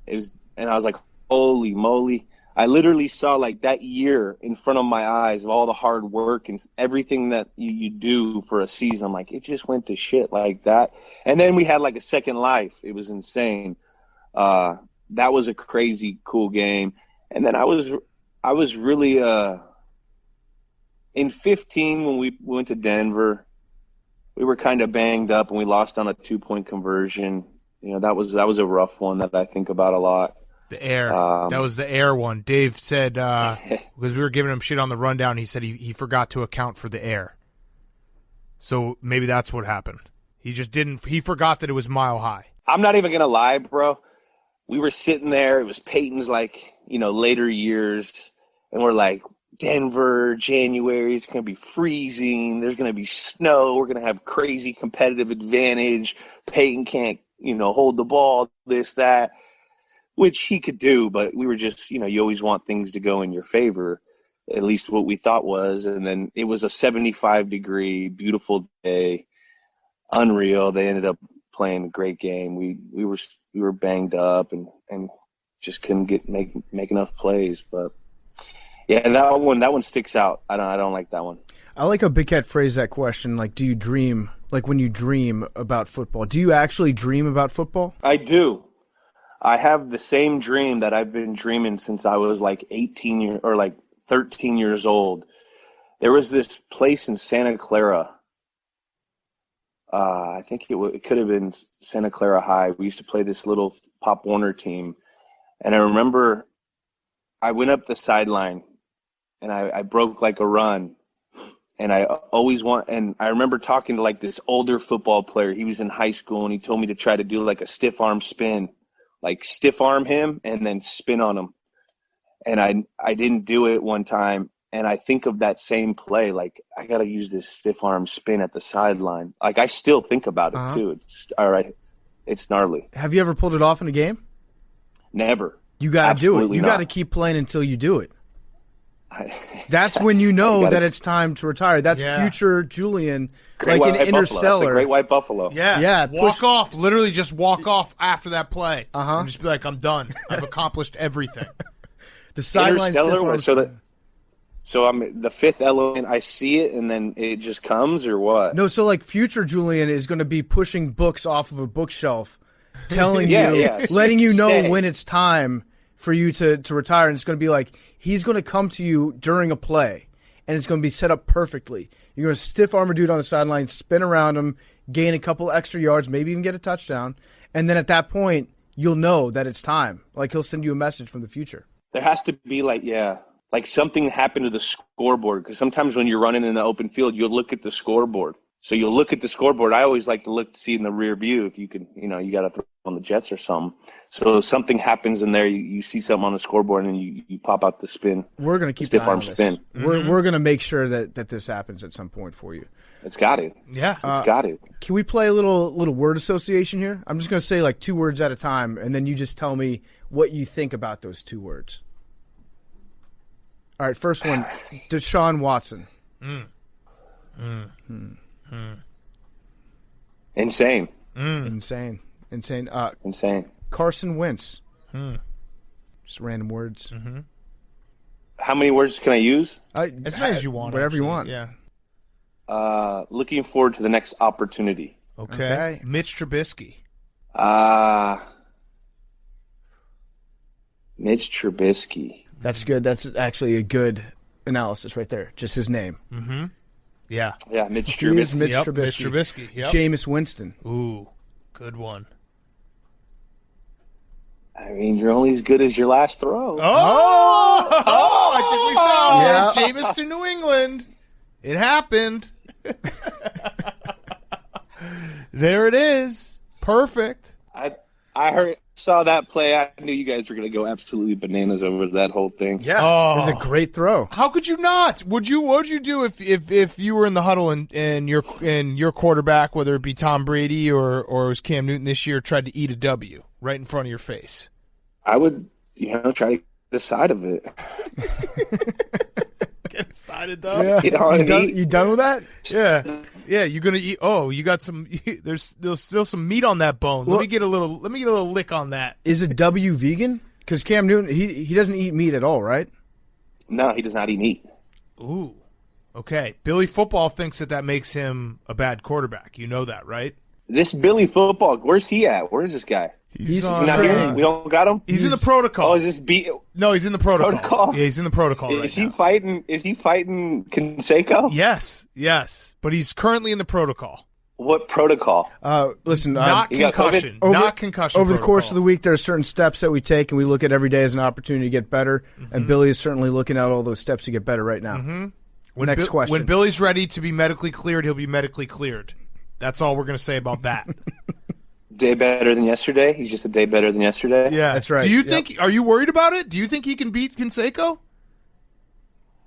And I was like, "Holy moly!" I literally saw like that year in front of my eyes of all the hard work and everything that you do for a season. I'm like, it just went to shit like that. And then we had like a second life. It was insane. That was a crazy cool game. And then I was really in 15 when we went to Denver. We were kind of banged up and we lost on a 2-point conversion. You know, that was a rough one that I think about a lot. The air. That was the air one. Dave said, because we were giving him shit on the rundown, he said he forgot to account for the air. So maybe that's what happened. He forgot that it was mile high. I'm not even going to lie, bro. We were sitting there. It was Peyton's, like, you know, later years. And we're like, Denver, January, it's going to be freezing. There's going to be snow. We're going to have crazy competitive advantage. Peyton can't, you know, hold the ball, this, that. Which he could do, but we were just, you know, you always want things to go in your favor, at least what we thought was. And then it was a 75-degree, beautiful day, unreal. They ended up playing a great game. We were banged up and just couldn't make enough plays. But yeah, that one sticks out. I don't like that one. I like how Big Cat phrased that question. Like, do you dream? Like, when you dream about football, do you actually dream about football? I do. I have the same dream that I've been dreaming since I was like 13 years old. There was this place in Santa Clara. I think it could have been Santa Clara High. We used to play this little Pop Warner team. And I remember I went up the sideline and I broke like a run. And I remember talking to like this older football player. He was in high school and he told me to try to do like a stiff arm spin, like stiff arm him and then spin on him. And I didn't do it one time. And I think of that same play, like I got to use this stiff arm spin at the sideline. Like I still think about it too. It's all right. It's gnarly. Have you ever pulled it off in a game? Never. You got to do it. You got to keep playing until you do it. That's when you know that it's time to retire. That's future Julian, like in Interstellar. Great White Buffalo. Yeah. Walk off. Literally just walk off after that play. And just be like, I'm done. I've accomplished everything. The sideline So I'm the fifth element. I see it, and then it just comes, or what? No, so like future Julian is going to be pushing books off of a bookshelf, telling you, letting you know when it's time for you to retire. And it's going to be like he's going to come to you during a play, and it's going to be set up perfectly. You're going to stiff arm a dude on the sideline, spin around him, gain a couple extra yards, maybe even get a touchdown, and then at that point you'll know that it's time. Like he'll send you a message from the future. There has to be like something happened to the scoreboard, because sometimes when you're running in the open field, you'll look at the scoreboard. So you'll look at the scoreboard. I always like to look to see in the rear view if you can, you got to throw on the Jets or something. So if something happens in there, you see something on the scoreboard, and you pop out the spin. We're going to keep stiff arm spin. We're going to make sure that this happens at some point for you. It's got to. Yeah, it's got to. Can we play a little word association here? I'm just going to say like 2 words at a time, and then you just tell me what you think about those 2 words. All right, first one, Deshaun Watson. Insane. Insane. Insane. Carson Wentz. Just random words. How many words can I use? As many as you want. Whatever you want. Yeah. Looking forward to the next opportunity. Okay. Mitch Trubisky. Mitch Trubisky. That's good. That's actually a good analysis right there. Just his name. Yeah. Yeah, Mitch He is Trubisky. Mitch Yep, Trubisky. Mitch Trubisky. Yep. Jameis Winston. Ooh, good one. I mean, you're only as good as your last throw. I think we found it. Jameis to New England. It happened. There it is. Perfect. I saw that play. I knew you guys were going to go absolutely bananas over that whole thing. Yeah, it was a great throw. How could you not? What would you do if you were in the huddle and your quarterback, whether it be Tom Brady or it was Cam Newton this year, tried to eat a W right in front of your face? I would, try to get a side of it. Get excited though. Yeah. You done with that? Yeah. You're gonna eat. Oh, you got some. There's still some meat on that bone. Let me get a little lick on that. Is a W vegan? Because Cam Newton, he doesn't eat meat at all, right? No, he does not eat meat. Ooh. Okay. Billy Football thinks that makes him a bad quarterback. You know that, right? This Billy Football, where's he at? Where is this guy? He's not here. We don't got him. He's in the protocol. Oh, is this No, he's in the protocol. Yeah, he's in the protocol right now. Is he fighting Canseco? Yes. But he's currently in the protocol. What protocol? Listen, not concussion. Not concussion. Over the course of the week, there are certain steps that we take, and we look at every day as an opportunity to get better. And Billy is certainly looking at all those steps to get better right now. Next question. When Billy's ready to be medically cleared, he'll be medically cleared. That's all we're going to say about that. Day better than yesterday? He's just a day better than yesterday? Yeah. That's right. Do you think? Are you worried about it? Do you think he can beat Canseco?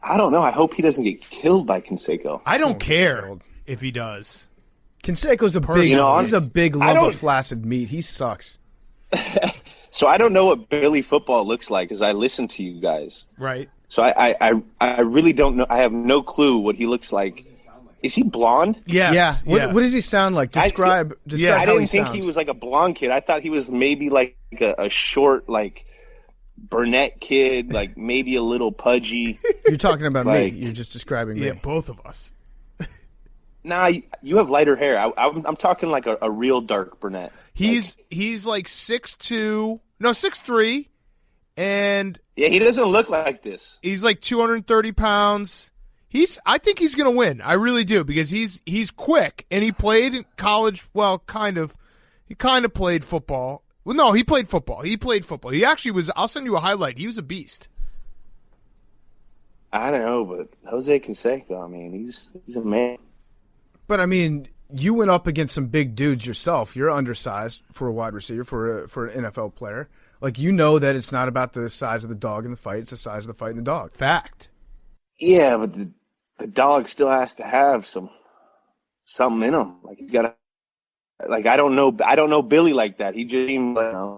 I don't know. I hope he doesn't get killed by Canseco. I don't care if he does. Canseco's he's a big lump of flaccid meat. He sucks. So I don't know what Billy Football looks like because I listen to you guys. Right. So I really don't know. I have no clue what he looks like. Is he blonde? Yes. Yeah. What does he sound like? Describe I how didn't he think sounds. he was like a blonde kid. I thought he was maybe like a short, like brunette kid, like maybe a little pudgy. You're talking about me. You're just describing me. Yeah, both of us. Nah, you have lighter hair. I'm talking like a real dark brunette. He's like 6'2", no 6'3", and yeah, he doesn't look like this. He's like 230 pounds. I think he's going to win. I really do because he's quick and he played in college. Well, kind of. He kind of played football. Well, no, he played football. He actually was. I'll send you a highlight. He was a beast. I don't know, but Jose Canseco, I mean, he's a man. But I mean, you went up against some big dudes yourself. You're undersized for a wide receiver, for an NFL player. Like, you know that it's not about the size of the dog in the fight; it's the size of the fight in the dog. Fact. Yeah, but the dog still has to have something in him. Like, he's got to. Like, I don't know Billy like that. He just seems like a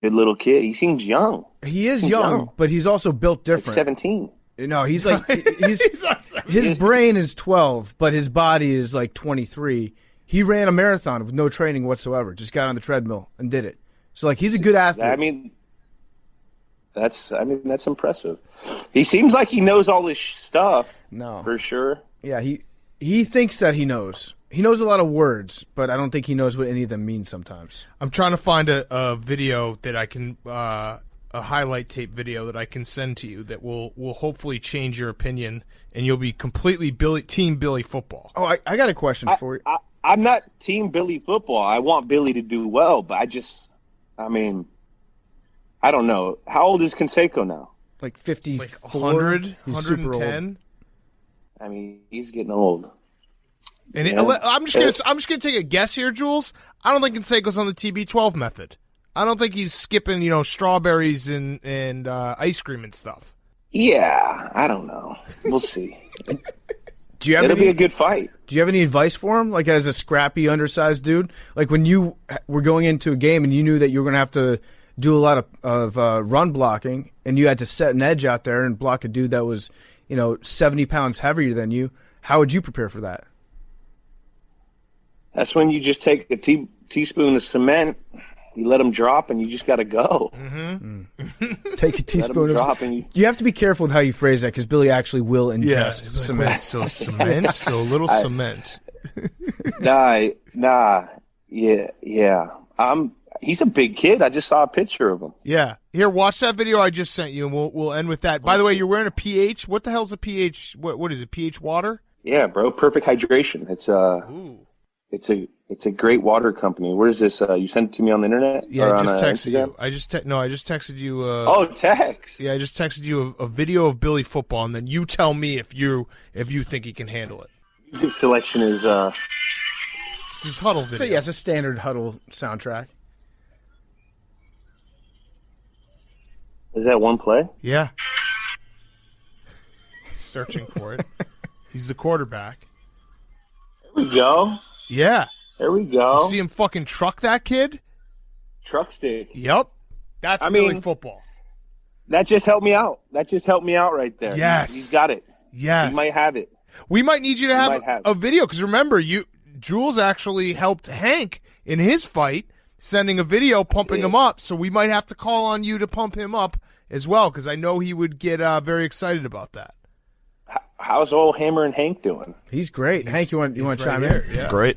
good little kid. He seems young. He is young, but he's also built different. Like 17. No, he's like his brain is 12, but his body is like 23. He ran a marathon with no training whatsoever. Just got on the treadmill and did it. So, like, he's a good athlete. I mean, that's impressive. He seems like he knows all this stuff. No, for sure. Yeah, he thinks that he knows. He knows a lot of words, but I don't think he knows what any of them mean sometimes. I'm trying to find a video that I can a highlight tape video that I can send to you that will hopefully change your opinion, and you'll be completely Team Billy football. Oh, I got a question for you. I'm not Team Billy football. I want Billy to do well, but I don't know. How old is Canseco now? Like 50, like 100, he's 110. I mean, he's getting old. And I'm just gonna take a guess here, Jules. I don't think Canseco's on the TB12 method. I don't think he's skipping, strawberries and ice cream and stuff. Yeah, I don't know. We'll see. It'll be a good fight. Do you have any advice for him, like as a scrappy, undersized dude? Like when you were going into a game and you knew that you were going to have to do a lot of run blocking, and you had to set an edge out there and block a dude that was, 70 pounds heavier than you, how would you prepare for that? That's when you just take a teaspoon of cement, you let them drop, and you just got to go. Mm-hmm. Take a teaspoon of drop, you have to be careful with how you phrase that, because Billy actually will ingest cement. Like, so cement, so little cement. Nah, yeah. He's a big kid. I just saw a picture of him. Yeah. Here, watch that video I just sent you, and we'll end with that. By the way, you're wearing a pH. What the hell's a pH? What is it? pH water? Yeah, bro. Perfect hydration. It's a great water company. Where is this? You sent it to me on the internet? Yeah, or I just texted Instagram? you. I just texted you. Text. Yeah, I just texted you a video of Billy football, and then you tell me if you think he can handle it. Music selection is it's his Huddle video. So yeah, it's a standard Huddle soundtrack. Is that one play? Yeah. He's searching for it. He's the quarterback. There we go. Yeah. There we go. You see him fucking truck that kid? Truck stick. Yep. That's Billy football. That just helped me out. Right there. Yes. He's got it. Yes. He might have it. We might need you to have a video, because remember, Jules actually helped Hank in his fight, sending a video pumping him up, so we might have to call on you to pump him up as well, because I know he would get very excited about that. How's old Hammer and Hank doing? He's great. Hank, you want to chime in? Yeah. Great.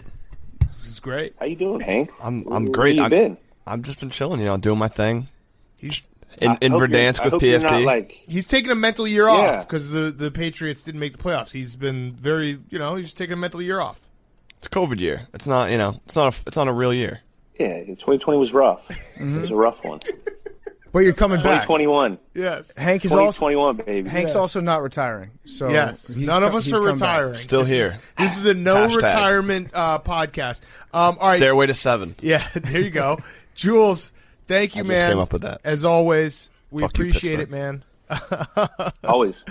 He's great. How you doing, Hank? I'm great. Where you been? I've just been chilling, doing my thing. He's in Verdansk with PFT. He's taking a mental year off because the Patriots didn't make the playoffs. He's been very, he's taking a mental year off. It's a COVID year. It's not, it's not a real year. Yeah, 2020 was rough. It was a rough one. But you're coming back. 2021. Yes. Hank is 2021, baby. Hank's also not retiring. So yes. None of us are retiring. Back. Still here. This is the no retirement podcast. All right. Stairway to 7. Yeah, there you go. Jules, thank you, man. Just came up with that. As always, we Fuck appreciate it, man. Always.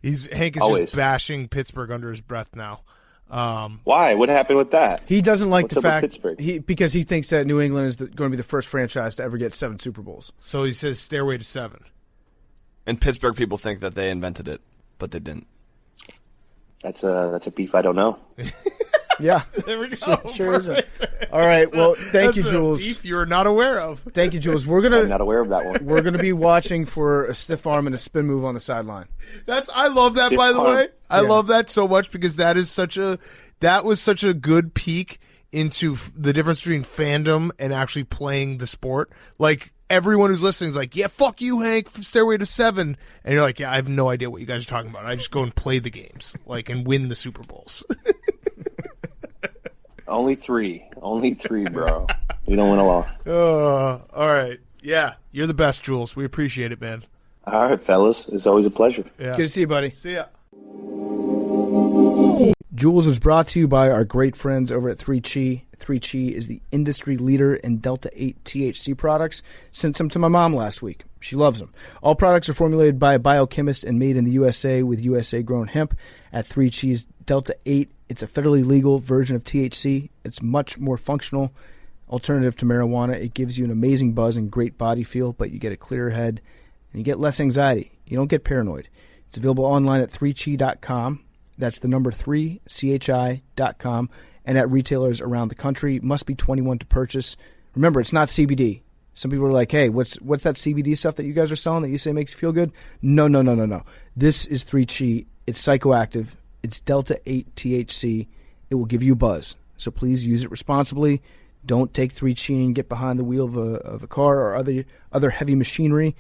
Hank is just bashing Pittsburgh under his breath now. Why? What happened with that? He doesn't like What's the up with fact Pittsburgh? because he thinks that New England is going to be the first franchise to ever get 7 Super Bowls. So he says stairway to 7. And Pittsburgh people think that they invented it, but they didn't. That's a beef I don't know. Yeah, there we go. Sure isn't. All right, well, thank you, Jules. Beef you're not aware of. Thank you, Jules. I'm not aware of that one. We're gonna be watching for a stiff arm and a spin move on the sideline. I love that. Stiff by the arm. Way, I love that so much because that was such a good peek into the difference between fandom and actually playing the sport. Like, everyone who's listening is like, yeah, fuck you, Hank, Stairway to 7. And you're like, yeah, I have no idea what you guys are talking about. I just go and play the games, and win the Super Bowls. Only three, bro. We don't win a lot. All right. Yeah, you're the best, Jules. We appreciate it, man. All right, fellas. It's always a pleasure. Yeah. Good to see you, buddy. See ya. Jules is brought to you by our great friends over at 3Chi. 3Chi is the industry leader in Delta-8 THC products. Sent some to my mom last week. She loves them. All products are formulated by a biochemist and made in the USA with USA-grown hemp. At 3Chi's Delta-8, it's a federally legal version of THC. It's much more functional alternative to marijuana. It gives you an amazing buzz and great body feel, but you get a clearer head and you get less anxiety. You don't get paranoid. It's available online at 3chi.com. That's the number 3chi.com. And at retailers around the country. Must be 21 to purchase. Remember, it's not CBD. Some people are like, hey, what's that CBD stuff that you guys are selling that you say makes you feel good? No. This is 3Chi. It's psychoactive. It's Delta-8 THC. It will give you a buzz. So please use it responsibly. Don't take 3Chi and get behind the wheel of a car or other heavy machinery.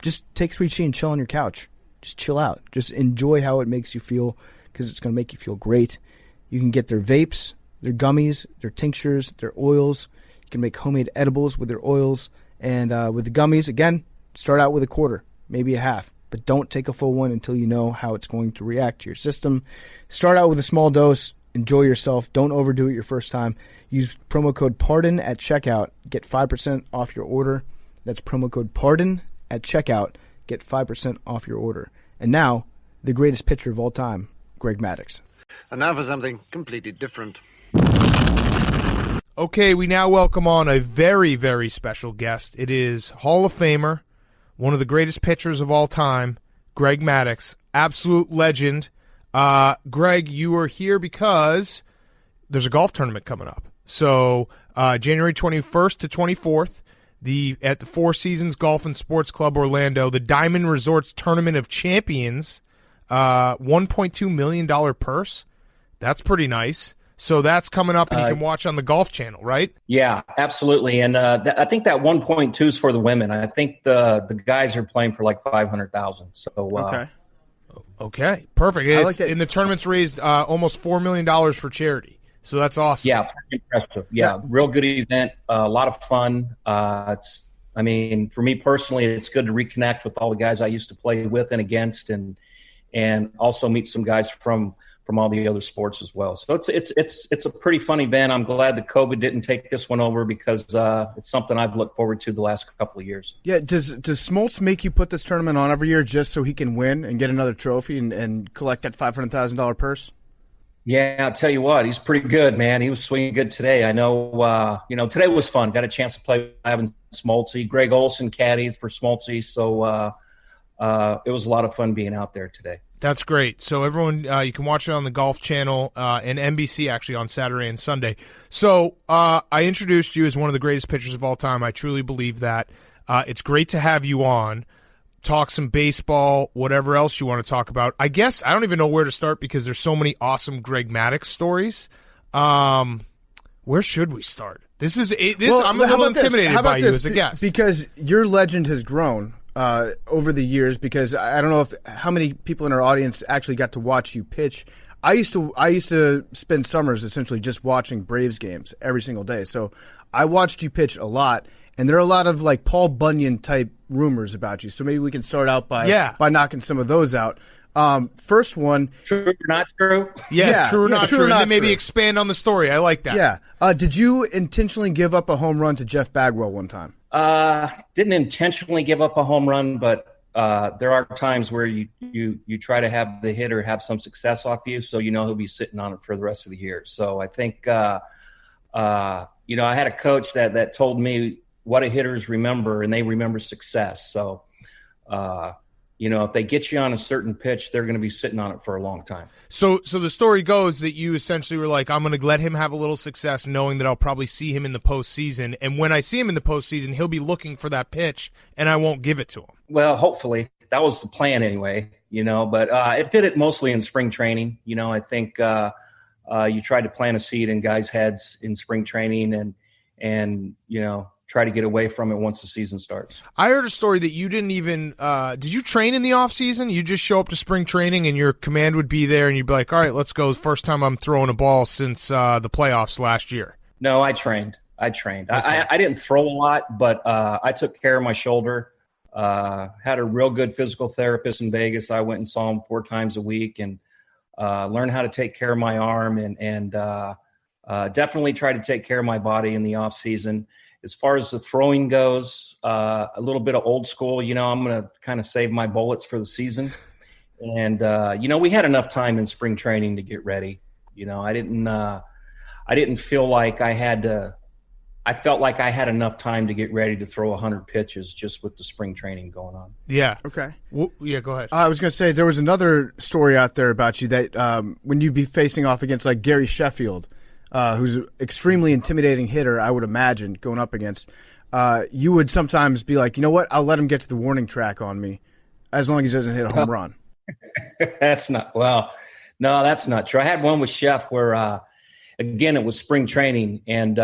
Just take 3Chi and chill on your couch. Just chill out. Just enjoy how it makes you feel, because it's going to make you feel great. You can get their vapes, their gummies, their tinctures, their oils. You can make homemade edibles with their oils. And with the gummies, again, start out with a quarter, maybe a half. But don't take a full one until you know how it's going to react to your system. Start out with a small dose. Enjoy yourself. Don't overdo it your first time. Use promo code PARDON at checkout. Get 5% off your order. That's promo code PARDON at checkout. Get 5% off your order. And now, the greatest pitcher of all time, Greg Maddux. And now for something completely different. Okay, we now welcome on a very, very special guest. It is Hall of Famer, one of the greatest pitchers of all time, Greg Maddux, absolute legend. Greg, you are here because there's a golf tournament coming up. So January 21st to 24th, at the Four Seasons Golf and Sports Club Orlando, the Diamond Resorts Tournament of Champions, $1.2 million purse. That's pretty nice. So that's coming up, and you can watch on the Golf Channel, right? Yeah, absolutely. And I think that 1.2 is for the women. I think the guys are playing for like 500,000. So okay, perfect. And the tournament's raised almost $4 million for charity. So that's awesome. Yeah, impressive. Yeah, real good event. A lot of fun. For me personally, it's good to reconnect with all the guys I used to play with and against, and also meet some guys from all the other sports as well. So it's a pretty fun event. I'm glad that COVID didn't take this one over, because it's something I've looked forward to the last couple of years. Yeah, does Smoltz make you put this tournament on every year just so he can win and get another trophy and collect that $500,000 purse? Yeah, I'll tell you what, he's pretty good, man. He was swinging good today. I know, today was fun. Got a chance to play with Ivan Smoltzy. Greg Olson caddies for Smoltzy, so it was a lot of fun being out there today. That's great. So everyone, you can watch it on the Golf Channel and NBC actually on Saturday and Sunday. So I introduced you as one of the greatest pitchers of all time. I truly believe that. It's great to have you on. Talk some baseball, whatever else you want to talk about. I guess I don't even know where to start because there's so many awesome Greg Maddux stories. Where should we start? I'm a little intimidated by you as a guest. Because your legend has grown over the years, because I don't know how many people in our audience actually got to watch you pitch. I used to spend summers essentially just watching Braves games every single day. So I watched you pitch a lot, and there are a lot of like Paul Bunyan type rumors about you. So maybe we can start out by knocking some of those out. First one, true or not true? Yeah, true or not true. And then maybe expand on the story. I like that. Yeah. Did you intentionally give up a home run to Jeff Bagwell one time? Didn't intentionally give up a home run, but there are times where you try to have the hitter have some success off you, so you know he'll be sitting on it for the rest of the year. So I think I had a coach that told me what a hitters remember, and they remember success. So if they get you on a certain pitch, they're going to be sitting on it for a long time. So the story goes that you essentially were like, I'm going to let him have a little success, knowing that I'll probably see him in the postseason. And when I see him in the postseason, he'll be looking for that pitch, and I won't give it to him. Well, hopefully. That was the plan anyway, But it did it mostly in spring training. I think you tried to plant a seed in guys' heads in spring training and try to get away from it once the season starts. I heard a story that you didn't even did you train in the off season? You just show up to spring training and your command would be there and you'd be like, all right, let's go. First time I'm throwing a ball since the playoffs last year. No, I trained. Okay. I didn't throw a lot, but I took care of my shoulder. Had a real good physical therapist in Vegas. I went and saw him 4 times a week, and learn how to take care of my arm, and definitely try to take care of my body in the off season. As far as the throwing goes, a little bit of old school. I'm going to kind of save my bullets for the season. And we had enough time in spring training to get ready. I didn't feel like I had to. I felt like I had enough time to get ready to throw 100 pitches just with the spring training going on. Yeah. Okay. Well, yeah, go ahead. I was going to say there was another story out there about you that when you'd be facing off against like Gary Sheffield, who's an extremely intimidating hitter, I would imagine, going up against, you would sometimes be like, you know what, I'll let him get to the warning track on me as long as he doesn't hit a home run. That's not true. I had one with Chef where, again, it was spring training, and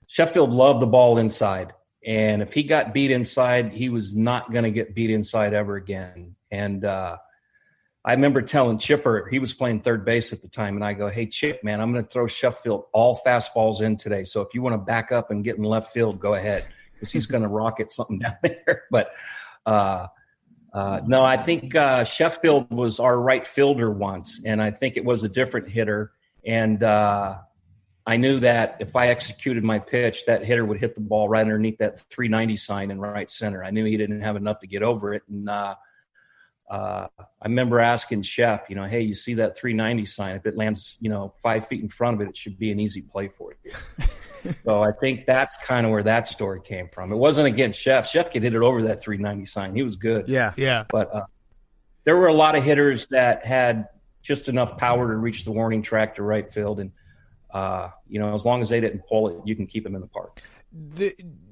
Sheffield loved the ball inside. And if he got beat inside, he was not going to get beat inside ever again. And I remember telling Chipper, he was playing third base at the time, and I go, hey, Chip, man, I'm going to throw Sheffield all fastballs in today. So if you want to back up and get in left field, go ahead, because he's going to rocket something down there. But no, I think Sheffield was our right fielder once, and I think it was a different hitter. And I knew that if I executed my pitch, that hitter would hit the ball right underneath that 390 sign in right center. I knew he didn't have enough to get over it. And I remember asking Chef, hey, you see that 390 sign? If it lands, 5 feet in front of it, it should be an easy play for you. So I think that's kind of where that story came from. It wasn't against Chef. Chef could hit it over that 390 sign. He was good. Yeah. But there were a lot of hitters that had just enough power to reach the warning track to right field. And, as long as they didn't pull it, you can keep them in the park.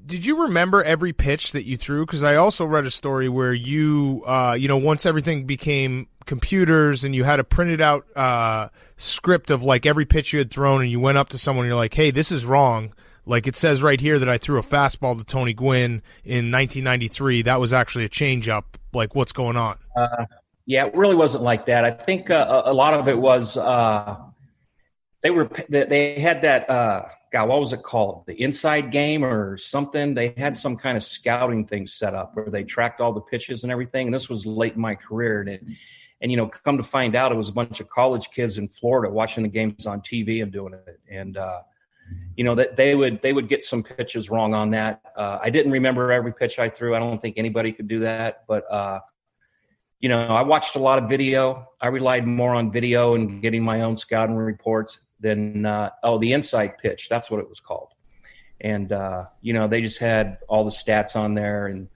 Did you remember every pitch that you threw? Because I also read a story where you, once everything became computers and you had a printed out script of like every pitch you had thrown, and you went up to someone and you're like, hey, this is wrong. Like it says right here that I threw a fastball to Tony Gwynn in 1993. That was actually a changeup. Like, what's going on? Yeah, it really wasn't like that. I think a lot of it was they had that what was it called? The Inside Game or something. They had some kind of scouting thing set up where they tracked all the pitches and everything. And this was late in my career, and come to find out, it was a bunch of college kids in Florida watching the games on TV and doing it. And that they would get some pitches wrong on that. I didn't remember every pitch I threw. I don't think anybody could do that, but. I watched a lot of video. I relied more on video and getting my own scouting reports than the inside pitch. That's what it was called. And, they just had all the stats on there, and,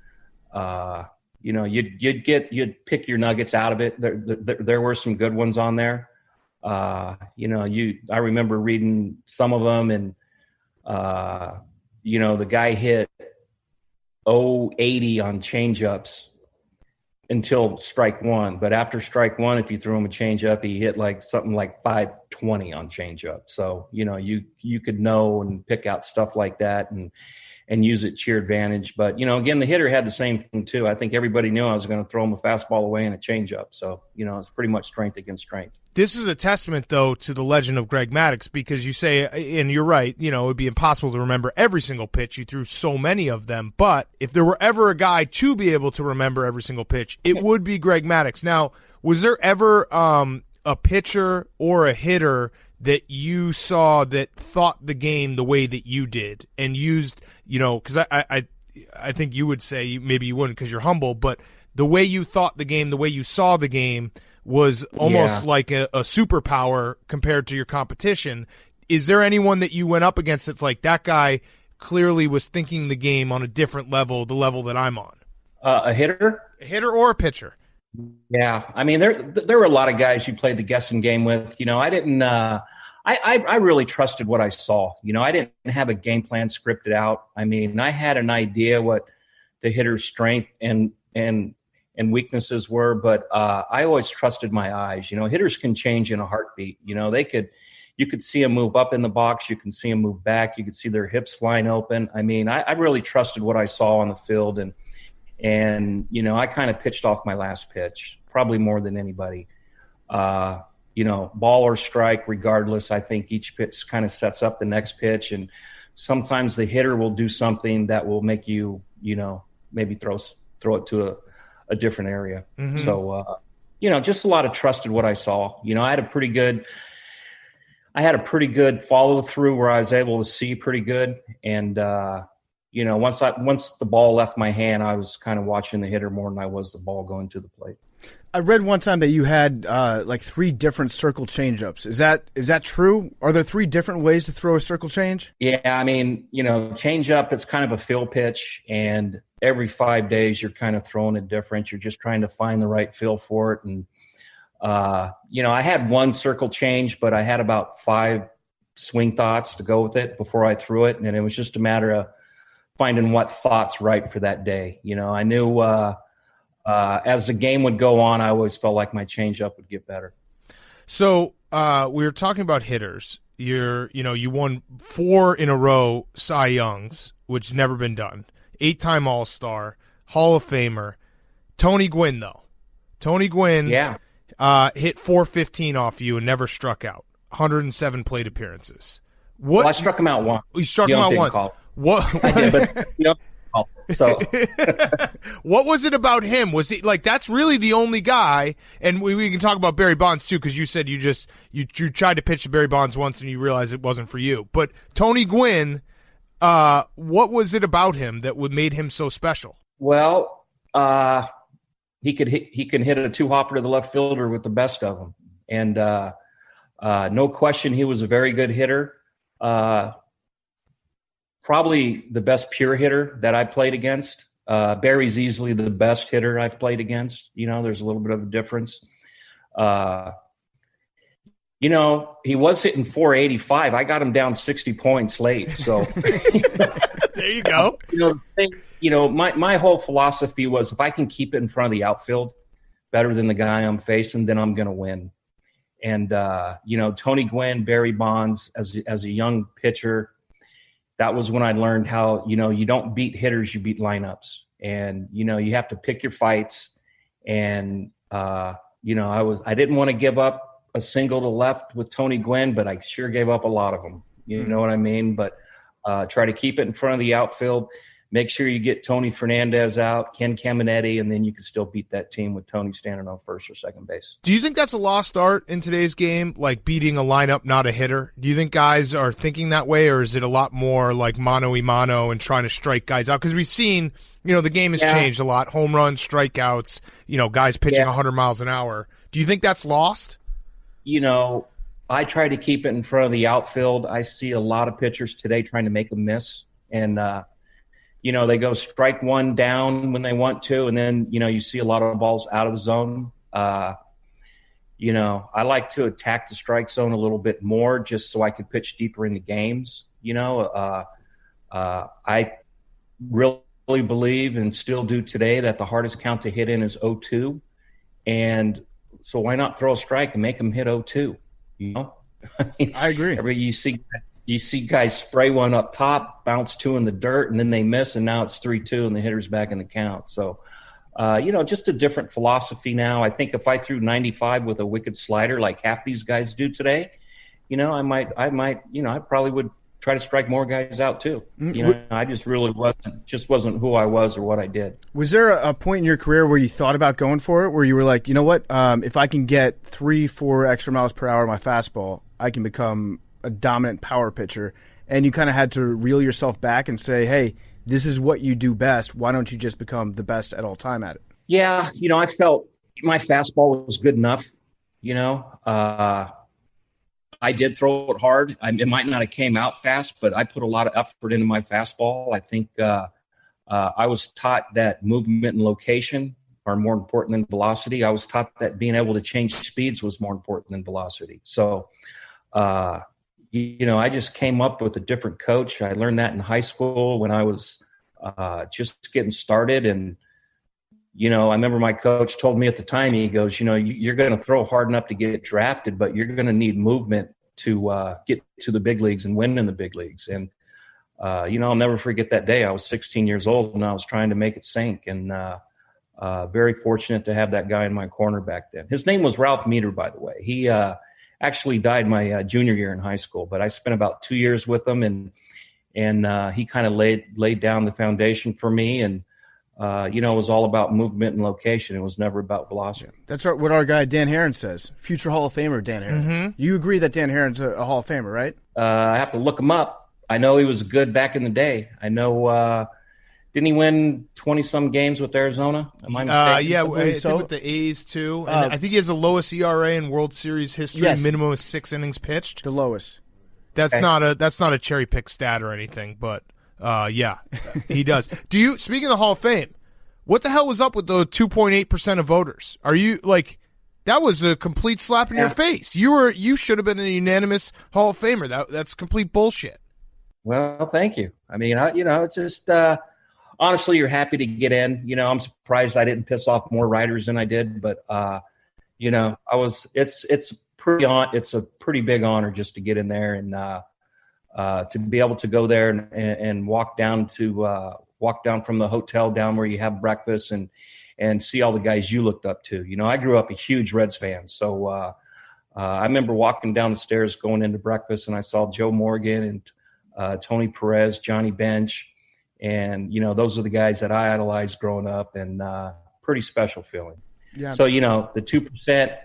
you'd pick your nuggets out of it. There were some good ones on there. I remember reading some of them, and, the guy hit 080 on changeups until strike one. But after strike one, if you threw him a changeup, he hit like something like 520 on changeup. So, you could know and pick out stuff like that and use it to your advantage. But, again, the hitter had the same thing too. I think everybody knew I was going to throw him a fastball away and a changeup. So, it's pretty much strength against strength. This is a testament, though, to the legend of Greg Maddux, because you say, and you're right, it would be impossible to remember every single pitch. You threw so many of them. But if there were ever a guy to be able to remember every single pitch, it would be Greg Maddux. Now, was there ever a pitcher or a hitter that you saw that thought the game the way that you did and used, because I think you would say, maybe you wouldn't because you're humble, but the way you thought the game, the way you saw the game was almost like a superpower compared to your competition. Is there anyone that you went up against that's like, that guy clearly was thinking the game on a different level, the level that I'm on? A hitter? A hitter or a pitcher? Yeah. I mean, there were a lot of guys you played the guessing game with. I didn't I really trusted what I saw. I didn't have a game plan scripted out. I mean, I had an idea what the hitter's strength and weaknesses were, but I always trusted my eyes. Hitters can change in a heartbeat. You could see them move up in the box. You can see them move back. You could see their hips flying open. I mean, I really trusted what I saw on the field, and I kind of pitched off my last pitch, probably more than anybody. Ball or strike, regardless, I think each pitch kind of sets up the next pitch, and sometimes the hitter will do something that will make you, maybe throw it to a different area. Mm-hmm. So, just a lot of trust in what I saw. I had a pretty good follow through where I was able to see pretty good. And, once the ball left my hand, I was kind of watching the hitter more than I was the ball going to the plate. I read one time that you had like 3 different circle changeups. Is that true? Are there 3 different ways to throw a circle change? Yeah, I mean, change up, it's kind of a feel pitch, and every 5 days you're kind of throwing it different. You're just trying to find the right feel for it. And, I had 1 circle change, but I had about 5 swing thoughts to go with it before I threw it. And it was just a matter of finding what thought's right for that day. I knew as the game would go on, I always felt like my changeup would get better. So we were talking about hitters. You won 4 in a row Cy Youngs, which has never been done. 8-time All-Star, Hall of Famer. Tony Gwynn, though. Tony Gwynn hit 415 off you and never struck out. 107 plate appearances. Well, I struck him out once. You struck him out once. What? I did, but so what was it about him? Was he like, that's really the only guy? And we can talk about Barry Bonds too, because you said you tried to pitch to Barry Bonds once and you realized it wasn't for you. But Tony Gwynn, what was it about him that made him so special? Well, he can hit a 2-hopper to the left fielder with the best of them, and no question he was a very good hitter. Probably the best pure hitter that I played against. Barry's easily the best hitter I've played against. There's a little bit of a difference. He was hitting 485. I got him down 60 points late. So there you go. My whole philosophy was if I can keep it in front of the outfield better than the guy I'm facing, then I'm going to win. And, Tony Gwynn, Barry Bonds, as a young pitcher, that was when I learned how, you don't beat hitters, you beat lineups. And, you have to pick your fights. And, I didn't want to give up a single to left with Tony Gwynn, but I sure gave up a lot of them. You know what I mean? But try to keep it in front of the outfield. Make sure you get Tony Fernandez out, Ken Caminetti, and then you can still beat that team with Tony standing on first or second base. Do you think that's a lost art in today's game, like beating a lineup, not a hitter? Do you think guys are thinking that way, or is it a lot more like mano-a-mano and trying to strike guys out? Because we've seen, the game has changed a lot. Home runs, strikeouts, guys pitching 100 miles an hour. Do you think that's lost? I try to keep it in front of the outfield. I see a lot of pitchers today trying to make a miss, and they go strike one down when they want to, and then, you see a lot of balls out of the zone. I like to attack the strike zone a little bit more just so I can pitch deeper into games. I really believe and still do today that the hardest count to hit in is 0-2. And so why not throw a strike and make them hit 0-2? I agree. You see guys spray one up top, bounce 2 in the dirt, and then they miss, and now it's 3-2, and the hitter's back in the count. So, just a different philosophy now. I think if I threw 95 with a wicked slider like half these guys do today, I probably would try to strike more guys out too. I just really wasn't who I was or what I did. Was there a point in your career where you thought about going for it, where you were like, if I can get 3-4 extra miles per hour on my fastball, I can become a dominant power pitcher, and you kind of had to reel yourself back and say, hey, this is what you do best. Why don't you just become the best at all time at it? Yeah. I felt my fastball was good enough. I did throw it hard. It might not have came out fast, but I put a lot of effort into my fastball. I think I was taught that movement and location are more important than velocity. I was taught that being able to change speeds was more important than velocity. So, I just came up with a different coach. I learned that in high school when I was just getting started. And, I remember my coach told me at the time, he goes, you're going to throw hard enough to get drafted, but you're going to need movement to get to the big leagues and win in the big leagues. And, I'll never forget that day. I was 16 years old and I was trying to make it sink. And very fortunate to have that guy in my corner back then. His name was Ralph Meter, by the way. He actually died my junior year in high school, but I spent about 2 years with him, and he kind of laid down the foundation for me. And it was all about movement and location. It was never about velocity. That's what our guy Dan Herron says. Future Hall of Famer Dan Herron. Mm-hmm. You agree that Dan Herron's a Hall of Famer, right? I have to look him up. I know he was good back in the day. I know. Didn't he win 20-some games with Arizona? Am I mistaken? Yeah, I think with the A's too. And I think he has the lowest ERA in World Series history. Yes. Minimum of 6 innings pitched. The lowest. That's not a cherry pick stat or anything, but yeah, he does. Speaking of the Hall of Fame, what the hell was up with the 2.8% of voters? Are you like that was a complete slap in your face? You should have been a unanimous Hall of Famer. That's complete bullshit. Well, thank you. I mean, it's just honestly, you're happy to get in. I'm surprised I didn't piss off more writers than I did, but I was. It's a pretty big honor just to get in there and to be able to go there and walk down from the hotel down where you have breakfast and see all the guys you looked up to. I grew up a huge Reds fan, so I remember walking down the stairs going into breakfast, and I saw Joe Morgan and Tony Perez, Johnny Bench, and those are the guys that I idolized growing up, and pretty special feeling. Yeah. So the 2%.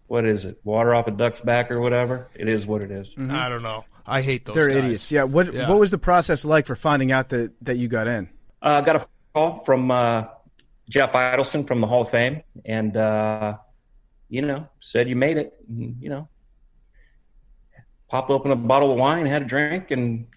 What is it? Water off a duck's back or whatever? It is what it is. Mm-hmm. I don't know. I hate those They're guys. idiots. Yeah. What was the process like for finding out that you got in? I got a call from Jeff Idelson from the Hall of Fame, and said you made it. Popped open a bottle of wine, had a drink, and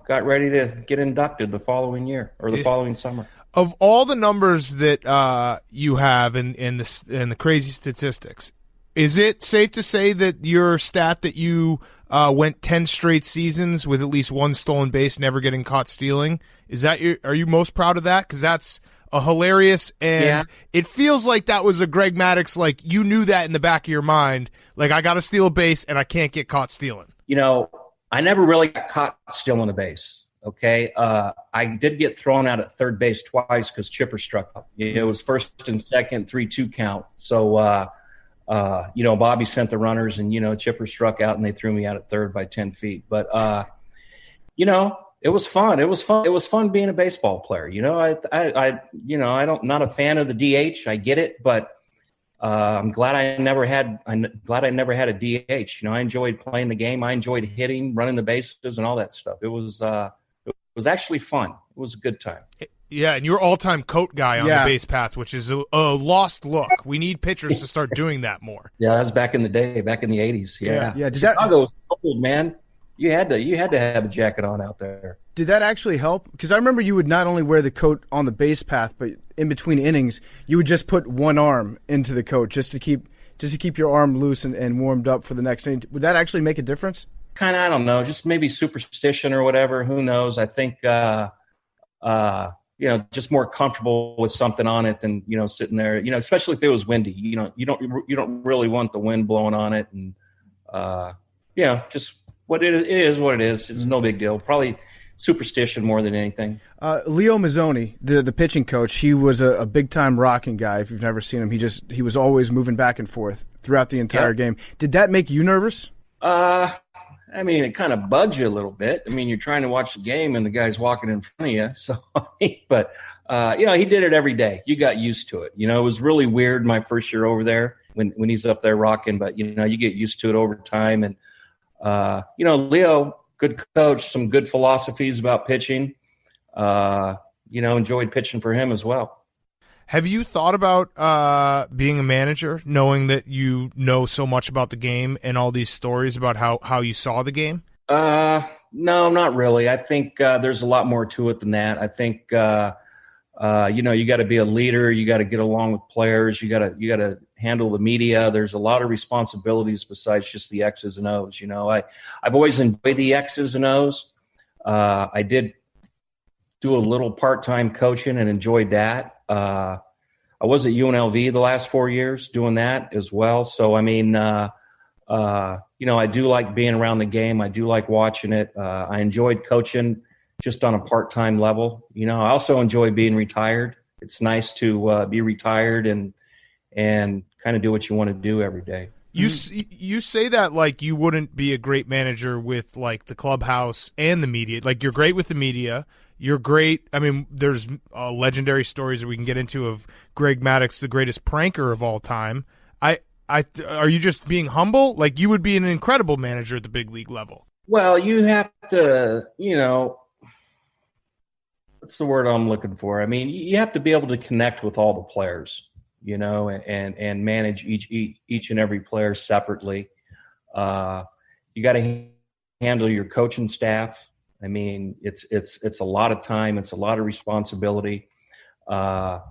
got ready to get inducted the following year or the following summer. Of all the numbers that you have in the crazy statistics, is it safe to say that your stat that you went 10 straight seasons with at least one stolen base, never getting caught stealing, are you most proud of that? Because that's a hilarious, and it feels like that was a Greg Maddux, like you knew that in the back of your mind, like I got to steal a base and I can't get caught stealing. I never really got caught stealing a base. Okay. I did get thrown out at third base twice because Chipper struck up. It was first and second, 3-2 count. So, Bobby sent the runners and, Chipper struck out and they threw me out at third by 10 feet. But, it was fun. It was fun. It was fun being a baseball player. Not a fan of the DH. I get it, but I'm glad I never had a DH. I enjoyed playing the game. I enjoyed hitting, running the bases and all that stuff. It was actually fun. It was a good time. Yeah, and you're all-time coat guy on the base path, which is a lost look. We need pitchers to start doing that more. Yeah, that was back in the day, back in the 80s. Yeah. Chicago was cold, man. You had to have a jacket on out there. Did that actually help? Because I remember you would not only wear the coat on the base path, but in between innings, you would just put one arm into the coat just to keep your arm loose and warmed up for the next inning. Would that actually make a difference? Kind of, I don't know, just maybe superstition or whatever. Who knows? I think, just more comfortable with something on it than, sitting there, especially if it was windy, you don't really want the wind blowing on it. And, just what it is what it is. It's no big deal. Probably superstition more than anything. Leo Mazzoni, the pitching coach, he was a big time rocking guy. If you've never seen him, he was always moving back and forth throughout the entire game. Did that make you nervous? It kind of bugs you a little bit. You're trying to watch the game and the guy's walking in front of you. So, but he did it every day. You got used to it. It was really weird my first year over there when he's up there rocking, but you get used to it over time. And Leo, good coach, some good philosophies about pitching. Enjoyed pitching for him as well. Have you thought about being a manager, knowing that you know so much about the game and all these stories about how you saw the game? No, not really. I think there's a lot more to it than that. I think you got to be a leader. You got to get along with players. You got to handle the media. There's a lot of responsibilities besides just the X's and O's. I've always enjoyed the X's and O's. I did do a little part-time coaching and enjoyed that. I was at UNLV the last 4 years doing that as well. So, I do like being around the game. I do like watching it. I enjoyed coaching just on a part-time level. I also enjoy being retired. It's nice to be retired and kind of do what you want to do every day. You say that like you wouldn't be a great manager with like the clubhouse and the media. Like you're great with the media. You're great. I mean, there's legendary stories that we can get into of Greg Maddux, the greatest pranker of all time. Are you just being humble? Like, you would be an incredible manager at the big league level. Well, you have to, what's the word I'm looking for? I mean, you have to be able to connect with all the players, and manage each and every player separately. You got to handle your coaching staff. I mean, it's a lot of time. It's a lot of responsibility. That's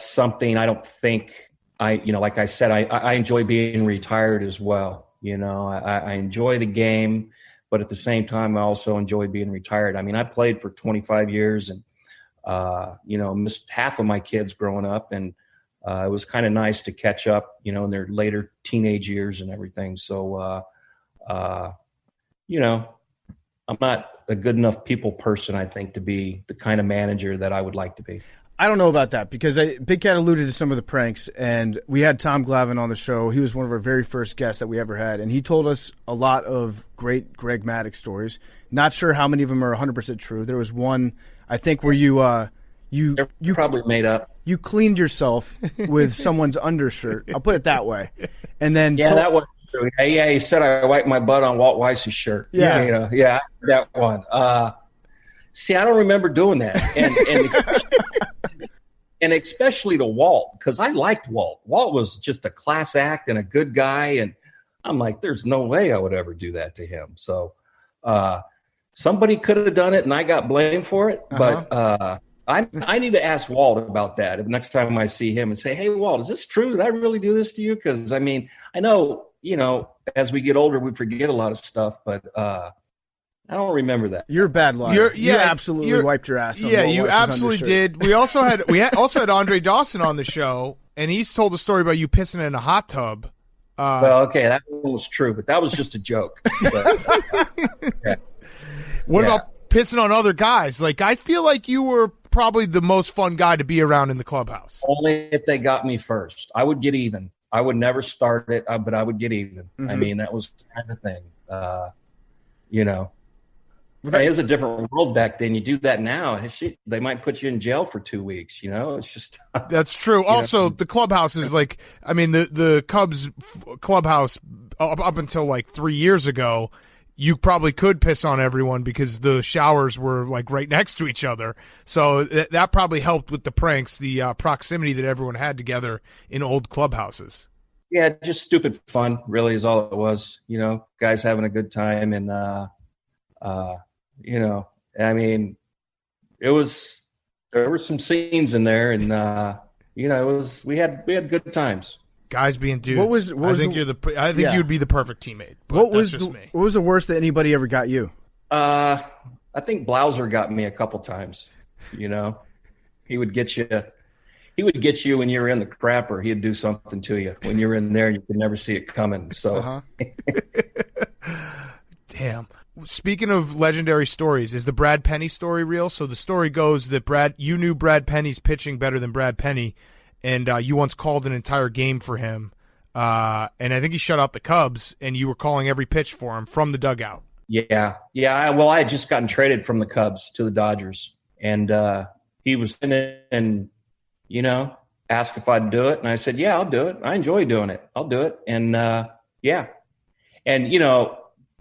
something I don't think like I said, I enjoy being retired as well. I enjoy the game, but at the same time, I also enjoy being retired. I mean, I played for 25 years and, missed half of my kids growing up, and it was kind of nice to catch up, in their later teenage years and everything. So, I'm not a good enough people person, I think, to be the kind of manager that I would like to be. I don't know about that because Big Cat alluded to some of the pranks, and we had Tom Glavine on the show. He was one of our very first guests that we ever had, and he told us a lot of great Greg Maddux stories. Not sure how many of them are 100% true. There was one, I think, where you probably made up. You cleaned yourself with someone's undershirt. I'll put it that way. And then that was true. Yeah, he said I wiped my butt on Walt Weiss's shirt. Yeah, that one. See, I don't remember doing that, and especially to Walt, because I liked Walt. Walt was just a class act and a good guy, and I'm like, there's no way I would ever do that to him. So somebody could have done it, and I got blamed for it. But I need to ask Walt about that next time I see him and say, hey, Walt, is this true? Did I really do this to you? Because, I mean, I know, as we get older, we forget a lot of stuff, but I don't remember that. You're a bad liar. You absolutely wiped your ass. Yeah, you absolutely did. We also had Andre Dawson on the show, and he's told a story about you pissing in a hot tub. Well, okay, that one was true, but that was just a joke. What about pissing on other guys? Like, I feel like you were probably the most fun guy to be around in the clubhouse. Only if they got me first. I would get even. I would never start it, but I would get even. Mm-hmm. I mean, that was the kind of thing, It was a different world back then. You do that now, they might put you in jail for 2 weeks. It's just that's true. Also, the clubhouse is like, I mean, the Cubs clubhouse up until like 3 years ago, you probably could piss on everyone because the showers were like right next to each other. So that probably helped with the pranks, the proximity that everyone had together in old clubhouses. Yeah, just stupid fun, really, is all it was. Guys having a good time, and I mean, there were some scenes in there, and we had good times. Guys being dudes. I think you'd be the perfect teammate. What was the worst that anybody ever got you? I think Blauser got me a couple times. He would get you when you were in the crapper. He'd do something to you when you were in there. You could never see it coming. So, damn. Speaking of legendary stories, is the Brad Penny story real? So the story goes that you knew Brad Penny's pitching better than Brad Penny, and you once called an entire game for him. And I think he shut out the Cubs, and you were calling every pitch for him from the dugout. Yeah. Well, I had just gotten traded from the Cubs to the Dodgers, and he was in it and, asked if I'd do it. And I said, yeah, I'll do it. I enjoy doing it. I'll do it. And, yeah. And,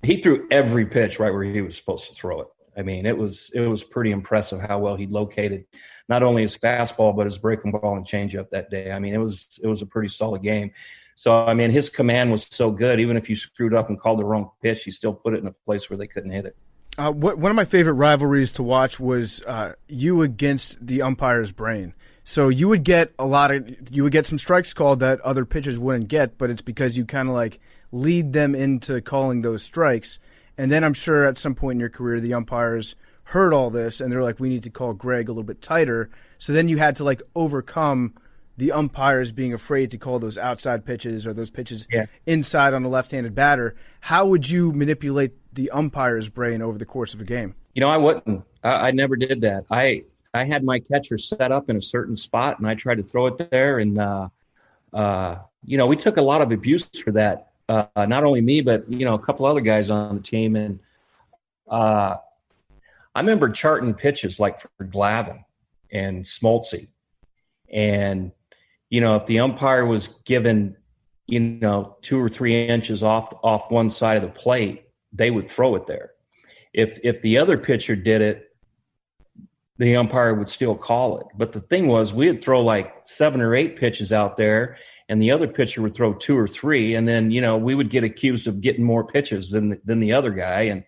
he threw every pitch right where he was supposed to throw it. I mean, it was pretty impressive how well he located not only his fastball, but his breaking ball and changeup that day. I mean, it was a pretty solid game. So, I mean, his command was so good. Even if you screwed up and called the wrong pitch, he still put it in a place where they couldn't hit it. One of my favorite rivalries to watch was you against the umpire's brain. So you would get some strikes called that other pitchers wouldn't get, but it's because you kind of like lead them into calling those strikes. And then I'm sure at some point in your career, the umpires heard all this and they're like, we need to call Greg a little bit tighter. So then you had to like overcome the umpires being afraid to call those outside pitches or those pitches inside on a left-handed batter. How would you manipulate the umpire's brain over the course of a game? I wouldn't. I never did that. I had my catcher set up in a certain spot, and I tried to throw it there. And, we took a lot of abuse for that. Not only me, but, a couple other guys on the team. And I remember charting pitches like for Glavine and Smoltzy. And, if the umpire was given, 2 or 3 inches off one side of the plate, they would throw it there. If the other pitcher did it, the umpire would still call it. But the thing was, we'd throw like 7 or 8 pitches out there, and the other pitcher would throw 2 or 3, and then, we would get accused of getting more pitches than the other guy. And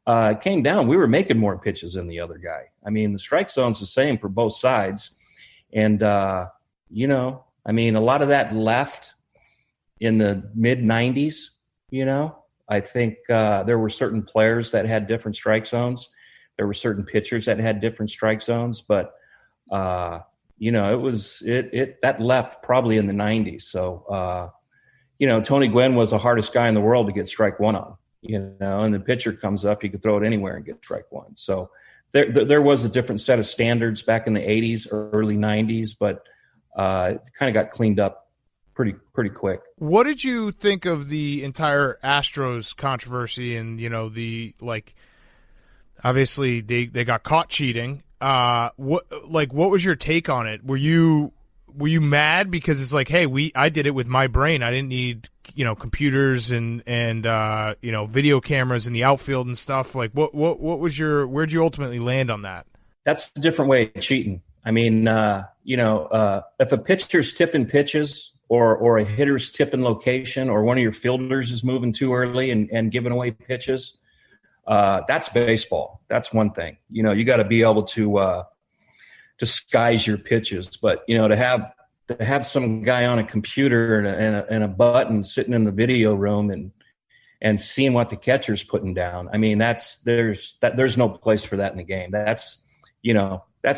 it came down, we were making more pitches than the other guy. I mean, the strike zone's the same for both sides. And, a lot of that left in the mid-'90s, I think there were certain players that had different strike zones. There were certain pitchers that had different strike zones, but that left probably in the 90s. So, Tony Gwynn was the hardest guy in the world to get strike one on, and the pitcher comes up, you could throw it anywhere and get strike one. So there was a different set of standards back in the 80s, early 90s, but it kind of got cleaned up pretty quick. What did you think of the entire Astros controversy and, obviously they got caught cheating. What was your take on it? Were you mad because it's like, hey, I did it with my brain. I didn't need, computers and video cameras in the outfield and stuff. Like what was where'd you ultimately land on that? That's a different way of cheating. I mean, if a pitcher's tipping pitches or a hitter's tipping location or one of your fielders is moving too early and giving away pitches, that's baseball. That's one thing. You got to be able to disguise your pitches. But to have some guy on a computer and a button sitting in the video room and seeing what the catcher's putting down, I mean, there's no place for that in the game. That's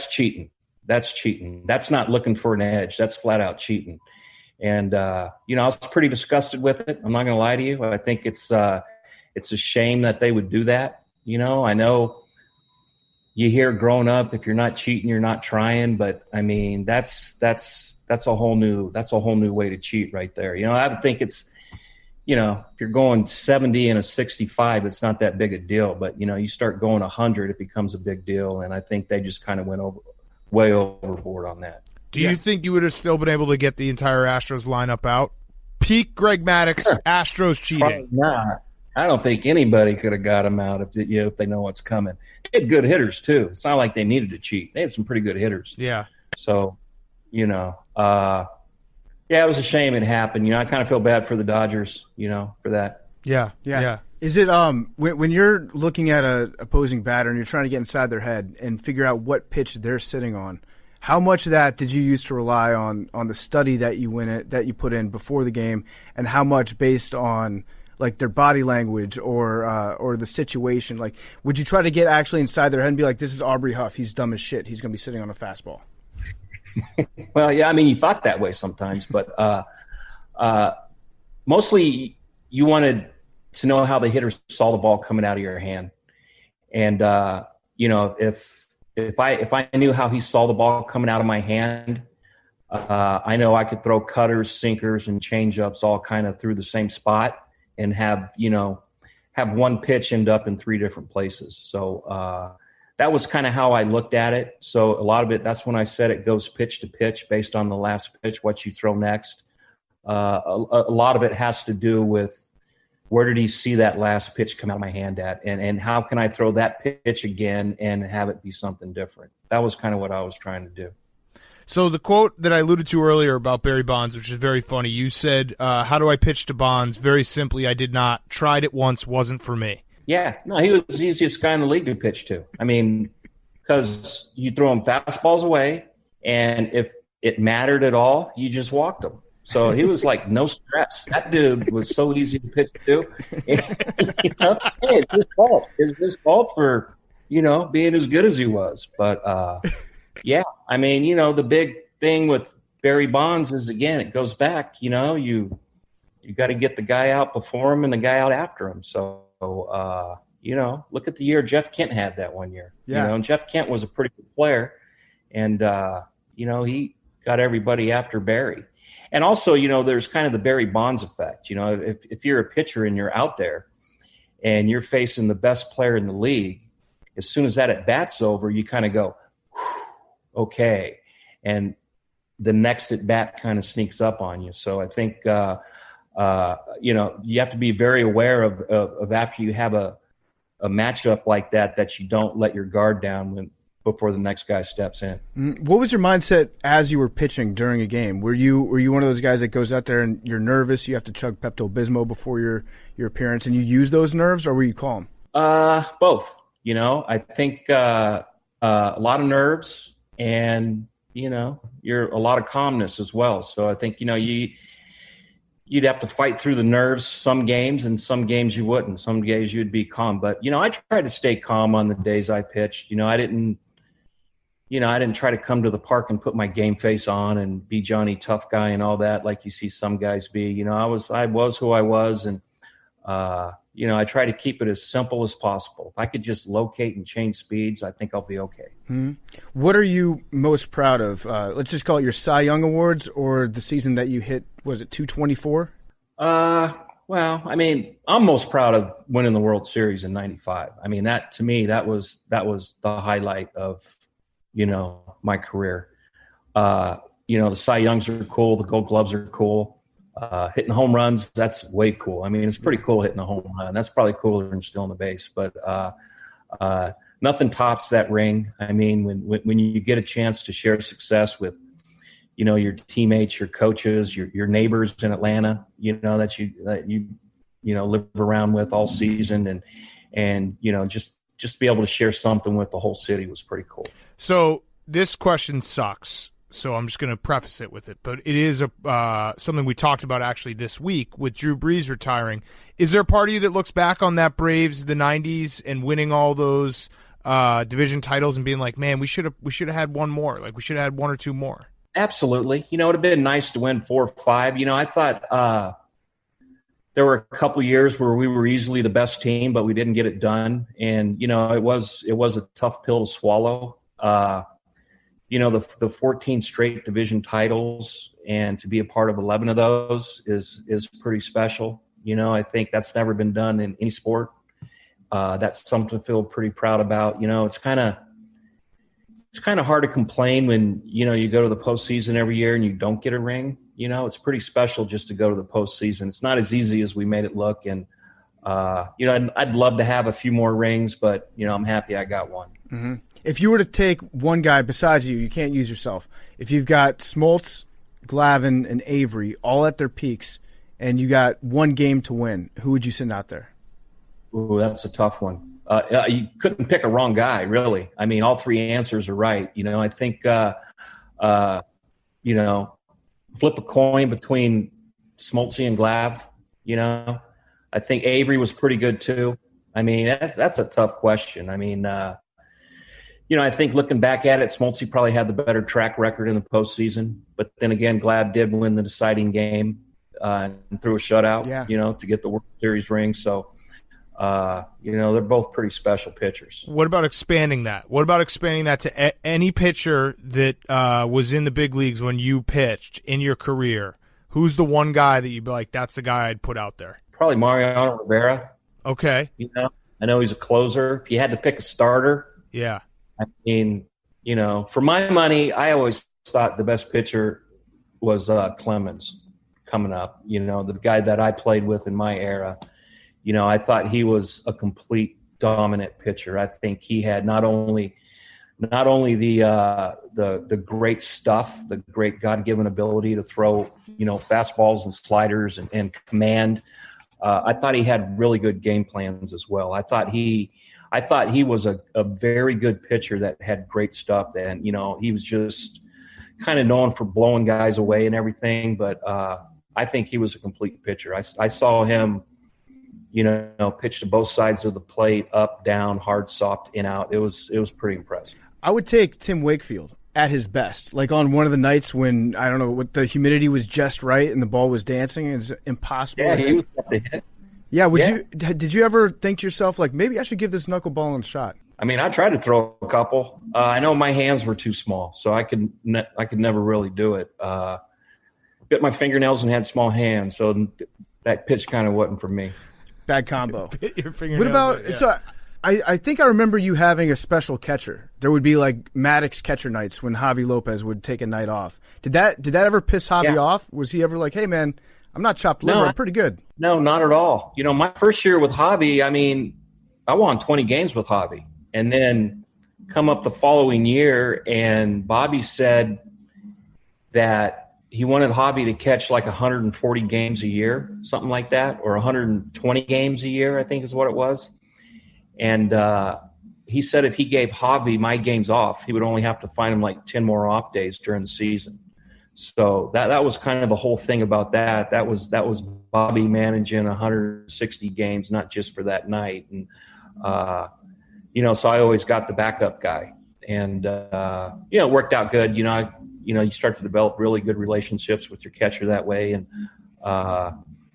cheating. That's cheating. That's not looking for an edge. That's flat out cheating. And I was pretty disgusted with it. I'm not going to lie to you. I think it's a shame that they would do that. I know you hear growing up, if you're not cheating, you're not trying. But I mean, that's a whole new way to cheat right there. I would think it's, if you're going 70 and a 65, it's not that big a deal. But you start going 100, it becomes a big deal. And I think they just kind of went way overboard on that. Do you think you would have still been able to get the entire Astros lineup out? Peak Greg Maddux, Astros cheating. Probably not. I don't think anybody could have got him out if they know what's coming. They had good hitters too. It's not like they needed to cheat. They had some pretty good hitters. Yeah. So, it was a shame it happened. I kind of feel bad for the Dodgers, for that. Yeah. Is it when you're looking at a opposing batter and you're trying to get inside their head and figure out what pitch they're sitting on, how much of that did you use to rely on the study that you put in before the game, and how much based on like their body language or the situation? Like, would you try to get actually inside their head and be like, this is Aubrey Huff, he's dumb as shit, he's going to be sitting on a fastball? Well, yeah, I mean, you thought that way sometimes, but mostly you wanted to know how the hitter saw the ball coming out of your hand. And, if I knew how he saw the ball coming out of my hand, I know I could throw cutters, sinkers, and change-ups all kind of through the same spot and have one pitch end up in 3 different places. So that was kind of how I looked at it. So a lot of it, that's when I said it goes pitch to pitch based on the last pitch, what you throw next. A lot of it has to do with where did he see that last pitch come out of my hand at, and how can I throw that pitch again and have it be something different? That was kind of what I was trying to do. So the quote that I alluded to earlier about Barry Bonds, which is very funny, you said, how do I pitch to Bonds? Very simply, I did not. Tried it once, wasn't for me. Yeah, no, he was the easiest guy in the league to pitch to. I mean, because you throw him fastballs away, and if it mattered at all, you just walked him. So he was like no stress. That dude was so easy to pitch to. Hey, it's his fault. It's his fault for, being as good as he was. But, yeah, I mean, the big thing with Barry Bonds is, again, it goes back, you got to get the guy out before him and the guy out after him. So, look at the year Jeff Kent had that one year. Yeah. And Jeff Kent was a pretty good player. And, he got everybody after Barry. And also, there's kind of the Barry Bonds effect. If you're a pitcher and you're out there and you're facing the best player in the league, as soon as that at bat's over, you kind of go, okay, and the next at bat kind of sneaks up on you. So I think you have to be very aware of after you have a matchup like that you don't let your guard down before the next guy steps in. What was your mindset as you were pitching during a game? Were you one of those guys that goes out there and you're nervous, you have to chug Pepto-Bismol before your appearance, and you use those nerves, or were you calm? Both. I think a lot of nerves and, you're a lot of calmness as well. So I think, you'd have to fight through the nerves some games, and some games you wouldn't. Some days you'd be calm. But, I tried to stay calm on the days I pitched. I didn't try to come to the park and put my game face on and be Johnny Tough Guy and all that like you see some guys be. I was who I was, and I try to keep it as simple as possible. If I could just locate and change speeds, I think I'll be okay. Mm-hmm. What are you most proud of? Let's just call it your Cy Young Awards, or the season that you hit, was it 224? Well, I'm most proud of winning the World Series in '95. That to me, that was the highlight of, my career. The Cy Youngs are cool. The Gold Gloves are cool. Hitting home runs, that's way cool. It's pretty cool hitting a home run. That's probably cooler than stealing the base. But nothing tops that ring. When you get a chance to share success with, your teammates, your coaches, your neighbors in Atlanta, that you live around with all season, and just be able to share something with the whole city was pretty cool. So this question sucks. So I'm just going to preface it with it, but it is something we talked about actually this week with Drew Brees retiring. Is there a part of you that looks back on that Braves, the '90s, and winning all those division titles and being like, man, we should have had one more. Like, we should have had one or two more. Absolutely. It would have been nice to win 4 or 5. I thought there were a couple years where we were easily the best team, but we didn't get it done, and it was a tough pill to swallow. The 14 straight division titles, and to be a part of 11 of those is pretty special. I think that's never been done in any sport. That's something to feel pretty proud about. It's kind of hard to complain when, you go to the postseason every year and you don't get a ring. It's pretty special just to go to the postseason. It's not as easy as we made it look. And, I'd love to have a few more rings, but, I'm happy I got one. Mm-hmm. If you were to take one guy besides you can't use yourself. If you've got Smoltz, Glavine, and Avery all at their peaks, and you got one game to win, who would you send out there? Ooh, that's a tough one. You couldn't pick a wrong guy, really. All three answers are right. I think, flip a coin between Smoltz and Glav. I think Avery was pretty good too. That's a tough question. I think looking back at it, Smoltz probably had the better track record in the postseason. But then again, Glav did win the deciding game and threw a shutout, to get the World Series ring. So, they're both pretty special pitchers. What about expanding that? What about expanding that to any pitcher that was in the big leagues when you pitched in your career? Who's the one guy that you'd be like, that's the guy I'd put out there? Probably Mariano Rivera. Okay. I know he's a closer. If you had to pick a starter. Yeah. For my money, I always thought the best pitcher was Clemens coming up. The guy that I played with in my era. I thought he was a complete dominant pitcher. I think he had not only the great stuff, the great God-given ability to throw, fastballs and sliders and command. I thought he had really good game plans as well. I thought he was a very good pitcher that had great stuff. And, he was just kind of known for blowing guys away and everything. But I think he was a complete pitcher. I saw him, pitch to both sides of the plate, up, down, hard, soft, in, out. It was pretty impressive. I would take Tim Wakefield at his best. Like on one of the nights when, I don't know, what the humidity was just right and the ball was dancing, it's impossible. Yeah, he was up to hit. Yeah, did you ever think to yourself, like, maybe I should give this knuckleballing a shot? I tried to throw a couple. I know my hands were too small, so I could never really do it. Bit my fingernails and had small hands, so that pitch kind of wasn't for me. Bad combo. Bit your fingernails. What about I think I remember you having a special catcher. There would be like Maddux catcher nights when Javi Lopez would take a night off. Did that ever piss Javi off? Was he ever like, hey man, I'm not chopped liver, I'm pretty good? No, not at all. My first year with Javi, I won 20 games with Javi. And then come up the following year, and Bobby said that he wanted Javi to catch like 140 games a year, something like that, or 120 games a year, I think is what it was. And he said if he gave Javi my games off, he would only have to find him like 10 more off days during the season. So that was kind of the whole thing about that. That was Bobby managing 160 games, not just for that night. And, so I always got the backup guy. And, it worked out good. You start to develop really good relationships with your catcher that way. And,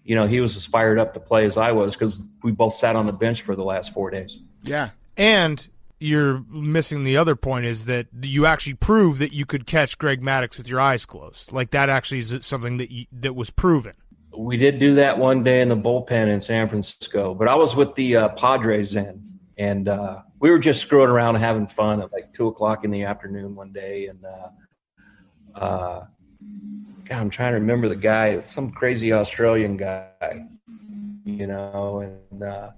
he was as fired up to play as I was because we both sat on the bench for the last 4 days. Yeah. And you're missing the other point is that you actually proved that you could catch Greg Maddux with your eyes closed. Like that actually is something that was proven. We did do that one day in the bullpen in San Francisco, but I was with the Padres then, and we were just screwing around and having fun at like 2:00 in the afternoon one day. And God, I'm trying to remember the guy, some crazy Australian guy, and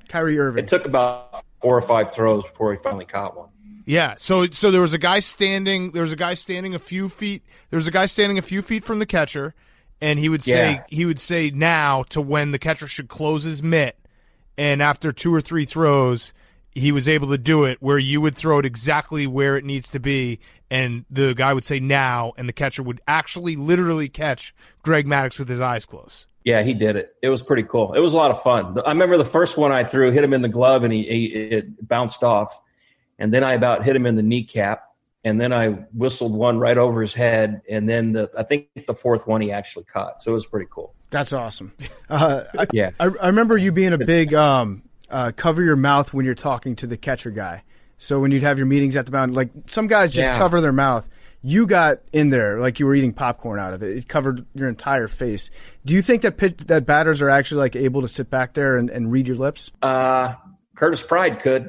Kyrie Irving. It took about 4 or 5 throws before he finally caught one. Yeah, so there was a guy standing. There was a guy standing a few feet. There was a guy standing a few feet from the catcher, and he would say now to when the catcher should close his mitt, and after 2 or 3 throws, he was able to do it where you would throw it exactly where it needs to be, and the guy would say now, and the catcher would actually literally catch Greg Maddux with his eyes closed. Yeah, he did it. It was pretty cool. It was a lot of fun. I remember the first one I threw, hit him in the glove, and it bounced off. And then I about hit him in the kneecap, and then I whistled one right over his head, and then I think the fourth one he actually caught. So it was pretty cool. That's awesome. I remember you being a big cover your mouth when you're talking to the catcher guy. So when you'd have your meetings at the mound, like some guys just cover their mouth. You got in there like you were eating popcorn out of it. It covered your entire face. Do you think that batters are actually like able to sit back there and read your lips? Curtis Pride could.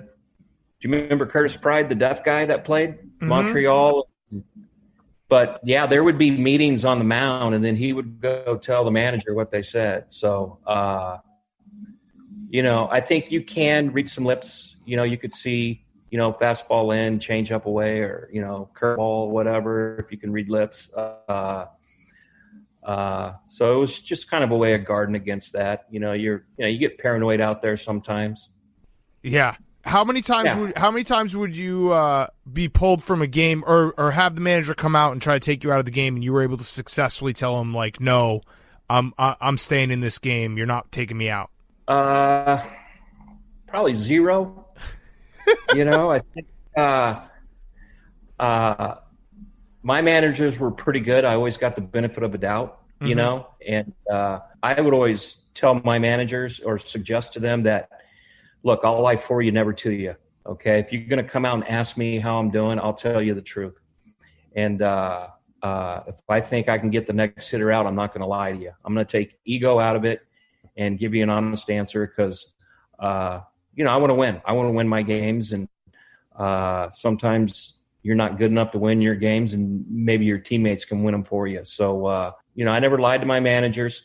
Do you remember Curtis Pride, the deaf guy that played Montreal? But yeah, there would be meetings on the mound, and then he would go tell the manager what they said. So, I think you can read some lips. You could see, fastball in, change up away, or, curveball, whatever, if you can read lips. So it was just kind of a way of guarding against that. You get paranoid out there sometimes. Yeah. How many times would you be pulled from a game or have the manager come out and try to take you out of the game, and you were able to successfully tell him like, no, I'm staying in this game. You're not taking me out. Probably 0. I think my managers were pretty good. I always got the benefit of a doubt, and I would always tell my managers or suggest to them that, look, I'll lie for you, never to you. Okay, if you're going to come out and ask me how I'm doing, I'll tell you the truth. And if I think I can get the next hitter out, I'm not going to lie to you. I'm going to take ego out of it and give you an honest answer because, I want to win. I want to win my games, and sometimes you're not good enough to win your games, and maybe your teammates can win them for you. So, I never lied to my managers,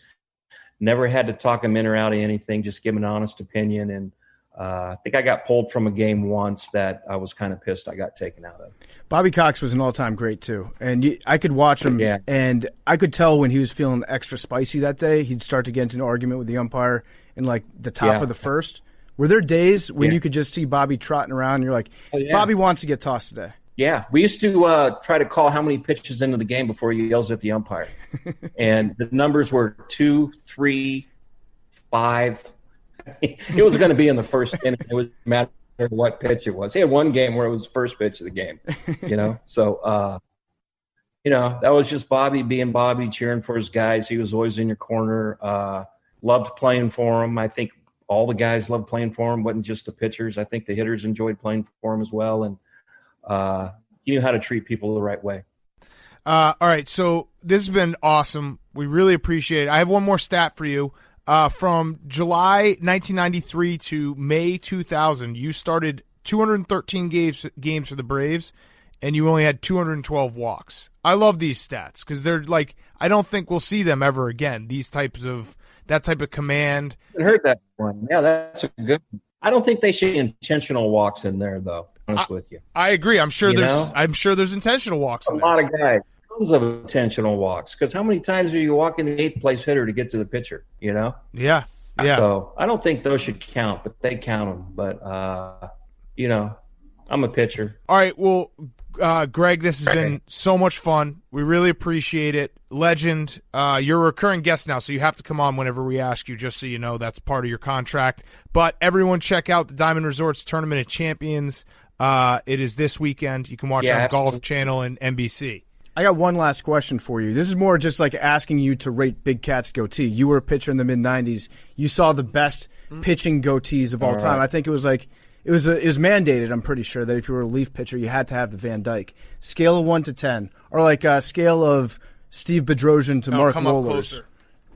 never had to talk them in or out of anything, just give them an honest opinion. And I think I got pulled from a game once that I was kind of pissed I got taken out of. Bobby Cox was an all-time great, too. And I could watch him, and I could tell when he was feeling extra spicy that day, he'd start to get into an argument with the umpire in, like, the top of the first. Were there days when you could just see Bobby trotting around and you're like, Bobby wants to get tossed today? Yeah. We used to try to call how many pitches into the game before he yells at the umpire. And the numbers were 2, 3, 5. It was going to be in the first inning. It was matter what pitch it was. He had one game where it was the first pitch of the game, So, that was just Bobby being Bobby, cheering for his guys. He was always in your corner. Loved playing for him. I think all the guys loved playing for him. It wasn't just the pitchers. I think the hitters enjoyed playing for him as well. And he knew how to treat people the right way. All right, so this has been awesome. We really appreciate it. I have one more stat for you. From July 1993 to May 2000, you started 213 games for the Braves, and you only had 212 walks. I love these stats because they're like, I don't think we'll see them ever again. That type of command. I heard that one. Yeah, that's a good one. I don't think they should intentional walks in there, though. Honest with you, I agree. I'm sure there's intentional walks. A lot of guys, tons of intentional walks. Because how many times are you walking the 8th place hitter to get to the pitcher? You know. Yeah. So I don't think those should count, but they count them. But you know, I'm a pitcher. All right. Well, Greg, this has been so much fun. We really appreciate it. Legend, you're a recurring guest now, so you have to come on whenever we ask you, just so you know that's part of your contract. But everyone check out the Diamond Resorts Tournament of Champions. It is this weekend. You can watch on Golf Channel and NBC. I got one last question for you. This is more just like asking you to rate Big Cat's goatee. You were a pitcher in the mid-'90s. You saw the best pitching goatees of all time. I think it was mandated, I'm pretty sure, that if you were a relief pitcher, you had to have the Van Dyke. Scale of 1 to 10. Or like a scale of Steve Bedrosian to Mark Wohlers.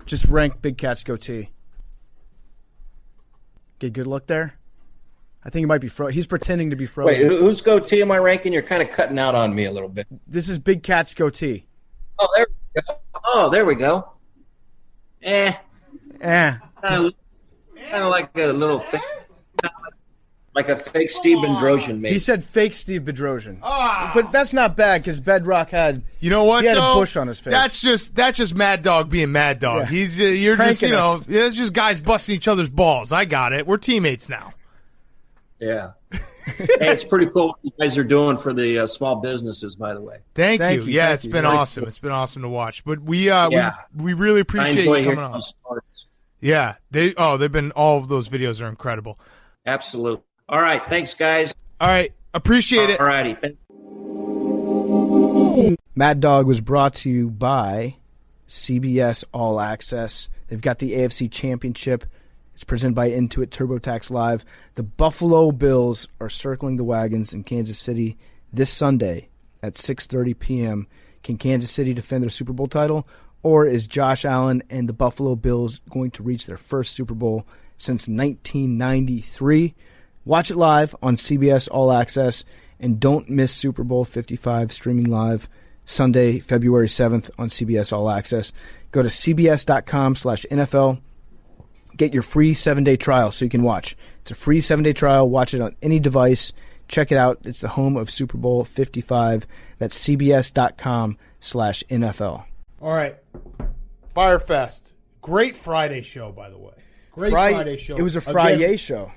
Just rank Big Cat's goatee. Get a good look there? I think he might be he's pretending to be frozen. Wait, whose goatee am I ranking? You're kind of cutting out on me a little bit. This is Big Cat's goatee. Oh, there we go. There we go. Kind of like a little thing. Like a fake Steve Bedrosian, maybe. He said fake Steve Bedrosian. But that's not bad because Bedrock had. You know what? He had a bush on his face. That's just Mad Dog being Mad Dog. Yeah. It's just guys busting each other's balls. I got it. We're teammates now. Yeah. Hey, it's pretty cool what you guys are doing for the small businesses, by the way. Thank you. Yeah, it's been awesome. It's been awesome to watch. But we really appreciate you coming on. Yeah, they've been, all of those videos are incredible. Absolutely. All right, thanks, guys. All right, appreciate it. All righty. Mad Dog was brought to you by CBS All Access. They've got the AFC Championship. It's presented by Intuit TurboTax Live. The Buffalo Bills are circling the wagons in Kansas City this Sunday at 6:30 p.m. Can Kansas City defend their Super Bowl title, or is Josh Allen and the Buffalo Bills going to reach their first Super Bowl since 1993? Watch it live on CBS All Access, and don't miss Super Bowl 55 streaming live Sunday, February 7th on CBS All Access. Go to cbs.com/NFL. Get your free 7-day trial so you can watch. It's a free 7-day trial. Watch it on any device. Check it out. It's the home of Super Bowl 55. That's cbs.com/NFL. All right. Fyre Fest. Great Friday show, by the way. Great Friday show. It was a Friday show.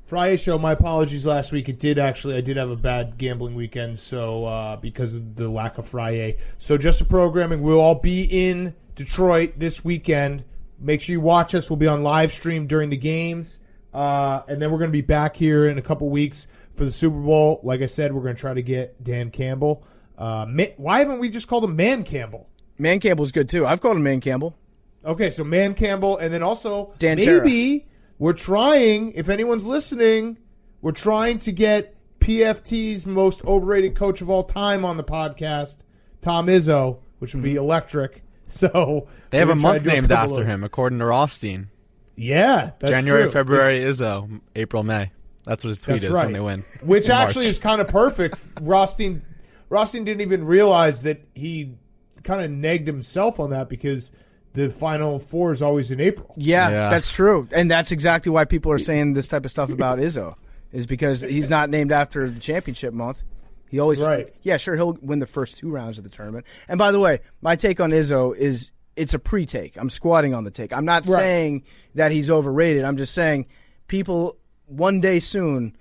Friday show. My apologies last week. I did have a bad gambling weekend, so because of the lack of Friday. So just the programming. We'll all be in Detroit this weekend. Make sure you watch us. We'll be on live stream during the games. And then we're going to be back here in a couple weeks for the Super Bowl. Like I said, we're going to try to get Dan Campbell. Why haven't we just called him Man Campbell? Man Campbell's good, too. I've called him Man Campbell. Okay, so Man Campbell. And then also, Dan maybe we're trying, if anyone's listening, we're trying to get PFT's most overrated coach of all time on the podcast, Tom Izzo, which would be electric. So they have a month named after him, according to Rothstein. Yeah, that's January, true. February, Izzo, April, May. That's what his tweet is when they win. Which actually is kind of perfect. Rothstein didn't even realize that he kind of negged himself on that because the Final Four is always in April. Yeah, that's true. And that's exactly why people are saying this type of stuff about Izzo, is because he's not named after the championship month. He always, yeah, sure, he'll win the first 2 rounds of the tournament. And by the way, my take on Izzo is it's a pre-take. I'm squatting on the take. I'm not saying that he's overrated. I'm just saying people one day soon,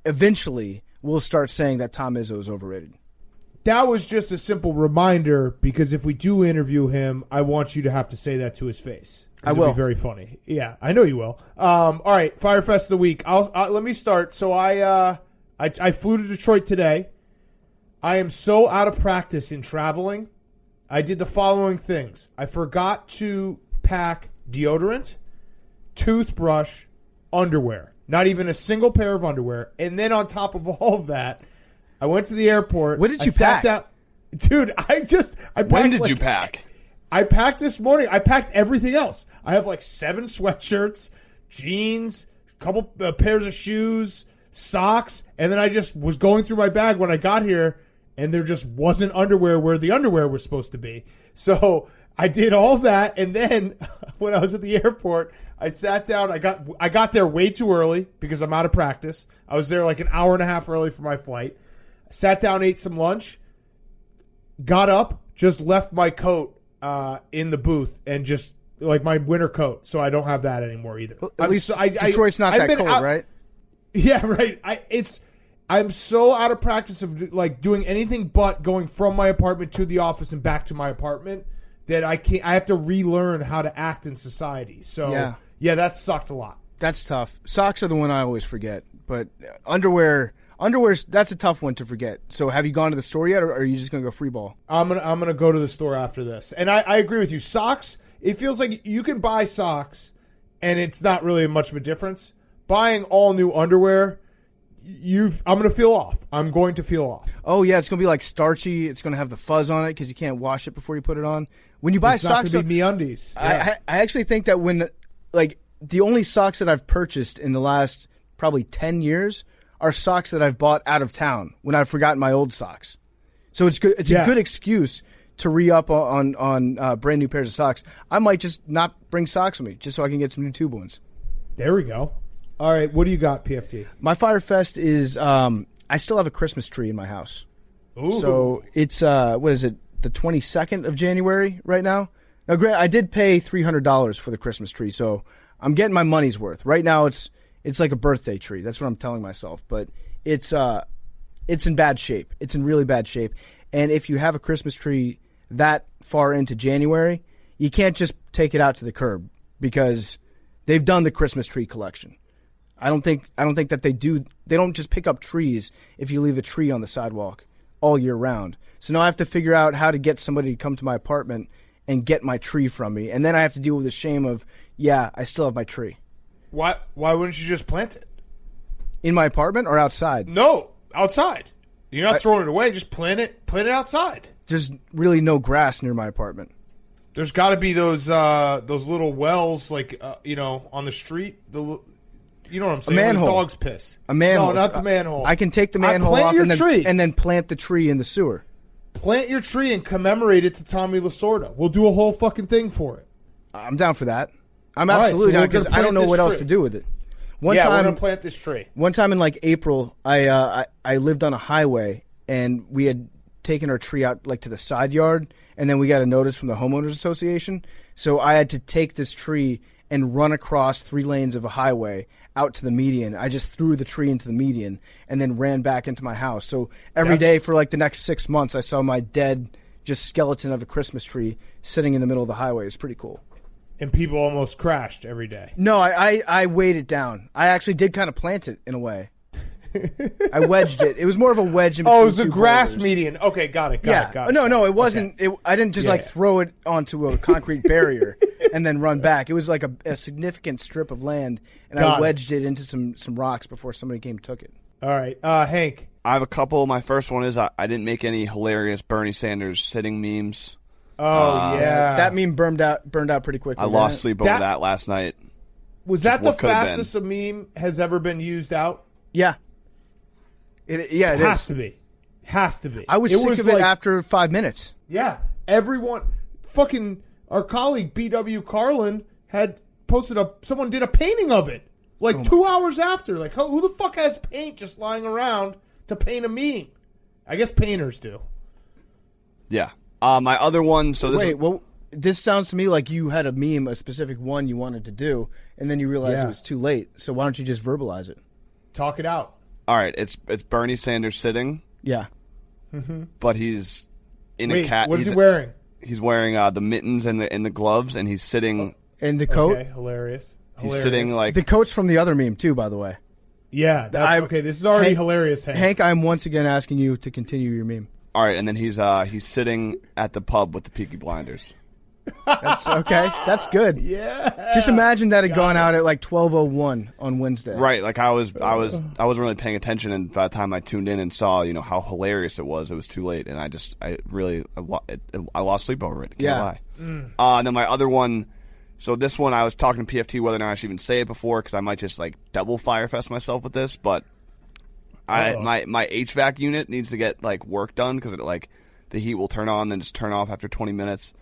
eventually, will start saying that Tom Izzo is overrated. That was just a simple reminder because if we do interview him, I want you to have to say that to his face. I will. It'll be very funny. Yeah, I know you will. All right, Fyre Fest of the week. Let me start. So I flew to Detroit today. I am so out of practice in traveling. I did the following things. I forgot to pack deodorant, toothbrush, underwear. Not even a single pair of underwear. And then on top of all of that, I went to the airport. What did you pack? Dude, I packed. When did you pack? I packed this morning. I packed everything else. I have like 7 sweatshirts, jeans, a couple pairs of shoes, socks, and then I just was going through my bag when I got here, and there just wasn't underwear where the underwear was supposed to be. So I did all that, and then when I was at the airport, I sat down. I got there way too early because I'm out of practice. I was there like an hour and a half early for my flight. I sat down, ate some lunch, got up, just left my coat in the booth, and just like my winter coat, so I don't have that anymore either. Well, at least Detroit's not that cold, right? Yeah, right. I'm so out of practice of like doing anything but going from my apartment to the office and back to my apartment that I have to relearn how to act in society. So yeah, that sucked a lot. That's tough. Socks are the one I always forget, but underwear's that's a tough one to forget. So have you gone to the store yet, or are you just gonna go free ball? I'm gonna go to the store after this, and I agree with you. Socks. It feels like you can buy socks, and it's not really much of a difference. Buying all new underwear, I'm going to feel off. I'm going to feel off. Oh, yeah, it's going to be like starchy. It's going to have the fuzz on it because you can't wash it before you put it on. When you buy it's socks, it's not going to be MeUndies. Yeah. I actually think that when, like, the only socks that I've purchased in the last probably 10 years are socks that I've bought out of town when I've forgotten my old socks. So it's good. It's a good excuse to re-up on brand new pairs of socks. I might just not bring socks with me just so I can get some new tube ones. There we go. All right, what do you got, PFT? My Fyre Fest is I still have a Christmas tree in my house. Ooh. So it's what is it? The 22nd of January right now. Now, Grant, I did pay $300 for the Christmas tree, so I'm getting my money's worth. Right now, it's like a birthday tree. That's what I'm telling myself. But it's in bad shape. It's in really bad shape. And if you have a Christmas tree that far into January, you can't just take it out to the curb because they've done the Christmas tree collection. I don't think that they do. They don't just pick up trees if you leave a tree on the sidewalk all year round. So now I have to figure out how to get somebody to come to my apartment and get my tree from me, and then I have to deal with the shame of, I still have my tree. Why wouldn't you just plant it in my apartment or outside? No, outside. You're not throwing it away. Just plant it outside. There's really no grass near my apartment. There's got to be those little wells, like on the street. You know what I'm saying? A manhole. The dog's piss. A manhole. No, not the manhole. I can take the manhole off and then plant the tree in the sewer. Plant your tree and commemorate it to Tommy Lasorda. We'll do a whole fucking thing for it. I'm down for that. I'm absolutely down because I don't know what else to do with it. We're going to plant this tree. One time in like April, I lived on a highway and we had taken our tree out like to the side yard, and then we got a notice from the homeowners association. So I had to take this tree and run across 3 lanes of a highway out to the median. I just threw the tree into the median and then ran back into my house. So every day for like the next 6 months, I saw my dead just skeleton of a Christmas tree sitting in the middle of the highway. It's pretty cool. And people almost crashed every day. No, I weighed it down. I actually did kind of plant it in a way. I wedged it. It was more of a wedge in between. Oh, it was a grass boulders. median. Okay, got it. No, it wasn't. Okay. I didn't just throw it onto a concrete barrier and then run back. It was like a significant strip of land, and I wedged it into some rocks before somebody came and took it. All right. Hank. I have a couple. My first one is I didn't make any hilarious Bernie Sanders sitting memes. Oh, yeah. That meme burned out pretty quickly. I lost sleep over that last night. Was that the fastest a meme has ever been used out? Yeah. It has to be. Has to be. I was sick of it after 5 minutes. Yeah. Everyone, fucking, our colleague B.W. Carlin had posted someone did a painting of it. Like 2 hours after. Like, who the fuck has paint just lying around to paint a meme? I guess painters do. Yeah. My other one, this sounds to me like you had a meme, a specific one you wanted to do, and then you realized it was too late. So why don't you just verbalize it? Talk it out. All right, it's Bernie Sanders sitting. Yeah. Mm-hmm. But he's in a cat. What is he wearing? He's wearing the mittens and the gloves, and he's sitting in the coat. Okay, hilarious. He's sitting like the coat's from the other meme too, by the way. Yeah, that's okay. This is already hilarious, Hank. Hank, I'm once again asking you to continue your meme. All right, and then he's sitting at the pub with the Peaky Blinders. That's okay. That's good. Yeah. Just imagine that had gone out at like 12:01 on Wednesday. Right. Like I wasn't really paying attention, and by the time I tuned in and saw, how hilarious it was too late, and I lost sleep over it. Can't lie. And then my other one. So this one, I was talking to PFT whether or not I should even say it before, because I might just like double Fyre Fest myself with this, but my HVAC unit needs to get like work done, because the heat will turn on then just turn off after 20 minutes.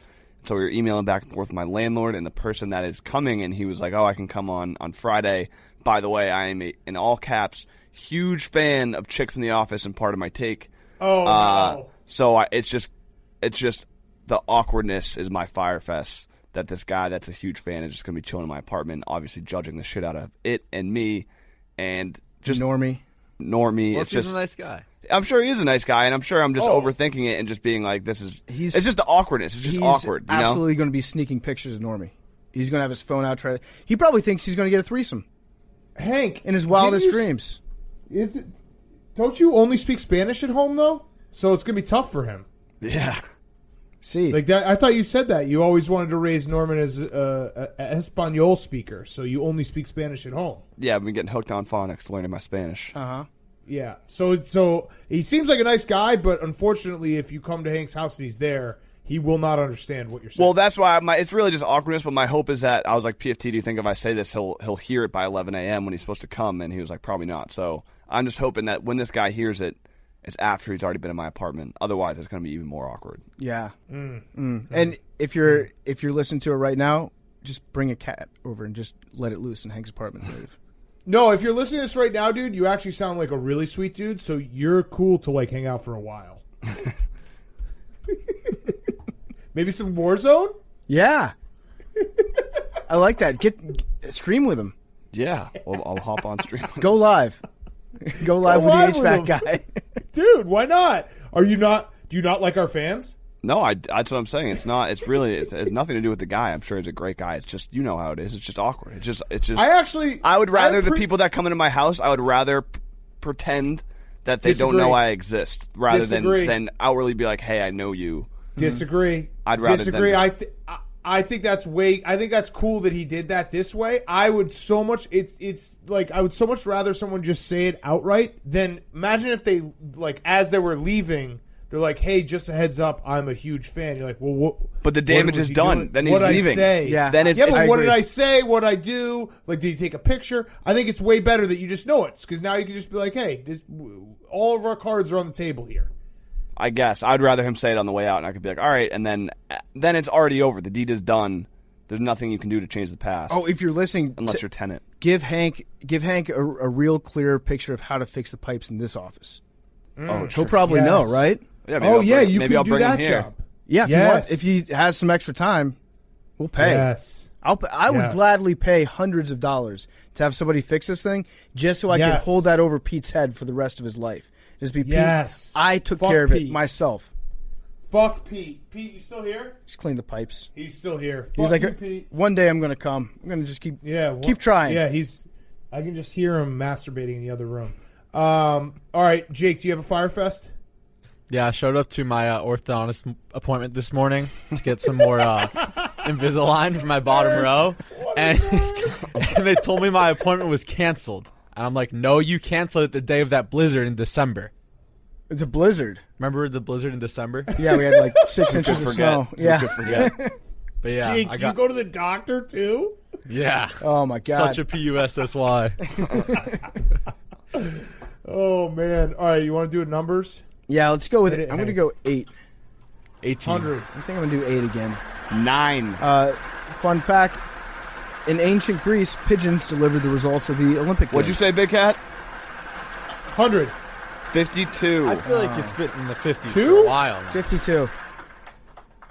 So we were emailing back and forth with my landlord and the person that is coming, and he was like, "Oh, I can come on Friday. By the way, I am in all caps huge fan of Chicks in the Office and part of my take." No. So it's just the awkwardness is my Fyre Fest, that this guy that's a huge fan is just going to be chilling in my apartment, obviously judging the shit out of it and me, and just normie. Well, It's he's just a nice guy. I'm sure he is a nice guy, and I'm sure I'm just overthinking it and just being like, it's just the awkwardness. It's just awkward. He's absolutely going to be sneaking pictures of Normie. He's going to have his phone out. He probably thinks he's going to get a threesome. Hank, in his wildest dreams. Don't you only speak Spanish at home though? So it's going to be tough for him. Yeah. See, like that. I thought you said that you always wanted to raise Norman as a Espanol speaker, so you only speak Spanish at home. Yeah, I've been getting hooked on phonics, learning my Spanish. Yeah. So he seems like a nice guy, but unfortunately, if you come to Hank's house and he's there, he will not understand what you're saying. Well, that's why it's really just awkwardness. But my hope is that I was like, PFT, do you think if I say this, he'll hear it by 11 a.m. when he's supposed to come? And he was like, probably not. So I'm just hoping that when this guy hears it, it's after he's already been in my apartment. Otherwise, it's going to be even more awkward. Yeah. And if you're listening to it right now, just bring a cat over and just let it loose in Hank's apartment. No, if you're listening to this right now, dude, you actually sound like a really sweet dude, so you're cool to like hang out for a while. Maybe some Warzone? Yeah. I like that. Stream with him. Yeah. I'll hop on stream. Go live. Go live with the HVAC guy. Dude, why not? Do you not like our fans? No, that's what I'm saying. It's not. It's really. It has nothing to do with the guy. I'm sure he's a great guy. It's just, you know how it is. It's just awkward. It's just. I would rather the people that come into my house. I would rather pretend that they don't know I exist, rather than outwardly be like, "Hey, I know you." Disagree. I'd rather disagree. I think that's I think that's cool that he did that this way. I would so much. It's like I would so much rather someone just say it outright than imagine if they like as they were leaving. They're like, "Hey, just a heads up, I'm a huge fan." You're like, "Well, what?" But the damage is done. Doing? Then he's What'd leaving. I say? Yeah. Then but what did I say? What'd I do? Like, did he take a picture? I think it's way better that you just know it, because now you can just be like, "Hey, all of our cards are on the table here." I guess I'd rather him say it on the way out, and I could be like, "All right," and then it's already over. The deed is done. There's nothing you can do to change the past. Oh, if you're listening, unless you're tenant, give Hank a real clear picture of how to fix the pipes in this office. Oh, he'll probably know, right? Yeah, you can do that job. Yeah, if he has some extra time, we'll pay. Yes. I would gladly pay hundreds of dollars to have somebody fix this thing, just so I could hold that over Pete's head for the rest of his life. Just be Pete. I took care of it myself. Fuck Pete. Pete, you still here? Just clean the pipes. He's still here. He's Fuck like, you, Pete. One day I'm going to come. I'm going to just keep trying. Yeah, I can just hear him masturbating in the other room. All right, Jake, do you have a Fyre Fest? Yeah, I showed up to my orthodontist appointment this morning to get some more Invisalign for my bottom row, and they told me my appointment was canceled. And I'm like, "No, you canceled it the day of that blizzard in December." It's a blizzard. Remember the blizzard in December? Yeah, we had like 6 inches of snow. Yeah. Who could forget? But yeah, Jake, you go to the doctor too? Yeah. Oh my god. Such a PUSSY. Oh man. All right, you want to do it numbers? Yeah, let's go with it. I'm going to go 8. 1,800. I think I'm going to do 8 again. 9. Fun fact: in ancient Greece, pigeons delivered the results of the Olympic Games. What'd you say, Big Cat? 100. 52. I feel like it's been in the 50s Two? for a while now. 52.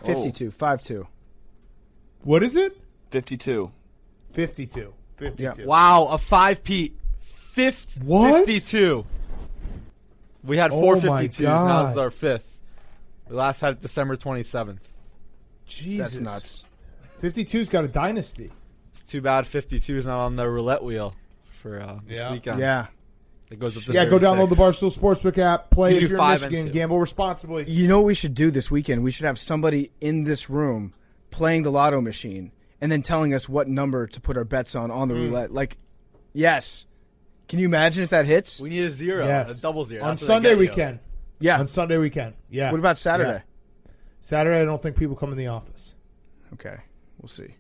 52. 5-2. What is it? 52. 52. 52. Yeah. Wow, a 5 Pete. What? 52. We had 4 52s. Now this is our 5th. We last had it December 27th. Jesus. That's nuts. 52's got a dynasty. It's too bad 52 is not on the roulette wheel for this weekend. Yeah. It goes up to go 36. download the Barstool Sportsbook app. Play if you're in 5 Michigan. and 2. Gamble responsibly. You know what we should do this weekend? We should have somebody in this room playing the lotto machine and then telling us what number to put our bets on the roulette. Like, yes. Can you imagine if that hits? We need a zero, Yes. a double zero. On That's what they Sunday get we you. can. Yeah. On Sunday we can. Yeah. What about Saturday? Yeah. Saturday, I don't think people come in the office. Okay. We'll see.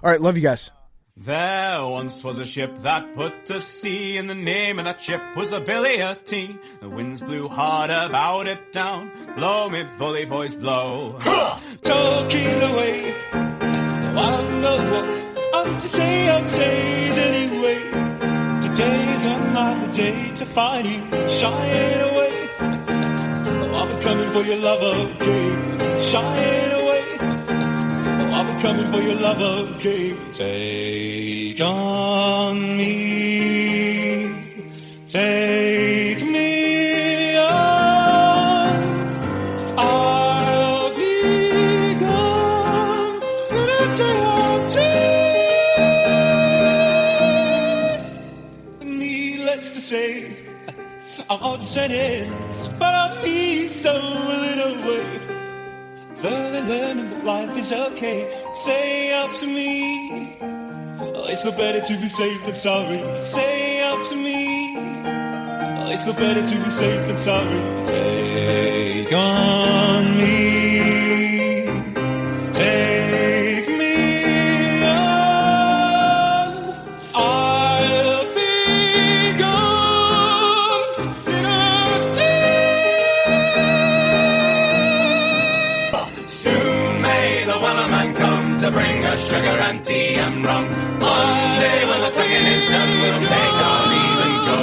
All right. Love you guys. There once was a ship that put to sea, and the name of that ship was the Billy o' Tea. The winds blew hard about it down. Blow me, bully boys, blow. Talking away, wonder what I'm to say on stage anyway. Today's another day to find you shying away. I'll be coming for your love, okay? Shying away. I'll be coming for your love, okay? Take on me, take me on. I'll be gone in a day or two. Needless to say, I'm on sentence, but I'm eased a little way. Slowly learning that life is okay. Say after me, oh, it's no better to be safe than sorry. Say after me, oh, it's no better to be safe than sorry. Take on me, take me on. I'll be gone in a Soon may the wellerman come to bring us sugar and tea and rum. One day when the tugging is done, we'll take our leave and go.